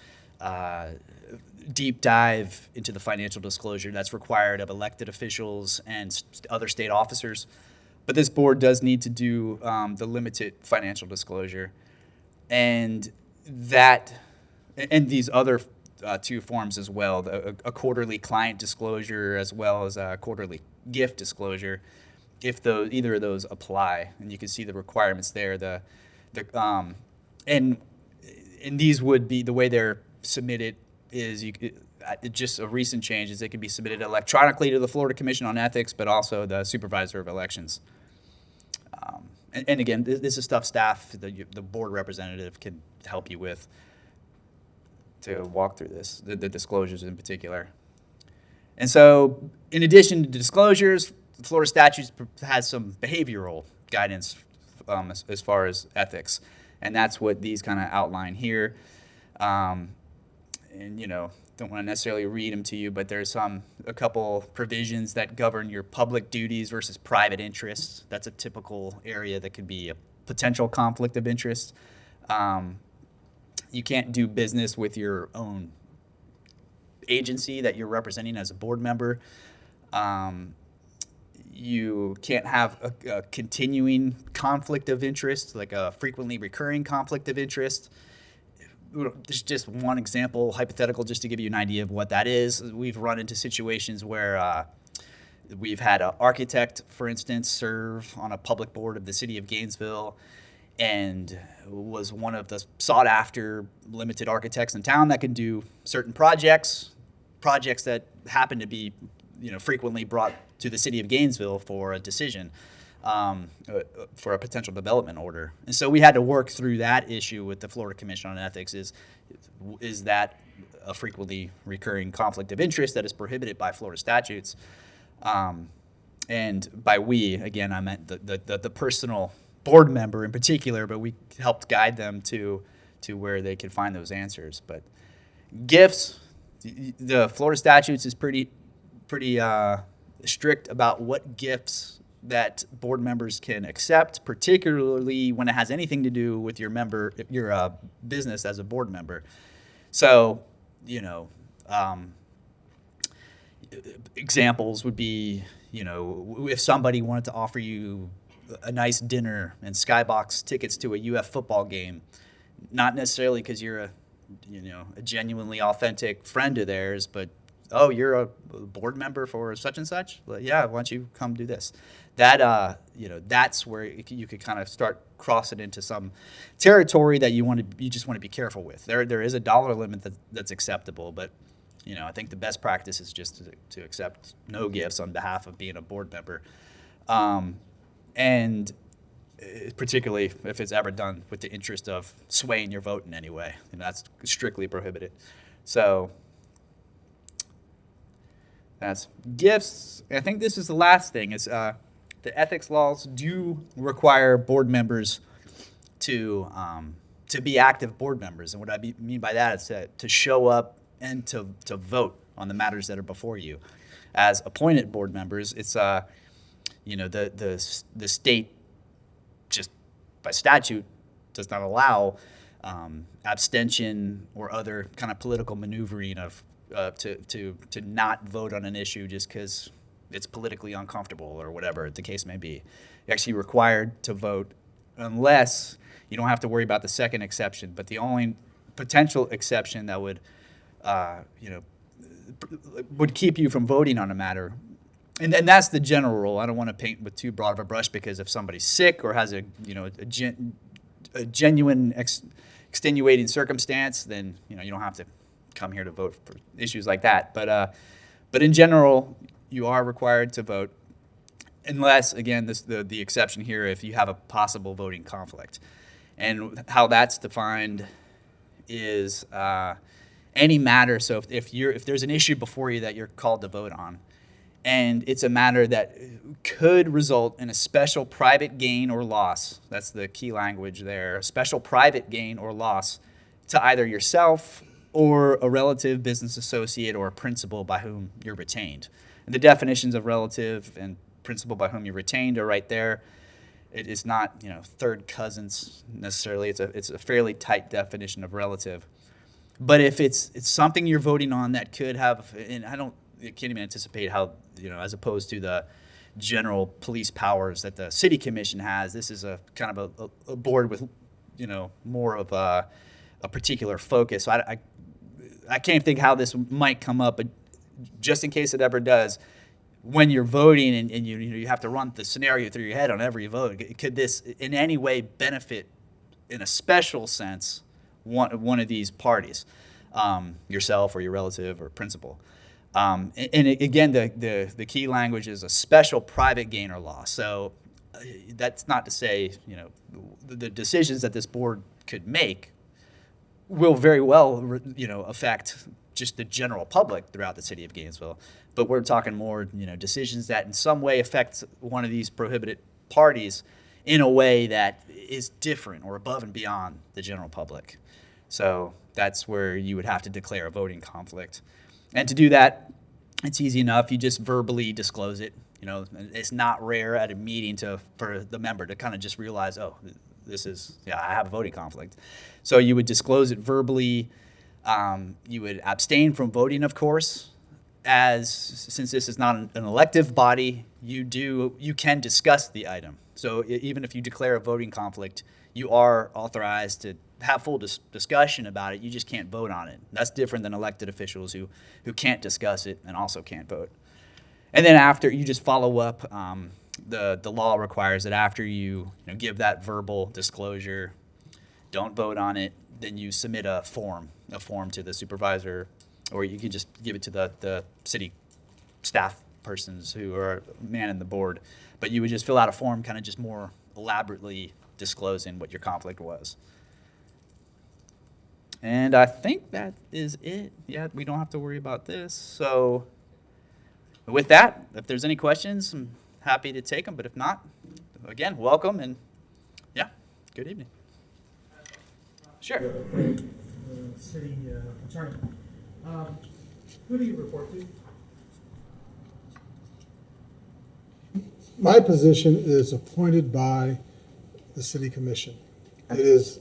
deep dive into the financial disclosure that's required of elected officials and other state officers. But this board does need to do the limited financial disclosure. And these other two forms as well, a quarterly client disclosure as well as a quarterly gift disclosure, if either of those apply. And you can see the requirements there. And these would be, the way they're submitted is just a recent change is they can be submitted electronically to the Florida Commission on Ethics, but also the Supervisor of Elections. And again, this is stuff staff, the board representative can help you with to walk through this, the disclosures in particular. And so, in addition to disclosures, Florida statutes has some behavioral guidance as far as ethics, and that's what these kind of outline here. And don't want to necessarily read them to you, but there's a couple provisions that govern your public duties versus private interests. That's a typical area that could be a potential conflict of interest. You can't do business with your own agency that you're representing as a board member. You can't have a continuing conflict of interest, like a frequently recurring conflict of interest. There's just one example, hypothetical, just to give you an idea of what that is. We've run into situations where we've had an architect, for instance, serve on a public board of the city of Gainesville and was one of the sought-after limited architects in town that can do certain projects that happen to be frequently brought to the city of Gainesville for a decision. For a potential development order. And so we had to work through that issue with the Florida Commission on Ethics. Is that a frequently recurring conflict of interest that is prohibited by Florida statutes? And by we, again, I meant the personal board member in particular, but we helped guide them to where they could find those answers. But gifts, the Florida statutes is pretty strict about what gifts that board members can accept, particularly when it has anything to do with your business as a board member. So, examples would be, if somebody wanted to offer you a nice dinner and skybox tickets to a UF football game, not necessarily because you're a genuinely authentic friend of theirs, but oh, you're a board member for such and such? Well, yeah, why don't you come do this? That that's where you could kind of start crossing into some territory that you just want to be careful with. There is a dollar limit that's acceptable, but I think the best practice is just to accept no gifts on behalf of being a board member, and particularly if it's ever done with the interest of swaying your vote in any way, and that's strictly prohibited. So. That's gifts. I think this is the last thing. Is the ethics laws do require board members to be active board members, and what I mean by that is to show up and to vote on the matters that are before you. As appointed board members, it's the state just by statute does not allow abstention or other kind of political maneuvering of to not vote on an issue just because it's politically uncomfortable or whatever the case may be. You're actually required to vote unless you don't have to worry about the second exception. But the only potential exception that would would keep you from voting on a matter, and that's the general rule. I don't want to paint with too broad of a brush, because if somebody's sick or has a genuine extenuating circumstance, then you don't have to come here to vote for issues like that. But in general, you are required to vote, unless, again, the exception here, if you have a possible voting conflict. And how that's defined is any matter. So if there's an issue before you that you're called to vote on, and it's a matter that could result in a special private gain or loss, that's the key language there, a special private gain or loss to either yourself or a relative, business associate, or a principal by whom you're retained. And the definitions of relative and principal by whom you're retained are right there. It is not, third cousins necessarily. It's a fairly tight definition of relative. But if it's something you're voting on that could have, and I can't even anticipate how, as opposed to the general police powers that the city commission has, this is a kind of a board with, more of a particular focus. So I can't think how this might come up, but just in case it ever does, when you're voting and you have to run the scenario through your head on every vote, could this in any way benefit, in a special sense, one of these parties, yourself or your relative or principal? And again, the key language is a special private gain or loss. So that's not to say, the decisions that this board could make will very well, affect just the general public throughout the city of Gainesville. But we're talking more, decisions that in some way affect one of these prohibited parties in a way that is different or above and beyond the general public. So that's where you would have to declare a voting conflict. And to do that, it's easy enough. You just verbally disclose it. It's not rare at a meeting for the member to kind of just realize, oh, I have a voting conflict. So you would disclose it verbally. You would abstain from voting, of course, since this is not an elective body, you can discuss the item. So even if you declare a voting conflict, you are authorized to have full discussion about it. You just can't vote on it. That's different than elected officials who can't discuss it and also can't vote. And then after, you just follow up. The law requires that after you give that verbal disclosure, don't vote on it, then you submit a form to the supervisor, or you can just give it to the city staff persons who are manning the board. But you would just fill out a form, kind of just more elaborately disclosing what your conflict was. And I think that is it. Yeah, we don't have to worry about this. So with that, if there's any questions, I'm happy to take them. But if not, again, welcome, and yeah, good evening. Sure. City attorney. Who do you report to? My position is appointed by the city commission. It is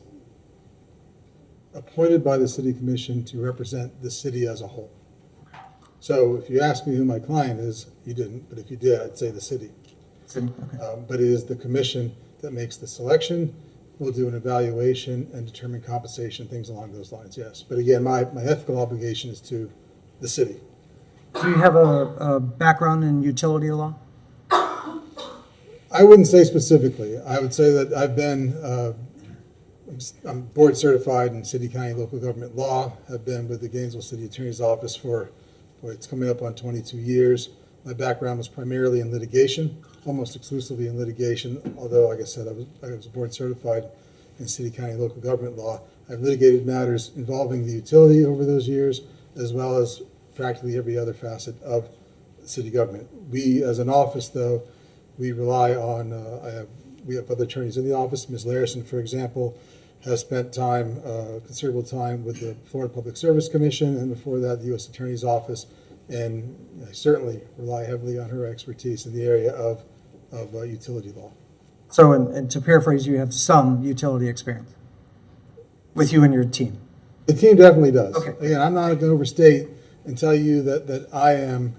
appointed by the city commission to represent the city as a whole. So if you ask me who my client is, you didn't, but if you did, I'd say the city. City, okay. But it is the commission that makes the selection. We'll do an evaluation and determine compensation, things along those lines, yes. But again, my ethical obligation is to the city. Do you have a background in utility law? I wouldn't say specifically. I would say that I've been, I'm board certified in city, county, local government law. I've been with the Gainesville City Attorney's Office for it's coming up on 22 years. My background was primarily in litigation, almost exclusively in litigation, although, like I said, I was board certified in city, county, local government law. I've litigated matters involving the utility over those years, as well as practically every other facet of city government. We, as an office, though, we rely on, we have other attorneys in the office. Ms. Larison, for example, has spent time, considerable time with the Florida Public Service Commission, and before that, the U.S. Attorney's Office, and I certainly rely heavily on her expertise in the area of utility law. So, and to paraphrase, you have some utility experience with you and your team. The team definitely does. Okay. Again, I'm not going to overstate and tell you that I am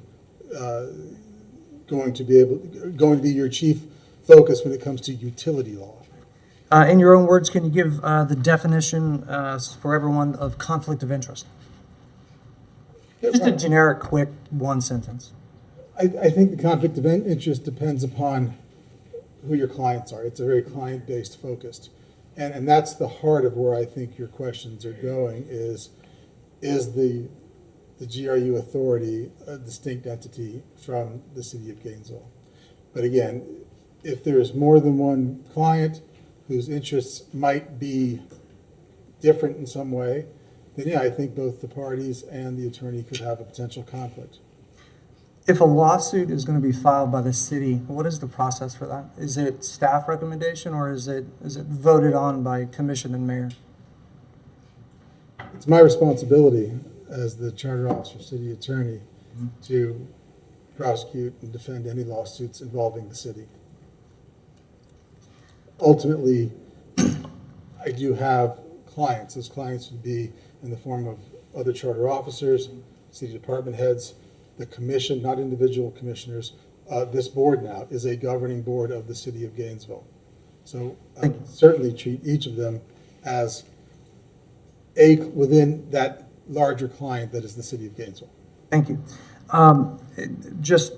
going to be your chief focus when it comes to utility law. In your own words, can you give the definition for everyone of conflict of interest? Just a generic, quick one sentence. I think the conflict of interest depends upon who your clients are. It's a very client-based focused. And that's the heart of where I think your questions are going is the GRU authority a distinct entity from the city of Gainesville? But again, if there's more than one client whose interests might be different in some way, then yeah, I think both the parties and the attorney could have a potential conflict. If a lawsuit is going to be filed by the city, what is the process for that? Is it staff recommendation or is it voted on by commission and mayor? It's my responsibility as the charter officer, city attorney, to prosecute and defend any lawsuits involving the city. Ultimately, I do have clients. Those clients would be in the form of other charter officers, city department heads, the commission, not individual commissioners. This board now is a governing board of the city of Gainesville. So I certainly treat each of them as within that larger client that is the city of Gainesville. Thank you. Just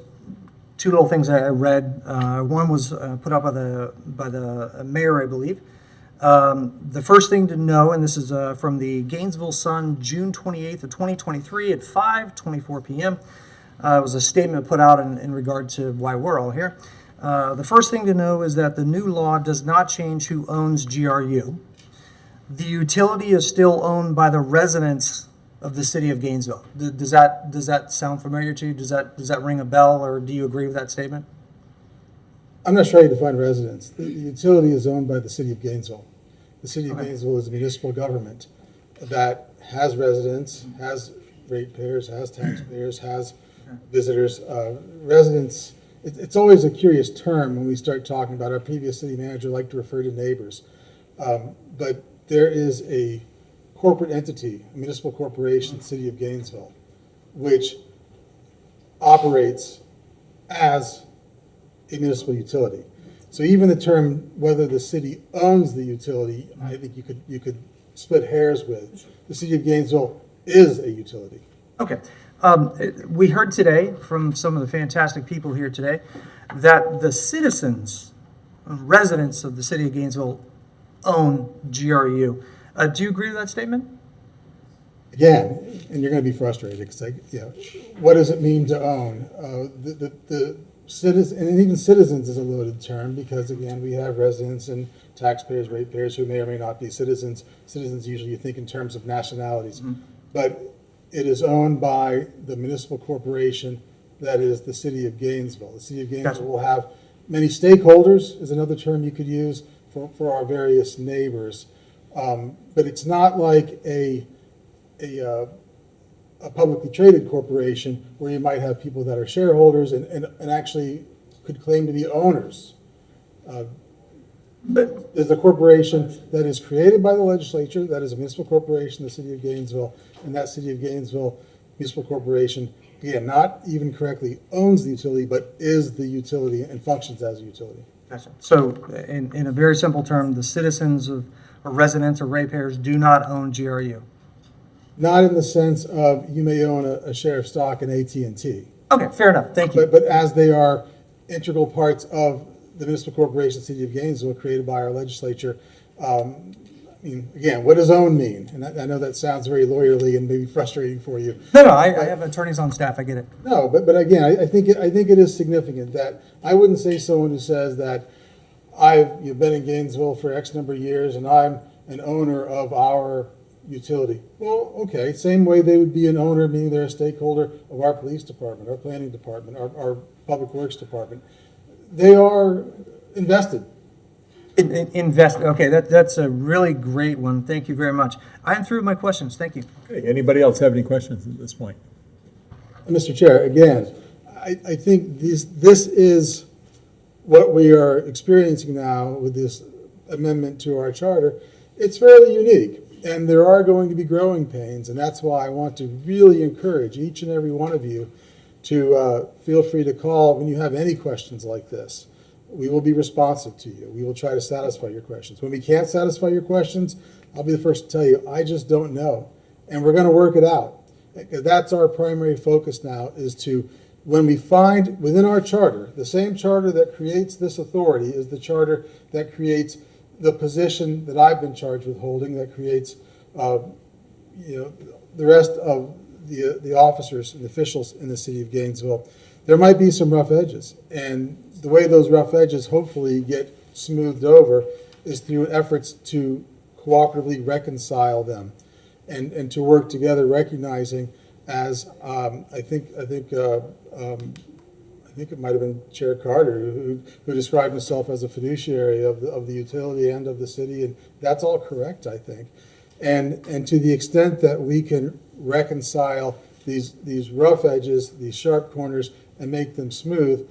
two little things I read. One was put up by the mayor, I believe. The first thing to know, and this is from the Gainesville Sun, June 28th of 2023 at 5:24 p.m. It was a statement put out in regard to why we're all here. The first thing to know is that the new law does not change who owns GRU. The utility is still owned by the residents of the city of Gainesville. Does that sound familiar to you? Does that ring a bell, or do you agree with that statement? I'm not sure how you define residents. The utility is owned by the city of Gainesville. The city of Gainesville is a municipal government that has residents, has ratepayers, has taxpayers, has visitors. Residents, it's always a curious term when we start talking about. Our previous city manager liked to refer to neighbors. But there is a corporate entity, a municipal corporation, city of Gainesville, which operates as a municipal utility. So even the term whether the city owns the utility, I think you could split hairs with. The city of Gainesville is a utility. Okay. We heard today from some of the fantastic people here today that the citizens, residents of the city of Gainesville own GRU. Do you agree with that statement? Again, and you're going to be frustrated because, what does it mean to own? The citizen, and even citizens is a loaded term because, again, we have residents and taxpayers, ratepayers who may or may not be citizens. Citizens usually you think in terms of nationalities, but it is owned by the municipal corporation that is the city of Gainesville. The city of Gainesville will have many stakeholders, is another term you could use for our various neighbors. But it's not like a publicly traded corporation where you might have people that are shareholders and actually could claim to be owners. But there's a corporation that is created by the legislature, that is a municipal corporation, the city of Gainesville, and that city of Gainesville municipal corporation, again, not even correctly owns the utility, but is the utility and functions as a utility. Gotcha. So in a very simple term, the citizens or residents or ratepayers do not own GRU? Not in the sense of you may own a share of stock in AT&T. Okay, fair enough. Thank you. But as they are integral parts of the municipal corporation, City of Gainesville, created by our legislature. Again, what does own mean? And I know that sounds very lawyerly and maybe frustrating for you. No, I have attorneys on staff. I get it. No, but again, I think it is significant that I wouldn't say someone who says that you've been in Gainesville for X number of years and I'm an owner of our utility. Well, okay, same way they would be an owner, meaning they're a stakeholder of our police department, our planning department, our public works department. They are invested. Okay, that's a really great one. Thank you very much. I'm through with my questions. Thank you. Okay, anybody else have any questions at this point? Mr. Chair, again, I think this is what we are experiencing now with this amendment to our charter. It's fairly unique, and there are going to be growing pains, and that's why I want to really encourage each and every one of you to feel free to call when you have any questions like this. We will be responsive to you. We will try to satisfy your questions. When we can't satisfy your questions, I'll be the first to tell you, I just don't know, and we're going to work it out. That's our primary focus now, is to, when we find within our charter, the same charter that creates this authority is the charter that creates the position that I've been charged with holding, that creates the rest of the officers and officials in the city of Gainesville. There might be some rough edges, and the way those rough edges hopefully get smoothed over is through efforts to cooperatively reconcile them and to work together, recognizing, as I think it might have been Chair Carter who described himself as a fiduciary of the utility and of the city, and that's all correct, I think. And to the extent that we can reconcile these rough edges, these sharp corners, and make them smooth,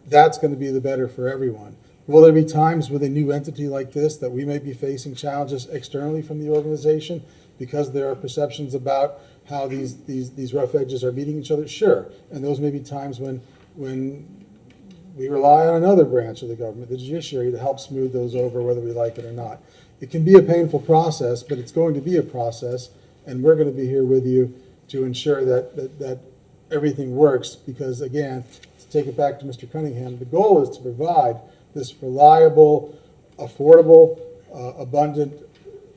that's going to be the better for everyone. Will there be times with a new entity like this that we may be facing challenges externally from the organization because there are perceptions about how these rough edges are meeting each other? Sure. And those may be times when we rely on another branch of the government, the judiciary, to help smooth those over, whether we like it or not. It can be a painful process, but it's going to be a process, and we're going to be here with you to ensure that everything works, because, again, to take it back to Mr. Cunningham, the goal is to provide this reliable, affordable, abundant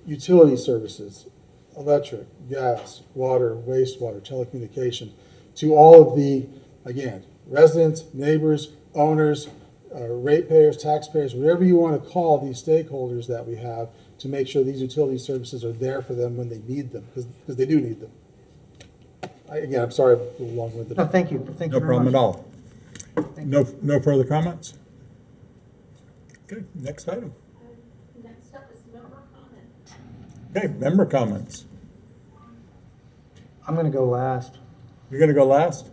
utility services, electric, gas, water, wastewater, telecommunication, to all of the, again, residents, neighbors, owners, ratepayers, taxpayers, whatever you want to call these stakeholders that we have, to make sure these utility services are there for them when they need them, because they do need them. Again, I'm sorry, I'm a little long-winded. No, thank you. Thank you No very problem much. at all. No further comments? Okay, next item. Next up is member comment. Okay, member comments. I'm going to go last. You're going to go last?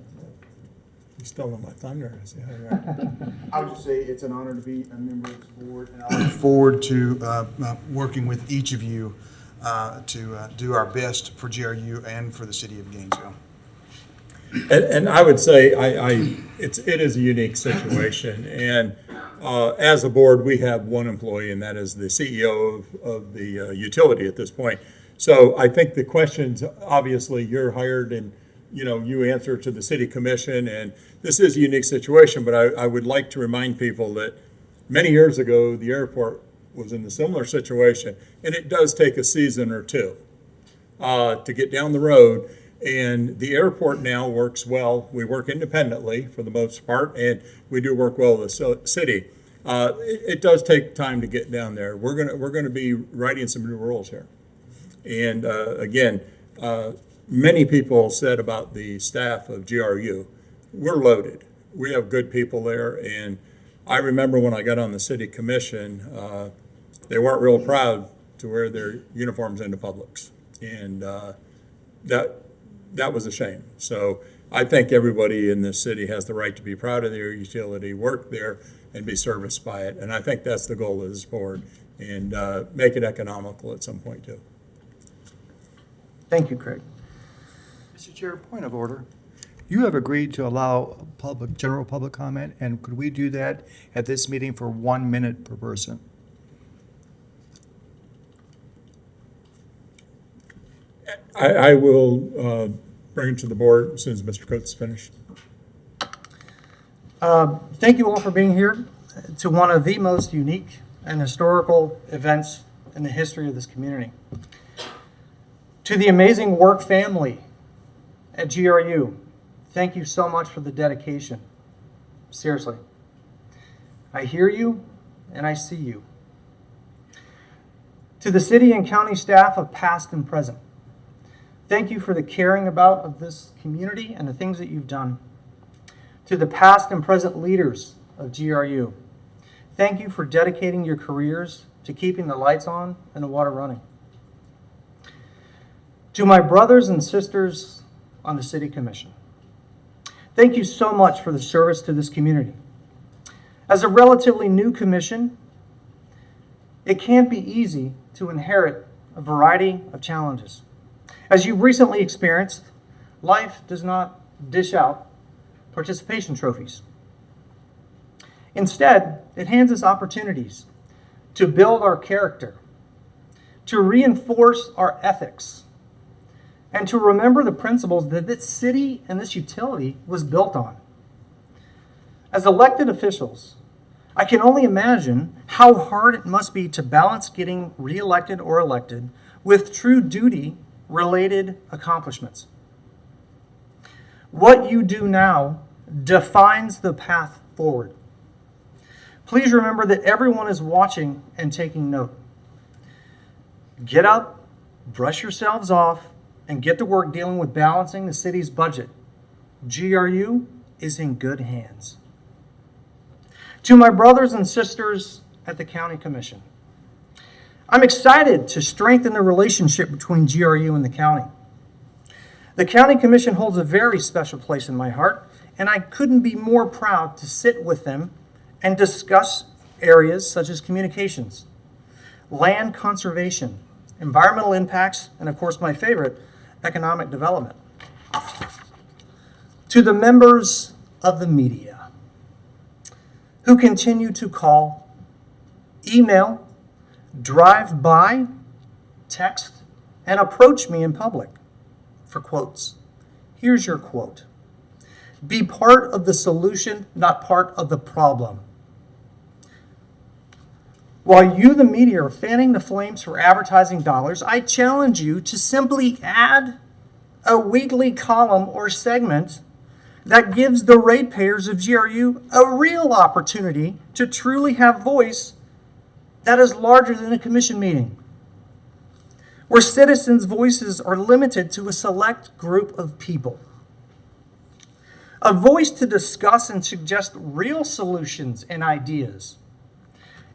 You stole my thunder. I see how you are. I would just say it's an honor to be a member of this board, and I look forward to working with each of you to do our best for GRU and for the city of Gainesville. And I would say it is a unique situation, and as a board, we have one employee, and that is the CEO of the utility at this point. So I think the questions, obviously, you're hired and you answer to the city commission, and this is a unique situation, but I would like to remind people that many years ago, the airport was in a similar situation, and it does take a season or two to get down the road, and the airport now works well. We work independently for the most part, and we do work well with the city. It does take time to get down there. We're gonna be writing some new rules here, and again, many people said about the staff of GRU, we're loaded. We have good people there, and I remember when I got on the city commission, they weren't real proud to wear their uniforms into Publix, and that was a shame. So I think everybody in this city has the right to be proud of their utility, work there, and be serviced by it, and I think that's the goal of this board, and make it economical at some point too. Thank you, Craig. Mr. Chair, point of order. You have agreed to allow general public comment, and could we do that at this meeting for 1 minute per person? I will bring it to the board as soon as Mr. Coates is finished. Thank you all for being here to one of the most unique and historical events in the history of this community. To the amazing work family at GRU, thank you so much for the dedication. Seriously. I hear you and I see you. To the city and county staff of past and present, Thank you for the caring about of this community and the things that you've done. To the past and present leaders of GRU, thank you for dedicating your careers to keeping the lights on and the water running. To my brothers and sisters on the City Commission, thank you so much for the service to this community. As a relatively new commission, it can't be easy to inherit a variety of challenges. As you've recently experienced, life does not dish out participation trophies. Instead, it hands us opportunities to build our character, to reinforce our ethics, and to remember the principles that this city and this utility was built on. As elected officials, I can only imagine how hard it must be to balance getting reelected or elected with true duty-related accomplishments. What you do now defines the path forward. Please remember that everyone is watching and taking note. Get up, brush yourselves off, and get to work dealing with balancing the city's budget. GRU is in good hands. To my brothers and sisters at the County Commission, I'm excited to strengthen the relationship between GRU and the county. The County Commission holds a very special place in my heart, and I couldn't be more proud to sit with them and discuss areas such as communications, land conservation, environmental impacts, and of course my favorite, economic development. To the members of the media who continue to call, email, drive by, text, and approach me in public for quotes. Here's your quote. Be part of the solution, not part of the problem. While you, the media, are fanning the flames for advertising dollars, I challenge you to simply add a weekly column or segment that gives the ratepayers of GRU a real opportunity to truly have voice that is larger than a commission meeting, where citizens' voices are limited to a select group of people. A voice to discuss and suggest real solutions and ideas.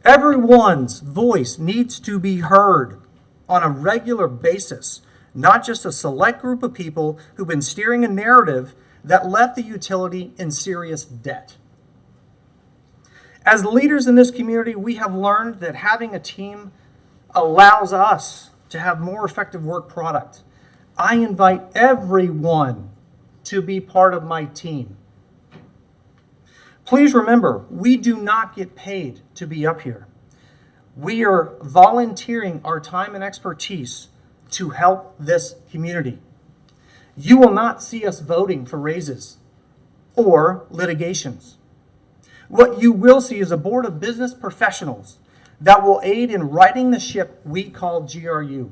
Everyone's voice needs to be heard on a regular basis, not just a select group of people who've been steering a narrative that left the utility in serious debt. As leaders in this community, we have learned that having a team allows us to have more effective work product. I invite everyone to be part of my team. Please remember, we do not get paid to be up here. We are volunteering our time and expertise to help this community. You will not see us voting for raises or litigations. What you will see is a board of business professionals that will aid in righting the ship we call GRU.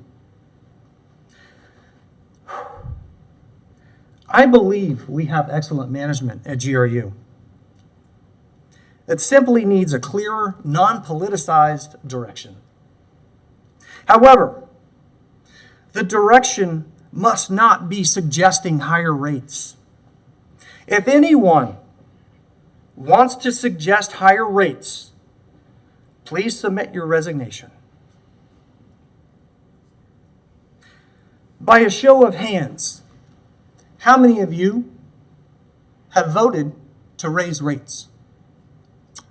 I believe we have excellent management at GRU. It simply needs a clearer, non-politicized direction. However, the direction must not be suggesting higher rates. If anyone wants to suggest higher rates, please submit your resignation. By a show of hands, how many of you have voted to raise rates?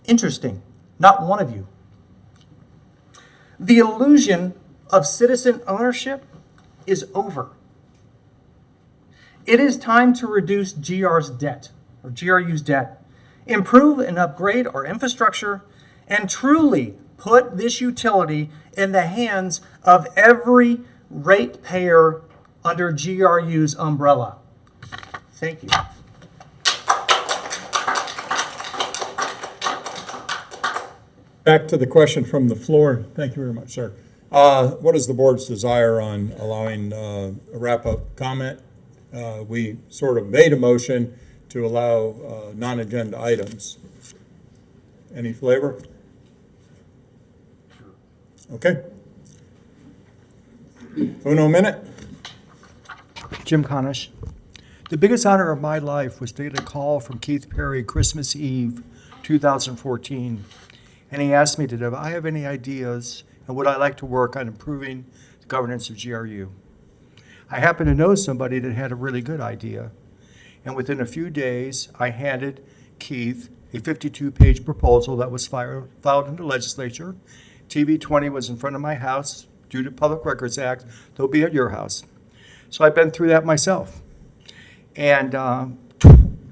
Interesting, not one of you. The illusion of citizen ownership is over. It is time to reduce GRU's debt, improve and upgrade our infrastructure, and truly put this utility in the hands of every ratepayer under GRU's umbrella. Thank you. Back to the question from the floor. Thank you very much, sir. What is the board's desire on allowing a wrap-up comment? We sort of made a motion to allow non-agenda items. Any flavor? Okay. Uno minute. Jim Conish. The biggest honor of my life was to get a call from Keith Perry Christmas Eve 2014. And he asked me, did I have any ideas and would I like to work on improving the governance of GRU? I happened to know somebody that had a really good idea. And within a few days, I handed Keith a 52-page proposal that was filed in the legislature. TV 20 was in front of my house. Due to Public Records Act, they'll be at your house. So I've been through that myself. And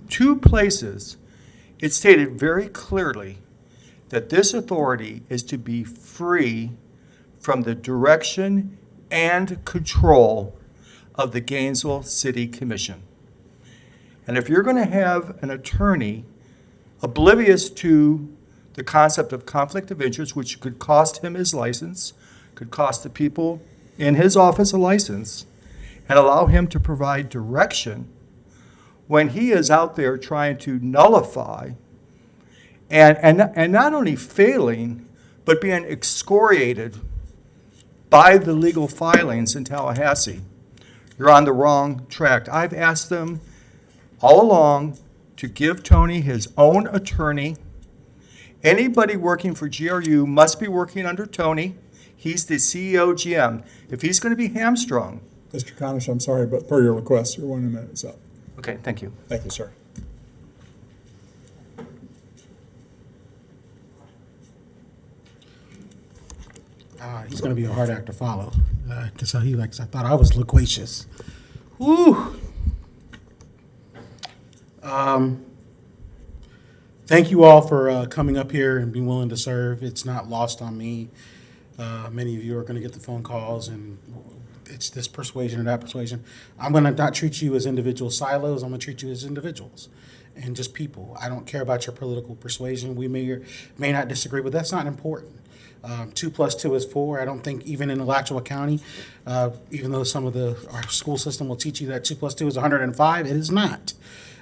two places, it stated very clearly that this authority is to be free from the direction and control of the Gainesville City Commission. And if you're going to have an attorney oblivious to the concept of conflict of interest, which could cost him his license, could cost the people in his office a license, and allow him to provide direction when he is out there trying to nullify and not only failing, but being excoriated by the legal filings in Tallahassee, you're on the wrong track. I've asked them all along to give Tony his own attorney. Anybody working for GRU must be working under Tony. He's the CEO GM. If he's going to be hamstrung. Mr. Conish, I'm sorry, but per your request, your 1 minute is up. Okay, thank you. Thank you, sir. He's going to be a hard act to follow. Because I thought I was loquacious. Woo! Thank you all for coming up here and being willing to serve. It's not lost on me. Many of you are going to get the phone calls, and it's this persuasion or that persuasion. I'm going to not treat you as individual silos. I'm going to treat you as individuals and just people. I don't care about your political persuasion. We may or may not disagree, but that's not important. 2 + 2 is 4. I don't think even in Alachua County, even though our school system will teach you that 2 + 2 is 105, it is not.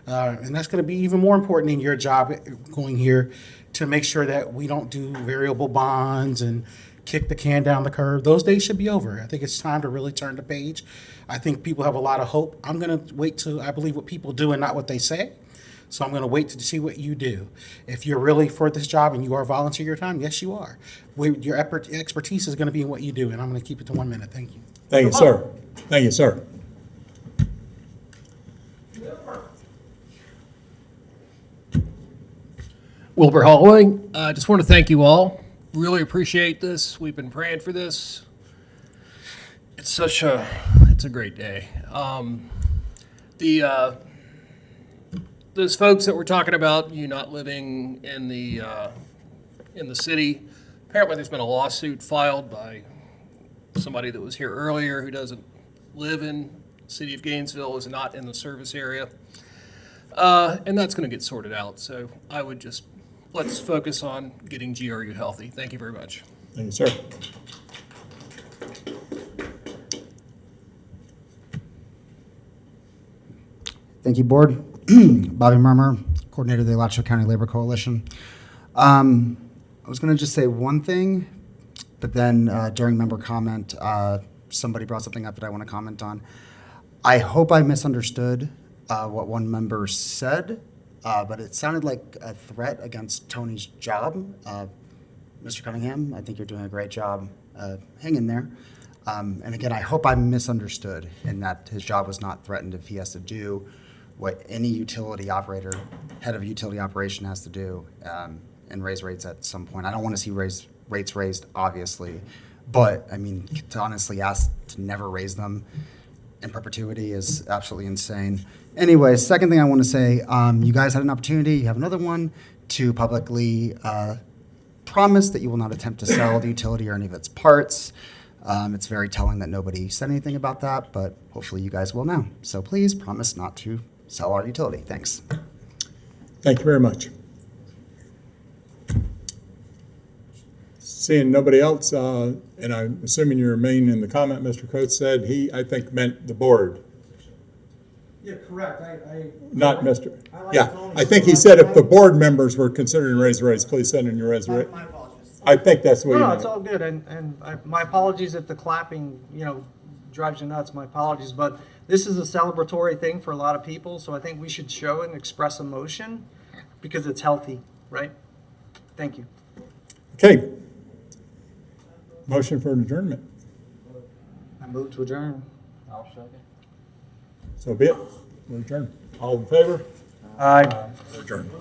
And that's going to be even more important in your job going here to make sure that we don't do variable bonds and kick the can down the curb. Those days should be over. I think it's time to really turn the page. I think people have a lot of hope. I'm going to wait till I believe what people do and not what they say. So I'm going to wait to see what you do. If you're really for this job and you are volunteer your time, yes, you are. Your expertise is going to be in what you do, and I'm going to keep it to 1 minute. Thank you. Thank you, sir. Thank you, sir. Wilbur Holloway. I just want to thank you all. Really appreciate this. We've been praying for this. It's a great day. Those folks that we're talking about, you not living in the city, apparently there's been a lawsuit filed by somebody that was here earlier who doesn't live in the city of Gainesville, is not in the service area. And that's going to get sorted out. So I would just, let's focus on getting GRU healthy. Thank you very much. Thank you, sir. Thank you, Board. Bobby Murmur, Coordinator of the Alachua County Labor Coalition. I was going to just say one thing, but then during member comment, somebody brought something up that I want to comment on. I hope I misunderstood what one member said, but it sounded like a threat against Tony's job. Mr. Cunningham, I think you're doing a great job. Hang in there. And again, I hope I misunderstood in that his job was not threatened if he has to do what any utility operator, head of utility operation has to do, and raise rates at some point. I don't want to see rates raised, obviously, but I mean, to honestly ask to never raise them in perpetuity is absolutely insane. Anyway, second thing I want to say, you guys had an opportunity, you have another one, to publicly promise that you will not attempt to sell the utility or any of its parts. It's very telling that nobody said anything about that, but hopefully you guys will now. So please promise not to sell our utility. Thanks. Thank you very much. Seeing nobody else, and I'm assuming you remain in the comment Mr. Coates said, he, I think, meant the board. Yeah, correct. Not Mr. like Yeah, Tony, I think so he said if the board members were considering raise rates, please send in your raise rate. My apologies. I think that's what he No, meant. it's all good, and my apologies if the clapping, drives you nuts, my apologies, but this is a celebratory thing for a lot of people, so I think we should show and express emotion because it's healthy, right? Thank you. Okay. Motion for an adjournment. I move to adjourn. So be it. We're adjourned. All in favor? Aye. We're adjourned.